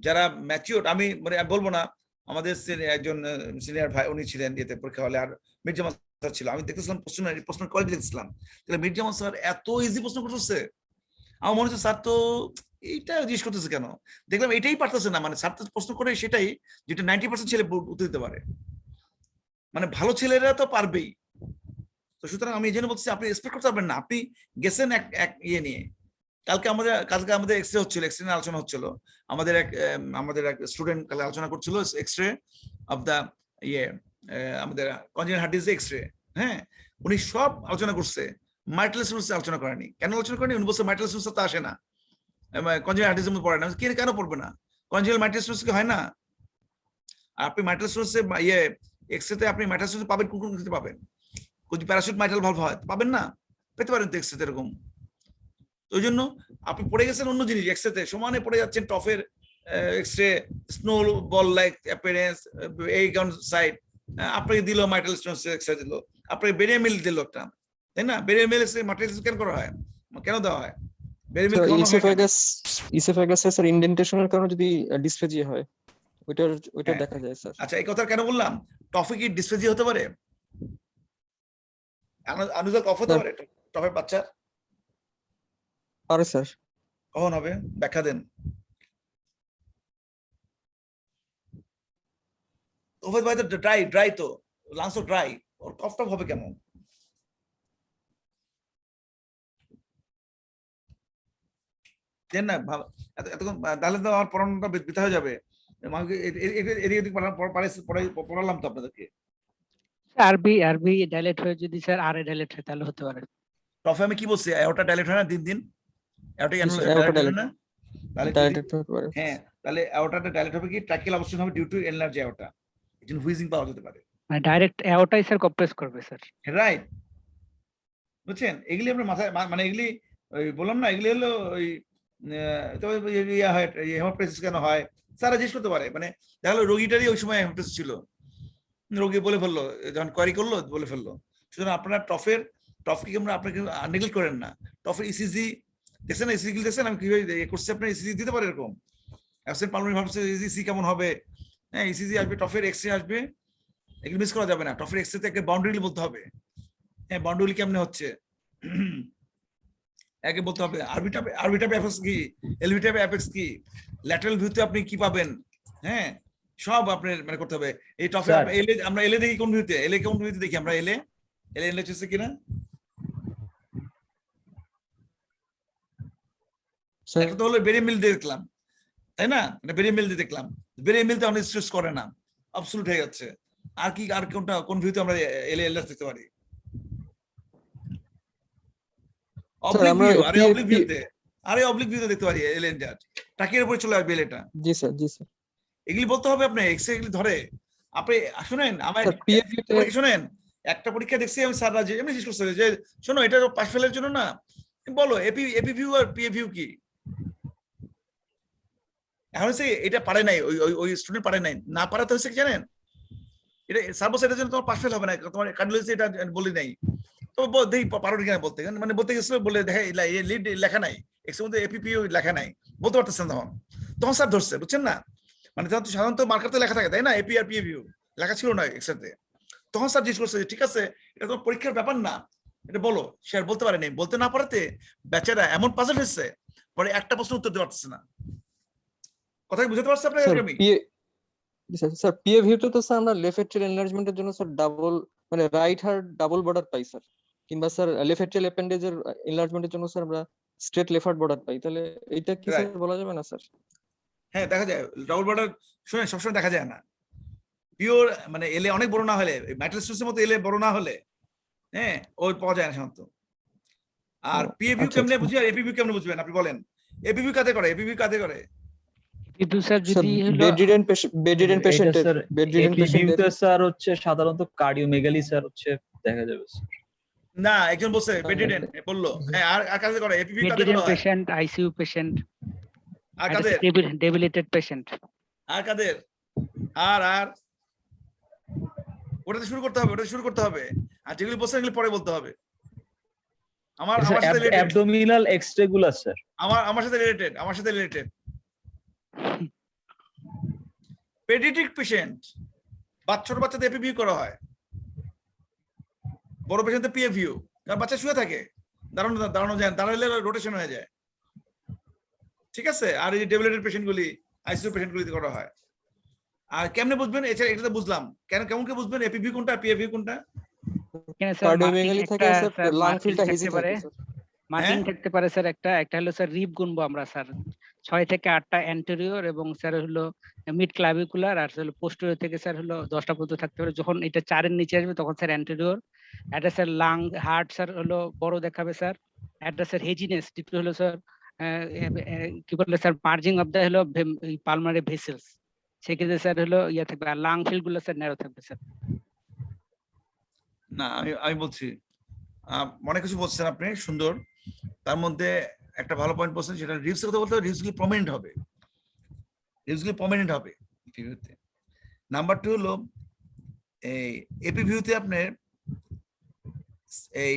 যারা ম্যাচিউর, আমি মানে বলবো না, আমাদের একজন সিনিয়র ভাই উনি ছিলেন এতে পরীক্ষা হলে, আর মির্জামান স্যার ছিল, আমি দেখতেছিলাম প্রশ্ন কোয়ালিটি দেখছিলাম, তাহলে মির্জামান স্যার এত ইজি প্রশ্ন করতেছে, আমার মনে হচ্ছে স্যার তো এইটা জিজ্ঞেস করতেছে কেন, দেখলাম এটাই পারতেছে না, মানে স্যার তো প্রশ্ন করে সেটাই যেটা 90% ছেলে উত্তর দিতে পারে, মানে ভালো ছেলেরা তো পারবেই। তো সুতরাং আমি এই জন্য বলছি, আপনি এক্সপেক্ট করতে পারবেন না, আপনি গেছেন এক ইয়ে নিয়ে। কালকে আমাদের এক্সরে হচ্ছিল, এক্সরে নিয়ে আলোচনা হচ্ছিল, আমাদের এক স্টুডেন্ট কালে আলোচনা করছিল এক্সরে অফ দা আমাদের কনজেনিটাল হার্ট ডিজিজ এক্সরে, উনি সব আলোচনা করছে, মাইটাল স্টেনোসিস আলোচনা করেনি। কেন আলোচনা করেনি? উনি বলছে মাইটাল স্টেনোসিস তো আসে না, কনজেনিটাল হার্ট ডিজিজ পড়ে না। কেন পড়বে না? কনজেনিটাল মাইটাল স্টেনোসিস কি হয় না? আপনি মাইটাল স্টেনোসিসে এক্সরেতে আপনি মাইটাল স্টেনোসিস পাবেন, কোন ক্ষেত্রে পাবেন? যদি প্যারাসুট মাইটাল ভালভ হয় পাবেন না, পেতে পারেন তো এক্সরেতে এরকম। ওই জন্য আপনি পড়ে গেছেন অন্য জিনিস, এক্সরেতে সমানে পড়ে যাচ্ছেন টফের এক্সরে স্নো বল লাইক অ্যাপিয়ারেন্স এই সাইড, আপনাকে দিল মাইটাল স্টেনোসিস এক্সরে দিল, আপনাকে বেরিয়ামিল দিল একটা, তাই না? বেরিয়ামিল মাইটাল স্টেনোসিস কেন করা হয়, কেন দেওয়া হয়? বেরিয়ামিল ইসোফেগাসে স্যার ইনডেন্টেশনের কারণে যদি ডিসফেজিয়া হয় ওইটা দেখা যায় স্যার। আচ্ছা, এই কথা কেন বললাম? টফে কি ডিসফেজিয়া হতে পারে? আনুজা কফ হতে পারে টফের বাচ্চার? পারে স্যার। কখন হবে ব্যাখ্যা দেন। ড্রাই তো, লাংস ড্রাই, ওর কফ টফ হবে কেমন? দেন না এতক্ষণ, তাহলে তো আমার পড়ানোটা বৃথা হয়ে যাবে। পড়ালাম তো আপনাদেরকে। আরবি ডাইলেট হয়ে যদি স্যার আর ডাইলেট হয় তাহলে হতে পারে। টফে আমি কি বলছি, ওটা ডাইলেট হয় না দিন দিন? হ্যাঁ, তাহলে ওটাটা ডাইলেট হবে কি ট্রাকিয়াল অবস্ট্রাকশন হবে ডিউ টু এনলার্জ আয়োটা, এজন্য হুইজিং পাওয়া যেতে পারে। মানে ডাইরেক্ট এওটাই স্যার কম্প্রেস করবে স্যার। রাইট, বুঝছেন? এগুলি আপনার মাথায়, মানে এগুলি ওই বললাম না, এগুলি হলো ওই হেমোপ্রেসিস কেন হয় স্যারা জিজ্ঞেস করতে পারে। মানে দেখা গেলো রোগীটারই ওই সময় হেমোপ্রেসিস ছিল, রোগী বলে ফেললো, যখন কোয়ারি করলো বলে ফেললো। সুতরাং আপনার টফকে আপনাকে নেগলেক্ট করেন না। টফের ইসিজি দেখছেন, ইসিজি দেখছেন আমি কিভাবে করছি, আপনার ইসিজি দিতে পারে এরকম। অ্যাবসেন্ট পালমোনারি ভাবছে ইসিজি কেমন হবে, হ্যাঁ ইসিজি আসবে, টফের এক্সরে আসবে, এগুলো মিস করা যাবে না। টফের এক্সরেতে একটা বাউন্ডারি বলতে হবে, হ্যাঁ বাউন্ডারি কেমনে হচ্ছে একে বলতে হবে। আরবিটাপে অ্যাপেক্স কি, এলভিটাপে অ্যাপেক্স কি, ল্যাটারাল ভিউতে আপনি কি পাবেন, হ্যাঁ সব আপনার মানে করতে হবে। এই টফে আমরা এলে দেখি কোন ভিউতে, এলে কোন ভিউতে দেখি আমরা, এলে হচ্ছে কিনা একটা তো হলো বেরিয়ামিল দিয়ে দেখলাম, তাই না? বেরিয়ামিল দিয়ে দেখলাম, বেরিয়ামিল তো অনেক স্ট্রেস করে না, অ্যাবসলিউট হয়ে যাচ্ছে। আর কি, আর কোনটা কোন ভিউতে আমরা এলে দেখতে পারি? অবলিক ভিউ, আরে অবলিক ভিউতে দেখতে পারি এলেন জাট টাকির উপরে চলে আসবে এলেটা। জি স্যার, জি স্যার। এগুলি বলতে হবে আপনি, এক্সরে এগুলি ধরে আপনি শুনেন আমার শুনেন। একটা পরীক্ষা দেখছি আমি, স্যাররা যে এমনি জিজ্ঞেস করছে যে শোনো এটা পাস ফেলের জন্য না, বলো এপি ভিউ আর পিএ ভিউ কি? এখন হচ্ছে এটা পারে নাই, ওই স্টুডেন্ট পারে নাই, না পারাতে হচ্ছে কি জানেন, এটা স্যার বলছে এটার জন্য তোমার পাস ফেল হবে না, তোমার কার্ডিওলজি এটা বলি নাই, তো দেখি পারো কিনা বলতে, মানে বলতে গেছিল বলে দেখা লিড লেখা নাই, এক্সের মধ্যে এপিপিও লেখা নাই, বলতে পারতেছেন তখন স্যার ধরছে, বুঝছেন না? মানে তখন সাধারণত মার্কারতে লেখা থাকে, তাই না? এপি আর পিএভিউ লেখা ছিল না এক্সেতে। তখন স্যার জিজ্ঞেস করছে ঠিক আছে এটা তো পরীক্ষার ব্যাপার না, এটা বলো। সে আর বলতে পারেনি, বলতে না পারাতে বেচারা এমন পাজল হচ্ছে পরে একটা প্রশ্ন উত্তর দিতে পারতেছে না। কথা বুঝতে পারছেন আপনারা? স্যার পিএ ভিউতে তো স্যার আমরা লেফট এট্রিয়াল এনলার্জমেন্টের জন্য স্যার ডাবল, মানে রাইট হার্ট ডাবল বর্ডার পাই স্যার, কিংবা স্যার লেফট এট্রিয়াল অ্যাপেন্ডেজের এনলার্জমেন্টের জন্য স্যার আমরা স্ট্রেট লেফট হার্ট বর্ডার পাই। তাহলে এটা কি স্যার বলা যাবে না স্যার? হ্যাঁ দেখা যায়, ডাবল বর্ডার শুনে সবসময় দেখা যায় না। পিওর মানে এলে অনেক বড় না হলে, ম্যাট্রিক্সের মতো এলে বড় না হলে, হ্যাঁ ওই পাওয়া যায় না সাধারণত। আর পিএভিউ কেমনে বুঝি আর এপিভিউ কেমনে বুঝবেন আপনি বলেন? এপিভিউ কাতে করে, এপিভিউ কাতে করে? কিন্তু স্যার যদি বেডরিডেন পেশেন্টের এপিভিউতে স্যার হচ্ছে সাধারণত কার্ডিওমেগালি স্যার হচ্ছে দেখা যাবে স্যার। না একজন বলছে বেডরিডেন বললো, হ্যাঁ আর কাতে করে? এপিভিউ কাতে করে? বেডরিডেন পেশেন্ট, আইসিইউ পেশেন্ট, আর কাদের? ডেবিলিটেড পেশেন্ট, আর কাদের? আর ওটাতে শুরু করতে হবে, আর যেগুলি বলছেন এগুলি পরে বলতে হবে। আমার সাথে অ্যাবডোমিনাল এক্সট্রাগুলার স্যার, আমার সাথে রিলেটেড পেডিয়াট্রিক পেশেন্ট, ছোট বাচ্চাদের এপিভিউ করা হয়, বড় পেশেন্টদের পিএভিউ, কারণ বাচ্চা শুয়ে থাকে, দাঁড়ানো যায়, দাঁড়ালে রোটেশন হয়ে যায়, ঠিক আছে? আর এই ডেবিলিটেড পেশেন্ট গুলি, আইসিইউ পেশেন্ট গুলিতে করা হয়। আর কেমনে বুঝবেন? এটা বুঝলাম, কেমন কে বুঝবেন এপিভিউ কোনটা পিএভিউ কোনটা? কার্ডিওমেগালি থেকে স্যার লাং ফিলটা হেজি থাকে স্যার, মার্কিং থাকতে পারে স্যার। একটা হলো স্যার রিব গুনবো আমরা স্যার, 6 থেকে 8টা অ্যান্টেরিয়র এবং স্যার হলো মিড ক্লাভিকুলার, আর হলো পোস্টেরিয়র থেকে স্যার হলো 10টা পর্যন্ত থাকতে পারে। যখন এটা 4 এর নিচে আসবে তখন স্যার অ্যান্টেরিয়র। এটা স্যার লাং হার্ট স্যার হলো বড় দেখাবে স্যার। এটা স্যার হেজিনেস একটু হলো স্যার কি বলে স্যার মার্জিং অফ দ্য হলো পালমারি ভেসেলস, সেক্ষেত্রে স্যার হলো ইয়ে থাকবে, আর লাং ফিল গুলো স্যার ন্যারো থাকবে স্যার। না আমি বলছি অনেক কিছু বলছেন আপনি, সুন্দর। তার মধ্যে একটা ভালো পয়েন্ট বলছেন, সেটা রিপস কথা বলতে হবে, রিপসগুলি প্রমিনেন্ট হবে, রিপসগুলি প্রমিনেন্ট হবে ভিউতে। নাম্বার 2 হলো এই এপি ভিউতে আপনার এই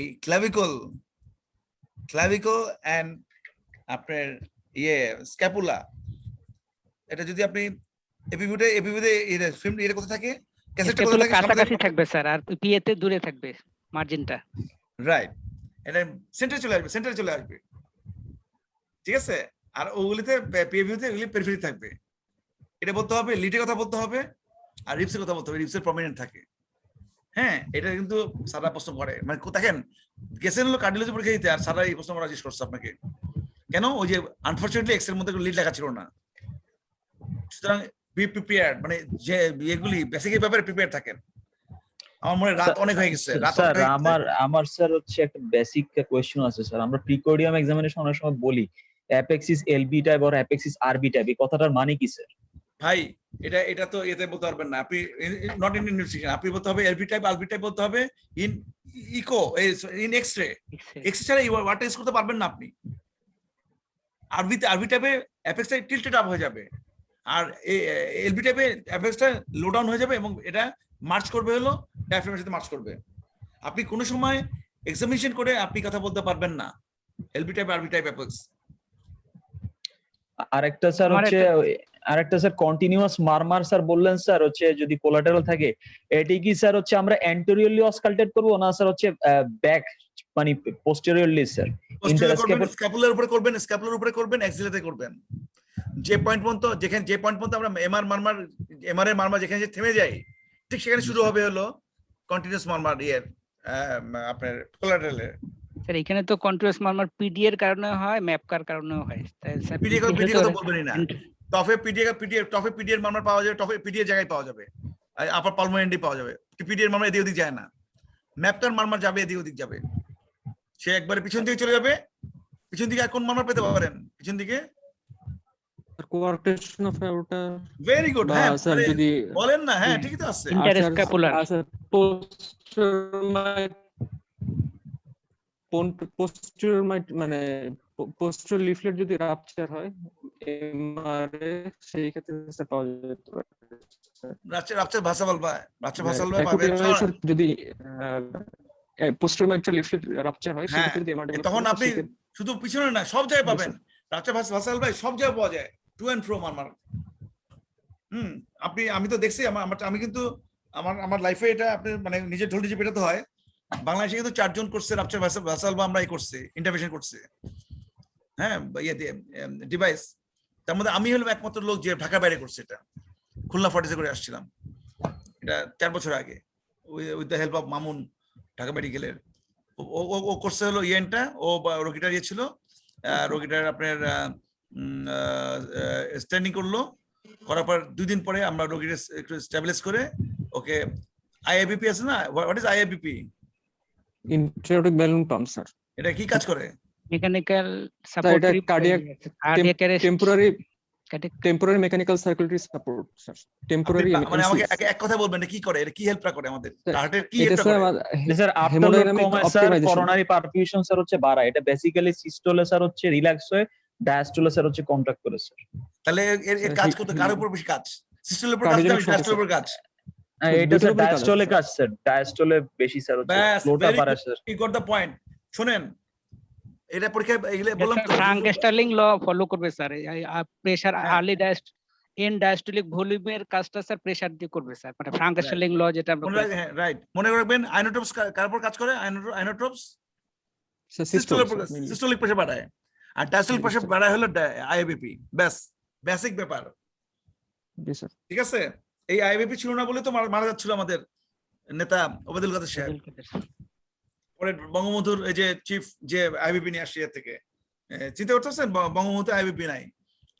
ক্লাভিকল এন্ড আপনার স্ক্যাপুলা, এটা যদি আপনি এপি ভিউতে এটা কোথায় থাকে, ক্যাসেটটা কোথায় থাকে, কাছাকাছি থাকবে স্যার, আর পিএতে দূরে থাকবে মার্জিনটা। রাইট, এটা সেন্টারে চলে আসবে, ঠিক আছে। আর ওগুলিতে পিএভিউতে এগুলি পেরিফেরি থাকবে। এটা বলতে হবে, লিটের কথা বলতে হবে, আর রিপসের কথা বলতে হবে, রিপসের প্রমিনেন্ট থাকে। হ্যাঁ, এটা কিন্তু সারা প্রশ্ন করে, মানে দেখেন গেছেন হলো কার্ডিওলজি পরীক্ষা দিতে, আর সারা এই প্রশ্ন করা জিজ্ঞেস করছে আপনাকে কেন, ওই যে আনফরচুনেটলি এক্স এর মধ্যে লিড লেখা ছিল না। সুতরাং বি প্রিপেয়ার্ড, মানে যে এগুলি বেসিকের ব্যাপারে প্রিপেয়ার থাকেন। আমার মনে রাত অনেক হয়ে গেছে। স্যার আমার স্যার হচ্ছে একটা বেসিক কোয়েশ্চেন আছে স্যার। আমরা প্রিকোডিয়াম এক্সামিনেশন অনেক সময় বলি অ্যাপেক্সিস এলবি টাইপ আর অ্যাপেক্সিস আরবি টাইপ, এই কথাটার মানে কি স্যার? ভাই এটা তো এতে বলতে পারবেন না আপনি, নট ইন নিউট্রিশন। আপনি বলতে হবে এলবি টাইপ আলবি টাইপ বলতে হবে, ইন ইকো ইন এক্সরে ছাড়া ওয়াট ইউজ করতে পারবেন না আপনি। আরবি টাইপে অ্যাপেক্সটা টিল্টেড আপ হয়ে যাবে, আর এলবি টাইপে অ্যাপেক্সটা লো ডাউন হয়ে যাবে, এবং এটা মার্চ করবে হলো ডায়াফ্রামের সাথে মার্চ করবে। আপনি কোনো সময় এক্সামিনেশন করে আপনি কথা বলতে পারবেন না এলবি টাইপ আরবি টাইপ অ্যাপেক্স। আরেকটা স্যার কন্টিনিউয়াস মারমার স্যার বললেন স্যার হচ্ছে যদি কোলাটেরাল থাকে, এটি কি স্যার হচ্ছে আমরা অ্যান্টেরিয়রলি অসকালটেট করব না স্যার হচ্ছে ব্যাক মানে পোস্টেরিয়রলি স্যার? স্ক্যাপুলার উপরে করবেন, অ্যাক্সিলাতে করবেন। যে পয়েন্ট পর্যন্ত আমরা এমআর এর মারমার যেখানে থেমে যায়, ঠিক সেখানে শুরু হবে হলো কন্টিনিউয়াস মারমার আপনার কোলাটেরালের। স্যার এখানে তো কন্টিনিউয়াস মারমার পিডি এর কারণে হয়, ম্যাপকার কারণেও হয় স্যার। পিডি কথা বলবেনই না, টফে পিডি এর মারমার পাওয়া যাবে, টফে পিডি এর জায়গায় পাওয়া যাবে, আপার পালমোনারি এন্ডে পাওয়া যাবে। পিডি এর মারমার এদিক ওদিক যায় না, ম্যাপকার মারমার যাবে এদিক ওদিক যাবে, সে একবারে পিছন দিকে চলে যাবে। পিছন দিকে আর কোন মারমার পেতে পারেন? পিছন দিকে quotation of outer. Very good. হ্যাঁ স্যার যদি বলেন না, হ্যাঁ ঠিকই তো আছে। ইন্টারস্ক্যাপুলার পোস্টেরিয়র মানে পোস্টেরিয়র লিফলেট যদি রাপচার হয় এমআরএ, সেই ক্ষেত্রে স্যার পাওয়া যেতে পারে। রাপচার ভাসাবল পাবে যদি পোস্টেরিয়র লিফলেট রাপচার হয়, সেই ক্ষেত্রে এমআরএ তখন আপনি শুধু পিছনে না সব জায়গায় পাবেন। রাপচার ভাসাবল সব জায়গায় পাওয়া যায়, টু এন্ড ফ্রো মারমার। আমি তো দেখছি, আমি কিন্তু আমার লাইফে এটা আপনি মানে নিজের ঢোল নিজে পেটাতে হয়। বাংলাদেশে কিন্তু 4 জন করছে রাপচার ভাসাল, আমরা করছি, ইন্টারভেনশন করছে, হ্যাঁ ডিভাইস। তার মধ্যে আমি হলাম একমাত্র লোক যে ঢাকার বাইরে করছে এটা। খুলনা ফর্টিসে করে আসছিলাম, এটা 4 বছর আগে, with the help of Mamun Dhaka মেডিকেলের। ও করছে হলো ইয়েনটা, ও রোগীটার ছিল, রোগীটার আপনার স্ট্যান্ডিং করলো, করার পর 2 দিন পরে আমরা রোগীটা একটু স্ট্যাবলিশ করে ওকে আইআইবিপি আছে না, what is IABP? Intraaortic balloon pump sir. এটা কি কাজ করে? Mechanical support, cardiac temporary mechanical circulatory support sir. Temporary মানে আমাকে এক কথা বলবেন কি করে, এটা কি হেল্পটা করে আমাদের হার্টের? কি এটা হেল্পটা করে? স্যার আফটার কমে স্যার করোনারি পারফিউশন স্যার হচ্ছে বাড়ায়। এটা বেসিক্যালি সিস্টোলে স্যার হচ্ছে রিল্যাক্স হয়ে, ডায়াস্টোলে স্যার হচ্ছে কন্ট্রাক্ট করে স্যার। তাহলে এর কাজ করতে কার উপর বেশি কাজ? সিস্টোলের উপর কাজ না ডায়াস্টোলের উপর কাজ? এটা স্যার ডায়াস্টোলে কাজ স্যার, ডায়াস্টোলে বেশি স্যার হচ্ছে ফ্লোটা বাড়ে স্যার। কি গট দ্য পয়েন্ট। শুনেন, এটা পরীক্ষা এগুলো বললাম তো, ফ্রাঙ্ক স্টার্লিং ল ফলো করবে স্যার। প্রেসার আর্লি ডায়াস্টোলিক ভলিউমের কাজটা স্যার প্রেসার দিয়ে করবে স্যার, মানে ফ্রাঙ্ক স্টার্লিং ল যেটা আমরা রাইট মনে রাখবেন। আইনোট্রপস কার উপর কাজ করে? আইনোট্রপস সিস্টোলিক প্রেসার বাড়ায়, আর ডায়াস্টোলিক প্রেসার বাড়ায় হলো আইএবিপি। ব্যাস, বেসিক ব্যাপার, ঠিক আছে? এই আইএবিপি ছিল না বলে তো মারা যাচ্ছিল আমাদের নেতা ওবায়দুল কাদের সাহেব। পরে বঙ্গবন্ধুর এই যে চিফ যে আইবিপি নিয়ে আসছে থেকে, চিন্তা করতেছেন বঙ্গবন্ধু আইবিপি নাই,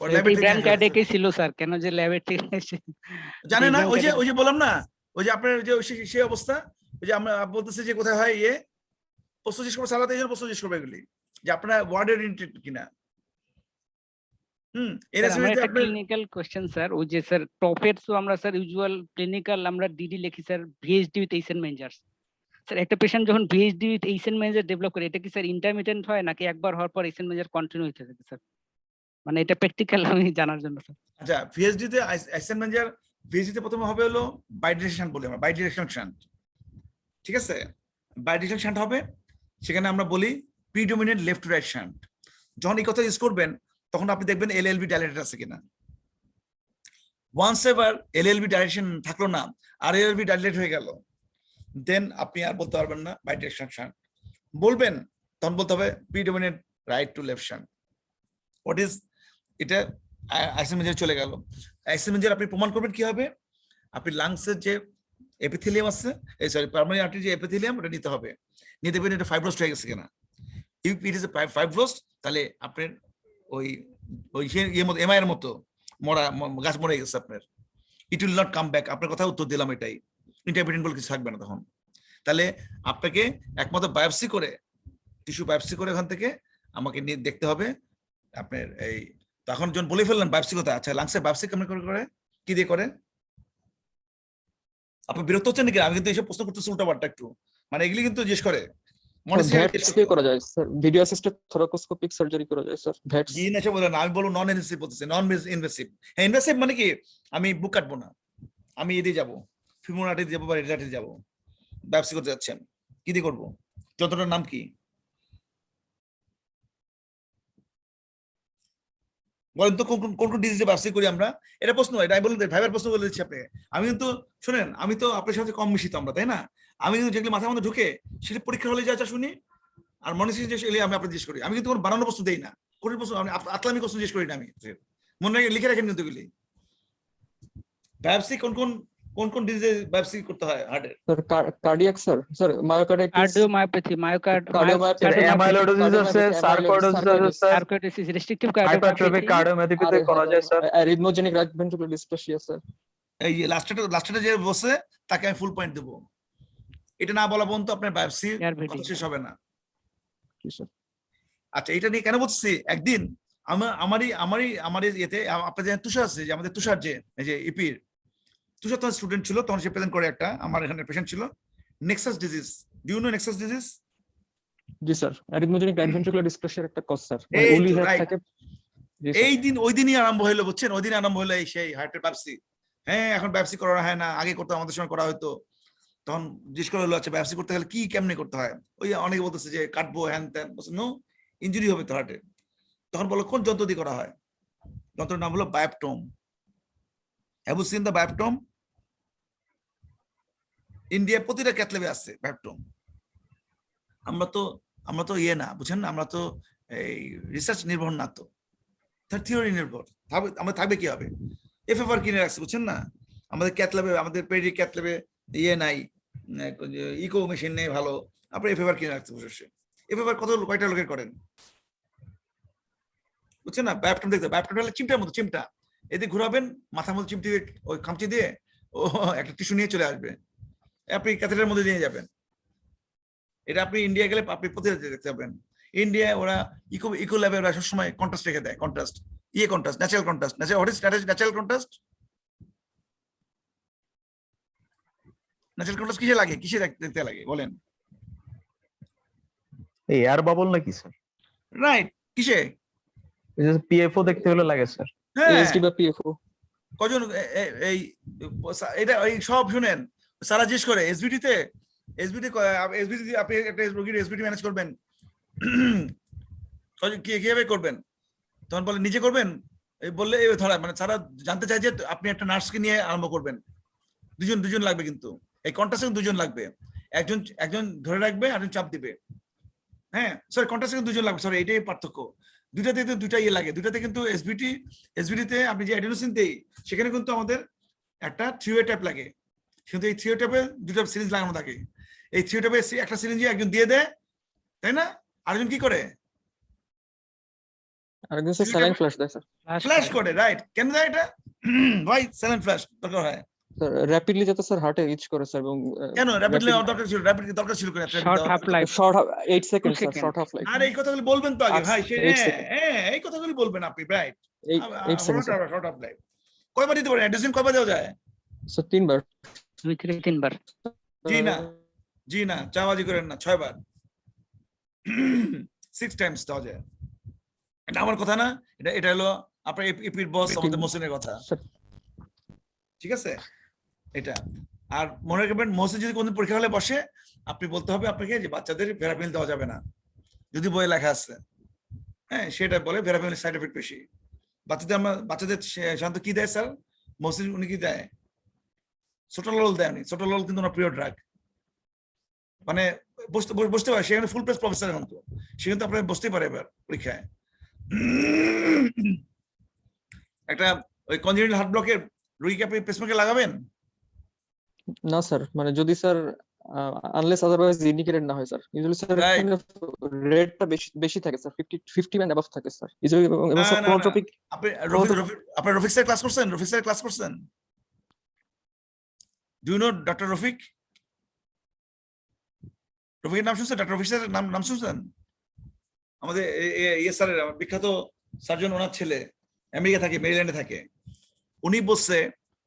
ল্যাবে ব্র্যান্ড কার্ডে ছিল স্যার, কেন যে ল্যাবে ঠিক জানে না, brand ওই যে card- ওই যে বললাম না, ওই যে আপনার যে সেই অবস্থা, ওই যে আমরা বলতেছি যে কোথায় হয় ইয়ে প্রশ্ন জিজ্ঞেস করবো, সালাতে এই জন্য প্রশ্ন জিজ্ঞেস করবো এগুলি, যে আপনার ওয়ার্ডের ইন্টেড কিনা। স্যার, আমার একটা ক্লিনিক্যাল কোশ্চেন স্যার, ওই যে স্যার টপের তো আমরা স্যার ইউজুয়াল ক্লিনিক্যাল আমরা ডিডি লিখি স্যার ভিএইচডি উইথ এইসেন মেজার্স। স্যার একটা পেশেন্ট যখন ভিএইচডি উইথ এইসেন মেজার ডেভেলপ করে, এটা কি স্যার ইন্টারমিটেন্ট হয় নাকি একবার হওয়ার পর এইসেন মেজার কন্টিনিউ হতে থাকে স্যার? মানে এটা প্র্যাকটিক্যাল আমি জানার জন্য স্যার। আচ্ছা, পিএইচডি তে অ্যাসিস্ট্যান্ট ম্যানেজার পিএইচডি তে প্রথমে হবে হলো বাইডিরেকশন বলি আমরা, বাইডিরেকশন শান্ট, ঠিক আছে? বাইডিরেকশন শান্ট হবে, সেখানে আমরা বলি predominant left to right shunt. যখন এই কথা ইউজ করবেন তখন আপনি দেখবেন এলএলবি ডাইলেটেড আছে কিনা। ওয়ান্স এভার এলএলবি ডাইরেকশন থাকলো না আর এলএলবি ডাইলেট হয়ে গেল, দেন আপনি আর বলতে পারবেন না বাইডিরেকশন শান্ট, বলবেন তখন বলতে হবে predominant right to left shunt. What is এটা? আইসিএম মেজার চলে গেল। আইসিএম মেজার আপনি প্রমাণ করবেন কি হবে? আপনি লাংসের যে এপিথেলিয়াম আছে, এই সরি পার্মানেন্ট আর্টারি যে এপিথেলিয়াম, ওটা নিতে হবে, নিয়ে দেখবেন এটা ফাইব্রোস্ট হয়ে গেছে কিনা। ইফ ইট ইজ এ ফাইব্রোস্ট, তাহলে আপনার ওই ওই এমআই এর মতো মরা গাছ মরে গেছে আপনার, it will not come back. আপনার কথা উত্তর দিলাম এটাই, ইন্টারপ্রিটেন্ট বলে কিছু থাকবে না তখন। তাহলে আপনাকে একমাত্র বায়োপসি করে, টিস্যু বায়োপসি করে ওখান থেকে আমাকে নিয়ে দেখতে হবে আপনার এই। তখন যখন বলে ফেললেন বায়োপসি কথা, আচ্ছা লাংসের বায়োপসি কেমন করে, কি দিয়ে করে? আপনি বিরক্ত হচ্ছেন নাকি? আমি কিন্তু এইসব প্রশ্ন করতেছি উল্টাপাল্টা একটু, মানে এগুলি কিন্তু জিজ্ঞেস করে ভ্যাটস দিয়ে করা যায় sir, video assisted thoracoscopic surgery করা যায় স্যার, ভ্যাটস। জি না, বলেন আমি বলবো নন ইনভেসিভ বলতেছি, নন ইনভেসিভ। হ্যাঁ ইনভেসিভ মানে কি? আমি বুক কাটবো না, আমি এদিকে যাবো, ফিমোর আর্টারি যাবো বা রেডিয়াটি যাবো, বায়োপসি করতে যাচ্ছেন, কি দিয়ে করবো? যন্ত্রটার নাম কি বলেন তো? কোন কোন ডিজিজে বায়োপসি করি আমরা? এটা প্রশ্ন, এটা আমি বলতে ভাইবার প্রশ্ন বলে দিচ্ছি আপনাকে। আমি কিন্তু শুনেন, আমি তো আপনার সাথে কম মিশিত আমরা, তাই না? আমি কিন্তু যেগুলো মাথার মধ্যে ঢুকে সেটা পরীক্ষা হলে যা শুনি, আর মনে যে এলে আমি আপনার জিজ্ঞেস করি। আমি কিন্তু কোনো বানানো প্রশ্ন দেই না, কোন প্রশ্ন আমি আতলামি প্রশ্ন জিজ্ঞেস করি না। আমি মনে রাখে লিখে রাখেন কিন্তু এগুলি। বায়োপসি কোন কোন কোন কোন ডিজিজে বায়োপসি করতে হয় হার্টের? Sir cardiac sir, sir myocarditis, cardiomyopathy, amyloidosis আছে, সার্কোইডোসিস আছে স্যার, সার্কোইডোসিস, রেস্ট্রিকটিভ হাইপারট্রফিক কার্ডিওমায়োপ্যাথিতে করা যায় sir, arrhythmogenic right ventricular dysplasia sir. এই লাস্টটা যে বসে তাকে আমি ফুল পয়েন্ট দেবো। এটা না বলা পর্যন্ত আপনার বায়োপসি শেষ হবে না। আচ্ছা, এটা নিয়ে কেন বলছি? একদিন আমারই ইয়েতে আপনাদের তুষার আছে, যে আমাদের তুষার যে এই যে ইপির তুষার তখন স্টুডেন্ট ছিল, তখন সে প্রেজেন্ট করে একটা, আমার এখানে পেশেন্ট ছিল Naxos disease. Do you know Naxos disease? জি স্যার, অ্যারিথমোজেনিক রাইট ভেন্ট্রিকুলার ডিসপ্লেসিয়ার একটা কজ স্যার, এই ওলি তো, হেড right. থাকে। ওই দিনই আরম্ভ হইলো, বুঝছেন? ওই দিন আরম্ভ হইলো এই সেই হার্টের বায়োপসি। হ্যাঁ, এখন বায়োপসি করা হয় না, আগে করতে আমাদের সময় করা হতো। তখন জিজ্ঞেস করা হলো, আচ্ছা বায়োপসি করতে গেলে কি কেমনে করতে হয়? ওই অনেকে বলতেছে যে কাটবো হ্যান ত্যান, বলছে নো, ইনজুরি হবে তো হার্টে। তখন বলো কোন যন্ত্র দিয়ে করা হয়? যন্ত্রের নাম হলো bioptome. Have you seen the bioptome? India প্রতিটা ক্যাথলেবে আছে বায়োপটম। আমরা তো ইয়ে না, বুঝছেন না, আমরা তো এই রিসার্চ নির্ভর না, তো থিওরি নির্ভর। আমরা থাকবে কি হবে? এফএফআর কিনে রাখছে, বুঝছেন না? আমাদের ক্যাথলেবে, আমাদের পেডি ক্যাথলেবে ইয়ে নাই, ইকো মেশিন নেই ভালো, আপনার এফএফআর কিনে রাখছে বসে। এফএফআর কয়টা লোকের করেন, বুঝছেন না? বায়োপটম দেখতে, বায়োপটম হলে চিমটার মতো, চিমটা এদিকে ঘুরাবেন, মাথার মধ্যে চিমটি ওই খামচি দিয়ে ও একটা টিস্যু নিয়ে চলে আসবে, আপনি ক্যাথেটারের মধ্যে নিয়ে যাবেন। এটা আপনি ইন্ডিয়া গেলে আপনি প্রতিটা দেখতে পাবেন। ইন্ডিয়া ওরা ইকো ল্যাবে ওরা সবসময় কন্ট্রাস্ট রেখে দেয়, contrast, contrast, natural contrast. What is natural contrast? Natural contrast কিসে লাগে, কিসে দেখতে লাগে বলেন? এই এয়ার বাবল নাকি স্যার? রাইট, কিসে? পিএফও দেখতে হলে লাগে স্যার, হ্যাঁ, এএসডি বা পিএফও। কজন এই এটা এই সব শুনেন, সারা জিজ্ঞেস করে এসবিটি আপনি একটা রোগীর এসবিটি ম্যানেজ করবেন কিভাবে করবেন? তখন বলে নিজে করবেন, এই বললে এই ধরা, মানে সারা জানতে চাই যে আপনি একটা নার্সকে নিয়ে আরম্ভ করবেন, দুজন লাগবে, কিন্তু এই কন্ট্রাস্টে দুজন লাগবে, একজন ধরে রাখবে, আরেকজন চাপ দিবে। হ্যাঁ সরি, কন্ট্রাস্টে দুজন লাগবে, সরি এটাই পার্থক্য। দুইটাতে কিন্তু দুইটা ইয়ে লাগে, দুইটাতে কিন্তু এসবিটিতে আপনি যে অ্যাডিনোসিন দেই, সেখানে কিন্তু আমাদের একটা 3-way ট্যাপ লাগে, কিন্তু এই 3-way ট্যাপে দুটো সিরিঞ্জ লাগানো থাকে। এই 3-way ট্যাপে একটা সিরিঞ্জ একজন দিয়ে দেয়, তাই না? আরেকজন কি করে? আরেকজন স্যার স্যালাইন ফ্ল্যাশ দেয় স্যার। ফ্ল্যাশ করে, রাইট? কেন দেয় এটা? ভাই স্যালাইন ফ্ল্যাশ দরকার হয় স্যার র্যাপিডলি যাতে স্যার হার্টে রিচ করে স্যার, এবং কেন? র্যাপিডলি দরকার ছিল, র্যাপিড দরকার ছিল করে short half life short 8 second sir, second। Short half life. আর এই কথাগুলো বলবেন তো আগে ভাই, 8 second। হ্যাঁ এই কথাগুলো বলবেন আপনি, right? 8 second sir. Short of life কয়বার দিতে পারেন? অ্যাড্রেসিং কয়বার দেওয়া যায়? স্যার 3 বার। 2 থেকে 3 বার। জি না চাওয়াজি করেন না, 6 বার 6 টাইমস দেওয়া যায়। এটা আমার কথা না, এটা হলো আপনার ইপির বস আমাদের মোহসিনের কথা, ঠিক আছে? এটা আর মনে রাখবেন, মোহসিন যদি কোনদিন পরীক্ষা হলে বসে, আপনি বলতে হবে আপনাকে যে বাচ্চাদের ভেরাপিল দেওয়া যাবে না, যদি বইয়ে লেখা আছে, হ্যাঁ সেটা বলে ভেরাপিলের সাইড এফেক্ট বেশি। বাচ্চাদের সাধারণত কি দেয় স্যার মোহসিন, উনি কি দেয়? সোটালল দেয় উনি। সোটালল কিন্তু ওনার প্রিয় ড্রাগ, মানে বসতে পারে, সেখানে ফুল প্রেস প্রফেসর, এখন তো সে কিন্তু আপনার বসতেই পারে এবার পরীক্ষায়। একটা ওই কনজেনিটাল হার্ট ব্লকের রোগীকে আপনি পেসমেকার লাগাবেন না স্যার, মানে যদি স্যার আনলেস আদারওয়াইজ ইন্ডিকেটেড না হয় স্যার, ইউজুয়ালি স্যার Right. রেটটা বেশি থাকে স্যার, 50 এন্ড অ্যাবাভ থাকে স্যার ইউজুয়ালি, এবং স্যার ক্রোনোট্রপিক। আপনি আপনার রফিক স্যার ক্লাস করছেন? রফিক স্যার ক্লাস করছেন? Do you know doctor Rafiq? রফিকের নাম শুনছেন? ডক্টর রফিক স্যারের নাম শুনছেন? আমাদের ইয়ে স্যারের বিখ্যাত সার্জন, ওনার ছেলে আমেরিকা থাকে, মেরিল্যান্ডে থাকে। উনি বলছে,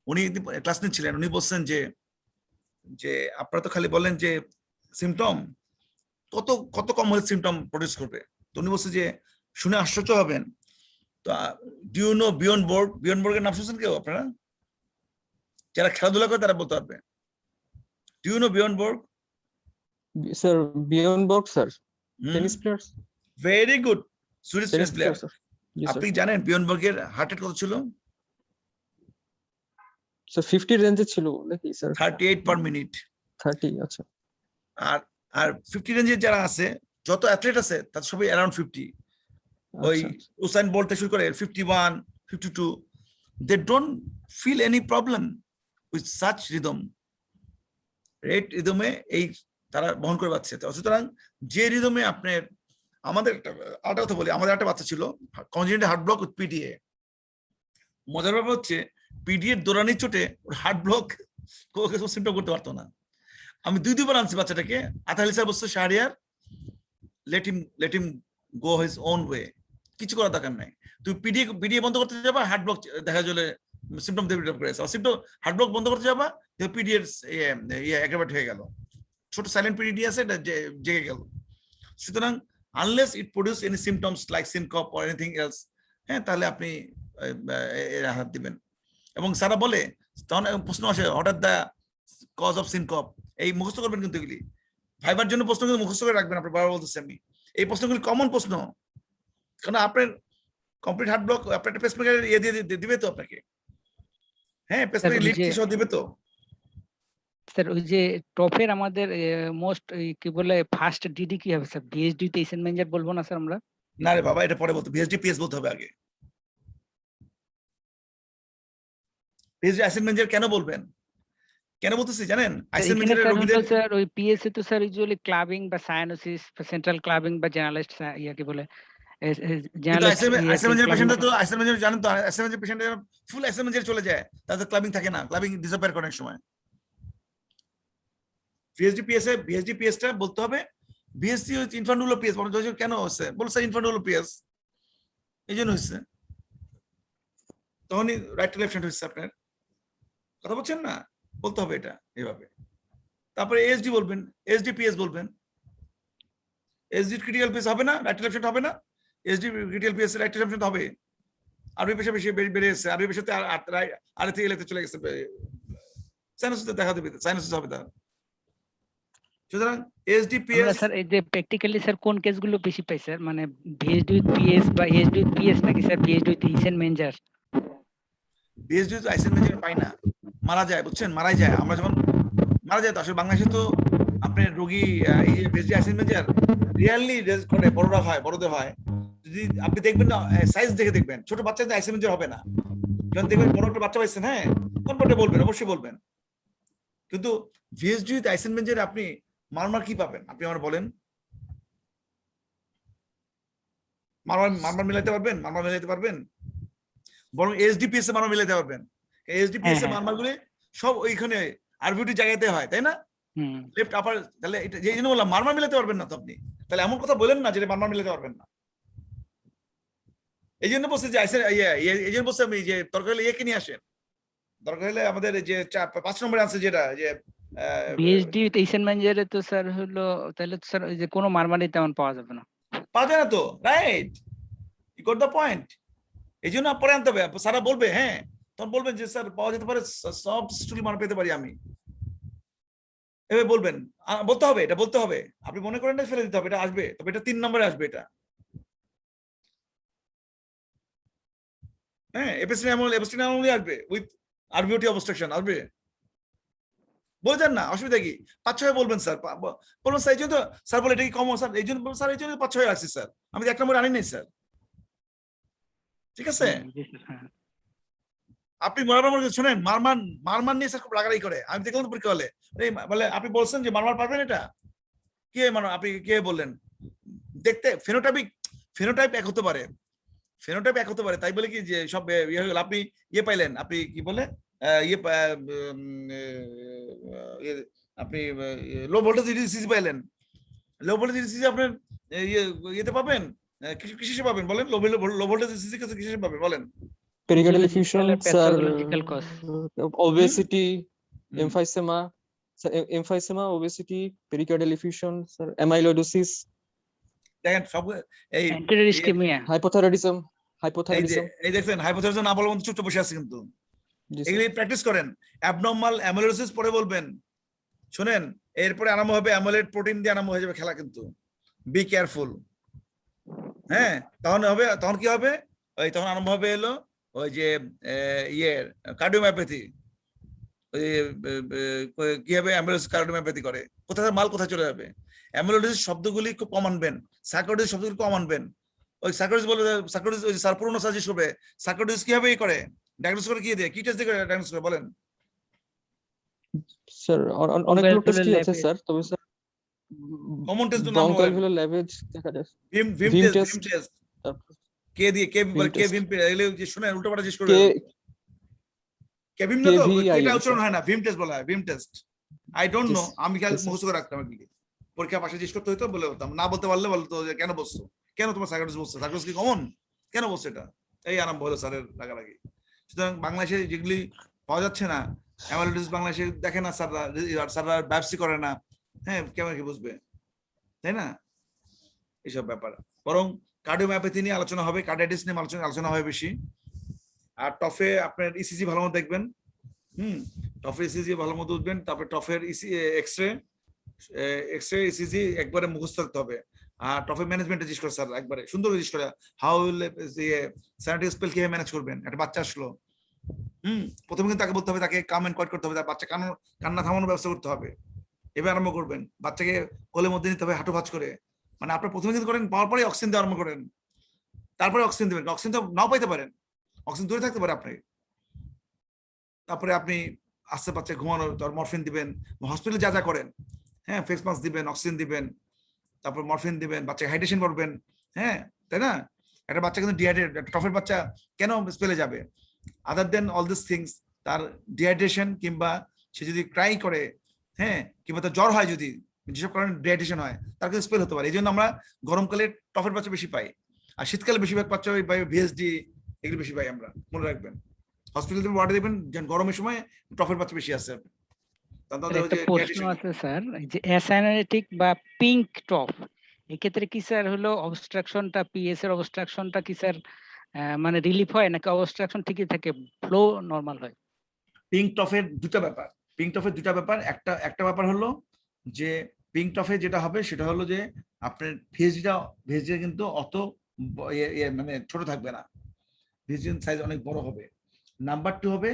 উনি ক্লাস নিচ্ছিলেন, উনি বলছেন যে আপনারা তো খালি বলেন যে সিমটম, কত কম হলে সিমটম প্রডিউস করবে। তো উনি বলছে যে শুনে আশ্চর্য হবেন, তো do you know beyond board? Beyond বোর্ডের নাম শুনছেন কেউ আপনারা? যারা খেলাধুলা করে তারা বলতে পারবে। Do you know beyond board? Sir beyond বর্গ sir tennis player. Very good, Swedish tennis player. Sir আপনি জানেন বিয়ন্ড বোর্গের হার্ট রেট কত ছিল? স্যার 50 রেঞ্জে ছিল নাকি স্যার? 38 per minute. 30, আচ্ছা। আর 50 রেঞ্জে যারা আছে, যত অ্যাথলেট আছে তার সবাই অ্যারাউন্ড 50। ওই উসাইন বোল্ট থেকে শুরু করে 51, 52, they don't feel any problem with such rhythm. Rate রিদমে এই তারা বহন করে পাচ্ছে। সুতরাং যে রিদমে আপনার, আমাদের আরেকটা কথা বলি, আমাদের একটা বাচ্চা ছিল congenital heart block with PDA. মজার ব্যাপার হচ্ছে পিডিএর দৌড়ানির চোটে ওর হার্ট ব্লক সিমটম করতে পারতো না। আমি 2 বার আনছি বাচ্চাটাকে, আতালি স্যার বলছে শাহরিয়ার লেট হিম গো হিজ ওন ওয়ে, কিছু করার দরকার নাই। তুই পিডিএ বন্ধ করতে যাবা, হার্ট ব্লক দেখা গেলে সিমটম ডেভেলপ করেছে, সিমটম হার্ট ব্লক বন্ধ করতে যাবা, পিডিএর অ্যাগ্রাভেট হয়ে গেল, ছোট সাইলেন্ট পিডি আছে, এটা জেগে গেল। সুতরাং unless it produce any symptoms like syncope or anything else, হ্যাঁ, তাহলে আপনি হাত দিবেন। এবং সারা বলে, তখন প্রশ্ন আসে, হঠাৎ দা কজ অফ সিনকপ, এই মুখস্থ করবেন কিন্তু এগুলি ভাইবার জন্য প্রশ্ন কিন্তু মুখস্থ করে রাখবেন। আপনার বাবা বলতেছি আমি, এই প্রশ্নগুলি কমন প্রশ্ন, কারণ আপনার কমপ্লিট হার্ট ব্লক, আপনার একটা পেসমেকার ইয়ে দিয়ে দিবে তো আপনাকে, হ্যাঁ পেসমেকার লিড কি সহ দিবে তো। স্যার ওই যে টপের আমাদের মোস্ট কি বলে ফার্স্ট ডিডি কি হবে স্যার? বিএসডি তে এসএন ম্যানেজার বলবো না স্যার আমরা? না রে বাবা, এটা পরে বলতে, বিএসডি পিএস বলতে হবে আগে। বিএসডি অ্যাসেট ম্যানেজার কেন বলবেন? কেন বলতেছি জানেন? অ্যাসেট ম্যানেজারের রোগীদের স্যার ওই পিএস এ তো স্যার ইউজুয়ালি ক্লাবিং বা সায়ানোসিস বা সেন্ট্রাল ক্লাবিং বা জেনারেলিস্ট ইয়া কি বলে জানেন তো, ফুল অ্যাসেট চলে যায়, তাদের ক্লাবিং থাকে না, ক্লাবিং ডিসঅ্যাপিয়ার করে অনেক সময়। বিএসডি পিএসটা বলতে হবে, বিএসসি হচ্ছে ইনফান্ডুলো পিএস। কেন হচ্ছে বলছে ইনফান্ডুলো পিএস, এই জন্য হচ্ছে, তখনই রাইট টু লেফট হ্যান্ড হচ্ছে। আপনার কথা বলছেন না, বলতে হবে এটা এইভাবে। তারপরে এসডি বলবেন, এসডি পিএস বলবেন। এসডি ক্রিটিক্যাল পিএস হবে না, রাইট টু লেফট হ্যান্ড হবে না, SD critical PS right to left hand হবে। আরবি পেশা বেশি বেড়ে এসেছে, আরবি পেশাতে আর থেকে লেখতে চলে গেছে, সাইনোসিসে দেখা দেবে, সাইনোসিস হবে তার। সুতরাং এসডিপিএস স্যার এই যে প্র্যাকটিক্যালি স্যার কোন কেসগুলো বেশি পাই স্যার, মানে বিএসডি উইথ পিএস বা এসডি উইথ পিএস নাকি sir BSD with SN manager? BSD তো আইসিএন ম্যানেজার পাই না, মারা যায়, বুঝছেন, মারাই যায়। আমরা যখন মারা যায়, তো আসলে বাংলাদেশে তো আপনার রোগী এই যে বিএসডি আইসিএন ম্যানেজার রিয়ালি করে বড়রা হয়, বড়দের হয়। যদি আপনি দেখবেন না, সাইজ দেখে দেখবেন, ছোট বাচ্চাদের আইসিএন ম্যানেজার হবে না। যখন দেখবেন বড় একটা বাচ্চা পাইছেন, হ্যাঁ কোনটা বলবেন, অবশ্যই বলবেন। কিন্তু বিএসডি আইসিএন ম্যানেজার আপনি মারমার কি পাবেন? আপনি আমার বলেন, মারমার মিলাতে পারবেন? মারমার মিলাতে পারবেন? বরং এসডিপিএস এ মারমার মিলাতে পারবেন। এসডিপিএস এ হ্যাঁ। মারমার গুলি সব ওইখানে আরবিউটি জায়গাতে হয়, তাই না? হুম। লেফট আপার, তাহলে এটা যেই জন্য বললাম মারমার মিলাতে পারবেন না তো আপনি। তাহলে এমন কথা বলেন না যে মারমার মিলাতে পারবেন না। এই জন্য বলছি যে এই জন্য বলছি আমি যে দরকার হলে ইয়েকে নিয়ে আসেন, দরকার হলে আমাদের যে 5 নম্বরে আছে যেটা যে বিএসডি এইচএন ম্যানেজারে তো স্যার হলো, তাহলে তো স্যার ওই যে কোনো মারমারি তেমন পাওয়া যাবে না। পাওয়া যায় না তো, right? You got the point. এই জন্য পরে আনতে হবে, স্যারা বলবে, হ্যাঁ তখন বলবেন যে স্যার পাওয়া যেতে পারে, সব স্টুডি মান পেতে পারি আমি, এভাবে বলবেন। বলতে হবে, এটা বলতে হবে। আপনি মনে করেন না ফেলে দিতে হবে, এটা আসবে, তবে এটা 3 নম্বরে আসবে এটা। হ্যাঁ, এপিসি নামলি আসবে উইথ আরবিওটি অবস্ট্রাকশন আসবে। বলছেন না, অসুবিধা কি? 5-6 বলবেন স্যার, বলবেন স্যার এই জন্য স্যার বলে এটা কি কম স্যার, এই জন্য স্যার এই জন্য 5-6 রাখছি স্যার, আমি 1 নম্বরে আনি নাই স্যার। ঠিক আছে? জি স্যার, হ্যাঁ। আপনি শোনেন, মারমান নিয়ে স্যার খুব রাগারাগি করে, আমি দেখলাম তো পরীক্ষা হলে। বলে আপনি বলছেন যে মারমার পারবেন, এটা কে আপনি কে বললেন? দেখতে ফেনোটাইপ এক হতে পারে, ফেনোটাইপ এক হতে পারে, তাই বলে কি যে সব ইয়ে হয়ে গেল? আপনি ইয়ে পাইলেন, আপনি কি বলে আপনি লো ভোল্টেজ ইডিসি পাইলেন, লো ভোল্টেজ ইডিসি আপনার ইয়েতে পাবেন, কিসে পাবেন বলেন? লো ভোল্টেজ ইডিসি কিসে পাবেন বলেন? Pericardial effusion, sir, Pathological cause. obesity, emphysema, sir, emphysema, obesity, pericardial effusion, sir, amyloidosis, দেখেন সব এই Anterior ischemia. hypothyroidism, এই দেখছেন হাইপোথাইরয়েডিজম না বলার মতো চুপচাপ বসে আছে কিন্তু। জি, sir. এগুলি প্র্যাকটিস করেন। অ্যাবনরমাল অ্যামাইলোসিস পরে বলবেন, শুনেন, এরপরে আরম্ভ হবে অ্যামাইলয়েড প্রোটিন দিয়ে আরম্ভ হয়ে যাবে খেলা কিন্তু। Be careful. হ্যাঁ, তখন কি হবে? ওই তখন আরম্ভ হবে এলো ওই যে কার্ডিওমায়োপ্যাথি, ওই কি হবে? অ্যাম্বুলেন্স কার্ডিওমায়োপ্যাথি করে, কোথায় মাল কোথায় চলে যাবে? অ্যামাইলোইডোসিস শব্দগুলি খুব কম আনবেন, সার্কোইডোসিস শব্দগুলি কম আনবেন। ওই সার্কোইডোসিস বলে, সার্কোইডোসিস ওই স্যার পুরনো সাজেস্ট করবে, সার্কোইডোসিস কিভাবে করে ডায়াগনোস করে, কি দিয়ে, কি টেস্ট দিয়ে ডায়াগনোস করে বলেন? Sir, অনেকগুলো Bronchoalveolar টেস্টই আছে lavage. স্যার, তবে স্যার কমন টেস্ট নাম বলেন। bronchoalveolar lavage দেখা যায়, ভিম Vim টেস্ট, test, তারপর কে দিয়ে, কে Vim বলে, কে test, ভিম এগুলো যে শুনেন উল্টোপাল্টা জিজ্ঞেস করবে। কেভিম না তো, KVIM, এটা উচ্চারণ sir. হয় না, ভিম টেস্ট বলা হয়, ভিম test. I don't know, Yes, আমি খেয়াল yes, sir. মুখস্থ করে রাখতাম এগুলি, পরীক্ষা পাশে জিজ্ঞেস করতে হইতো, বলে হতাম, না বলতে পারলে বলতো যে কেন বসছো, কেন তোমার সাইকোলজিস্ট বলছো, সাইকোলজিস্ট কি কমন, কেন বলছো এটা? এই আরম্ভ হলো স্যারের রাগারাগি। সুতরাং বাংলাদেশে যেগুলি পাওয়া যাচ্ছে না, অ্যামাইলোইডোসিস বাংলাদেশে দেখে না স্যাররা, স্যাররা ব্যবসা করে না, হ্যাঁ কেমন কি বুঝবে, তাই না? এইসব ব্যাপার। বরং কার্ডিওমায়োপ্যাথি নিয়ে আলোচনা হবে, কার্ডিয়াইটিস নিয়ে আলোচনা হবে বেশি। আর টফে আপনার ইসিজি ভালো মতো দেখবেন, টফের ইসিজি ভালো মতো উঠবেন। তারপরে টফের এক্সরে ইসিজি একবারে মুখস্থ রাখতে হবে। আর টফের ম্যানেজমেন্ট জিজ্ঞেস করে স্যার, একবারে সুন্দর জিজ্ঞেস করে, হাউ স্যানিটারি স্পেল কিভাবে ম্যানেজ করবেন? একটা বাচ্চা আসলো, প্রথমে কিন্তু তাকে বলতে হবে, তাকে কাম এন্ড কোয়াইট করতে হবে, তার বাচ্চা কান্না থামানোর ব্যবস্থা করতে হবে। এবার আরম্ভ করবেন, বাচ্চাকে কোলের মধ্যে নিতে হবে হাঁটু ভাঁজ করে, মানে আপনার প্রথমে কিন্তু করেন, পাওয়ার পরে অক্সিজেন দেওয়া আরম্ভ করেন, তারপরে অক্সিজেন দেবেন। অক্সিজেন তো নাও পাইতে পারেন, অক্সিজেন দূরে থাকতে পারে আপনি। তারপরে আপনি আস্তে বাচ্চা ঘুমানো, তার মরফিন দিবেন, হসপিটালে যা যা করেন, হ্যাঁ ফেস মাস্ক দিবেন, অক্সিজেন দিবেন, তারপর মরফিন দিবেন, বাচ্চাকে হাইড্রেশন করবেন, হ্যাঁ তাই না? একটা বাচ্চা কিন্তু ডিহাইড্রেট, টফের বাচ্চা কেন স্পেলে যাবে? আদার দেন অল দিস থিংস, তার ডিহাইড্রেশন, কিংবা সে যদি ক্রাই করে, হ্যাঁ কিংবা তার জ্বর হয়, যদি যেসব কারণে ডিহাইড্রেশন হয়, তার কিন্তু স্পেল হতে পারে। এই জন্য আমরা গরমকালে টফের বাচ্চা বেশি পাই, আর শীতকালে বেশিরভাগ বাচ্চা পাই ভিএসডি, এগুলো বেশি পাই আমরা, মনে রাখবেন। হসপিটাল থেকে ওয়ার্ডে দেখবেন গরমের সময় টফের বাচ্চা বেশি আছে। একটা প্রশ্ন আছে স্যার, যে অ্যাসাইনারেটিক বা পিঙ্ক টপ, এক্ষেত্রে কি স্যার হলো অবস্ট্রাকশনটা, পিএস এর অবস্ট্রাকশনটা কি স্যার মানে রিলিফ হয়, নাকি অবস্ট্রাকশন ঠিকই থাকে, ফ্লো নরমাল হয়? পিঙ্ক টফের দুটো ব্যাপার, একটা ব্যাপার হলো যে পিঙ্ক টফে যেটা হবে সেটা হলো যে আপনার ভিএসডিটা কিন্তু অত মানে ছোট থাকবে না, ভিএসডি সাইজ অনেক বড় হবে। নাম্বার 2 হবে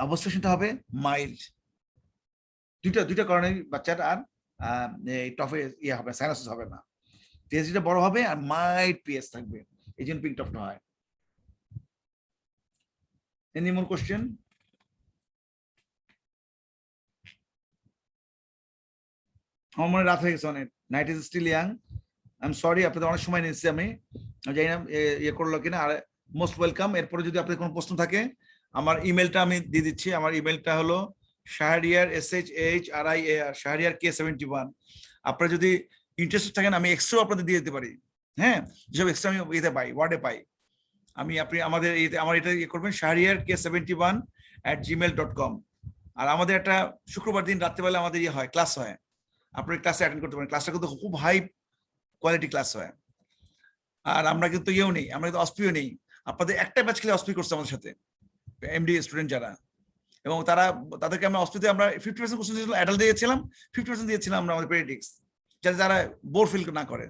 অবস্ট্রাকশনটা হবে মাইল্ড। দুইটা কারণে বাচ্চার আর এই টফে হবে, সাইনাসিস হবে না, ভিএসডিটা বড় হবে আর মাইল্ড পিএস থাকবে, এই জন্য পিঙ্ক টফটা হয়। Any more question? আমার মনে রাত হয়ে গেছে অনেক, night is still young, I am sorry, আপনাদের অনেক সময় নিচ্ছি আমি। জানি না ইয়ে করলো কিনা। আর মোস্ট ওয়েলকাম। এরপরে যদি আপনাদের কোনো প্রশ্ন থাকে আমার ইমেলটা আমি দিয়ে দিচ্ছি। আমার ইমেলটা হলো শাহরিয়ার SHHRIAR শাহরিয়ার K71। আপনারা যদি ইন্টারেস্টেড থাকেন আমি এক্সট্রা আপনাদের দিয়ে দিতে পারি। হ্যাঁ, যেসব এক্সট্রা আমি ইয়েতে পাই, ওয়ার্ডে পাই, আমি আপনি আমাদের আমার এটা ইয়ে করবেন শাহরিয়ার K71@gmail.com। আর আমাদের একটা শুক্রবার দিন রাত্রেবেলা আমাদের ইয়ে হয়, ক্লাস হয়, আপনি ক্লাসে অ্যাটেন্ড করতে পারেন। ক্লাসটা কিন্তু খুব হাই কোয়ালিটি ক্লাস হয়। আর আমরা কিন্তু ইয়েও নেই, আমরা কিন্তু অস্পিও নেই। আপনাদের একটা ব্যাচ খেলে অস্পি করছে আমাদের সাথে MD স্টুডেন্ট যারা, এবং তাদেরকে আমরা অস্পিতে আমরা 50% কোশ্চেন দিয়েছিলাম, অ্যাডাল্ট দিয়েছিলাম, 50% দিয়েছিলাম আমরা আমাদের পেডিটিক্স, যাতে তারা বোর ফিল না করে।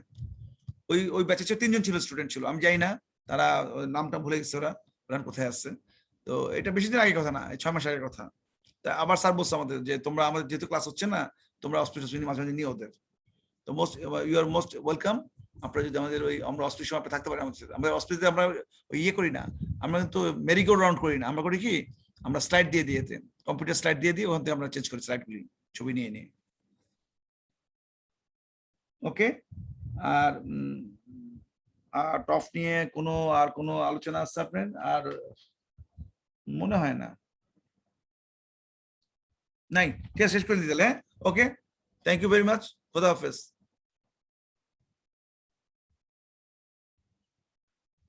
ওই ব্যাচে 3 জন ছিল, স্টুডেন্ট ছিল, আমি জানি না তারা নামটা ভুলে গেছে, ওরা কোথায় আসছে। তো এটা বেশি দিন আগের কথা না, 6 মাস আগের কথা। তা আবার স্যার বলছে আমাদের যে তোমরা আমাদের যেহেতু ক্লাস হচ্ছে না, তোমরা অস্পিটাল মাঝে মাঝে নিয়ে ওদের। তো ইউ আর মোস্ট ওয়েলকাম। আপনারা যদি আমাদের আমরা অস্পিটাল সময় থাকতে পারি আমাদের সাথে। আমরা অস্পিটালে আমরা ইয়ে করি না, আমরা কিন্তু মেরিগো রাউন্ড করি না, আমরা করি কি, আমরা স্লাইড দিয়ে দিয়েতে কম্পিউটার স্লাইড দিয়ে ওখান থেকে আমরা চেঞ্জ করি স্লাইডগুলি, ছবি নিয়ে নিয়ে। ওকে। আর টপ নিয়ে কোনো আলোচনা আছে আপনার? আর মনে হয় না, নাই। ঠিক আছে, শেষ করে দিতে। হ্যাঁ, ওকে, থ্যাংক ইউ ভেরি মাচ, খোদা হাফেজ।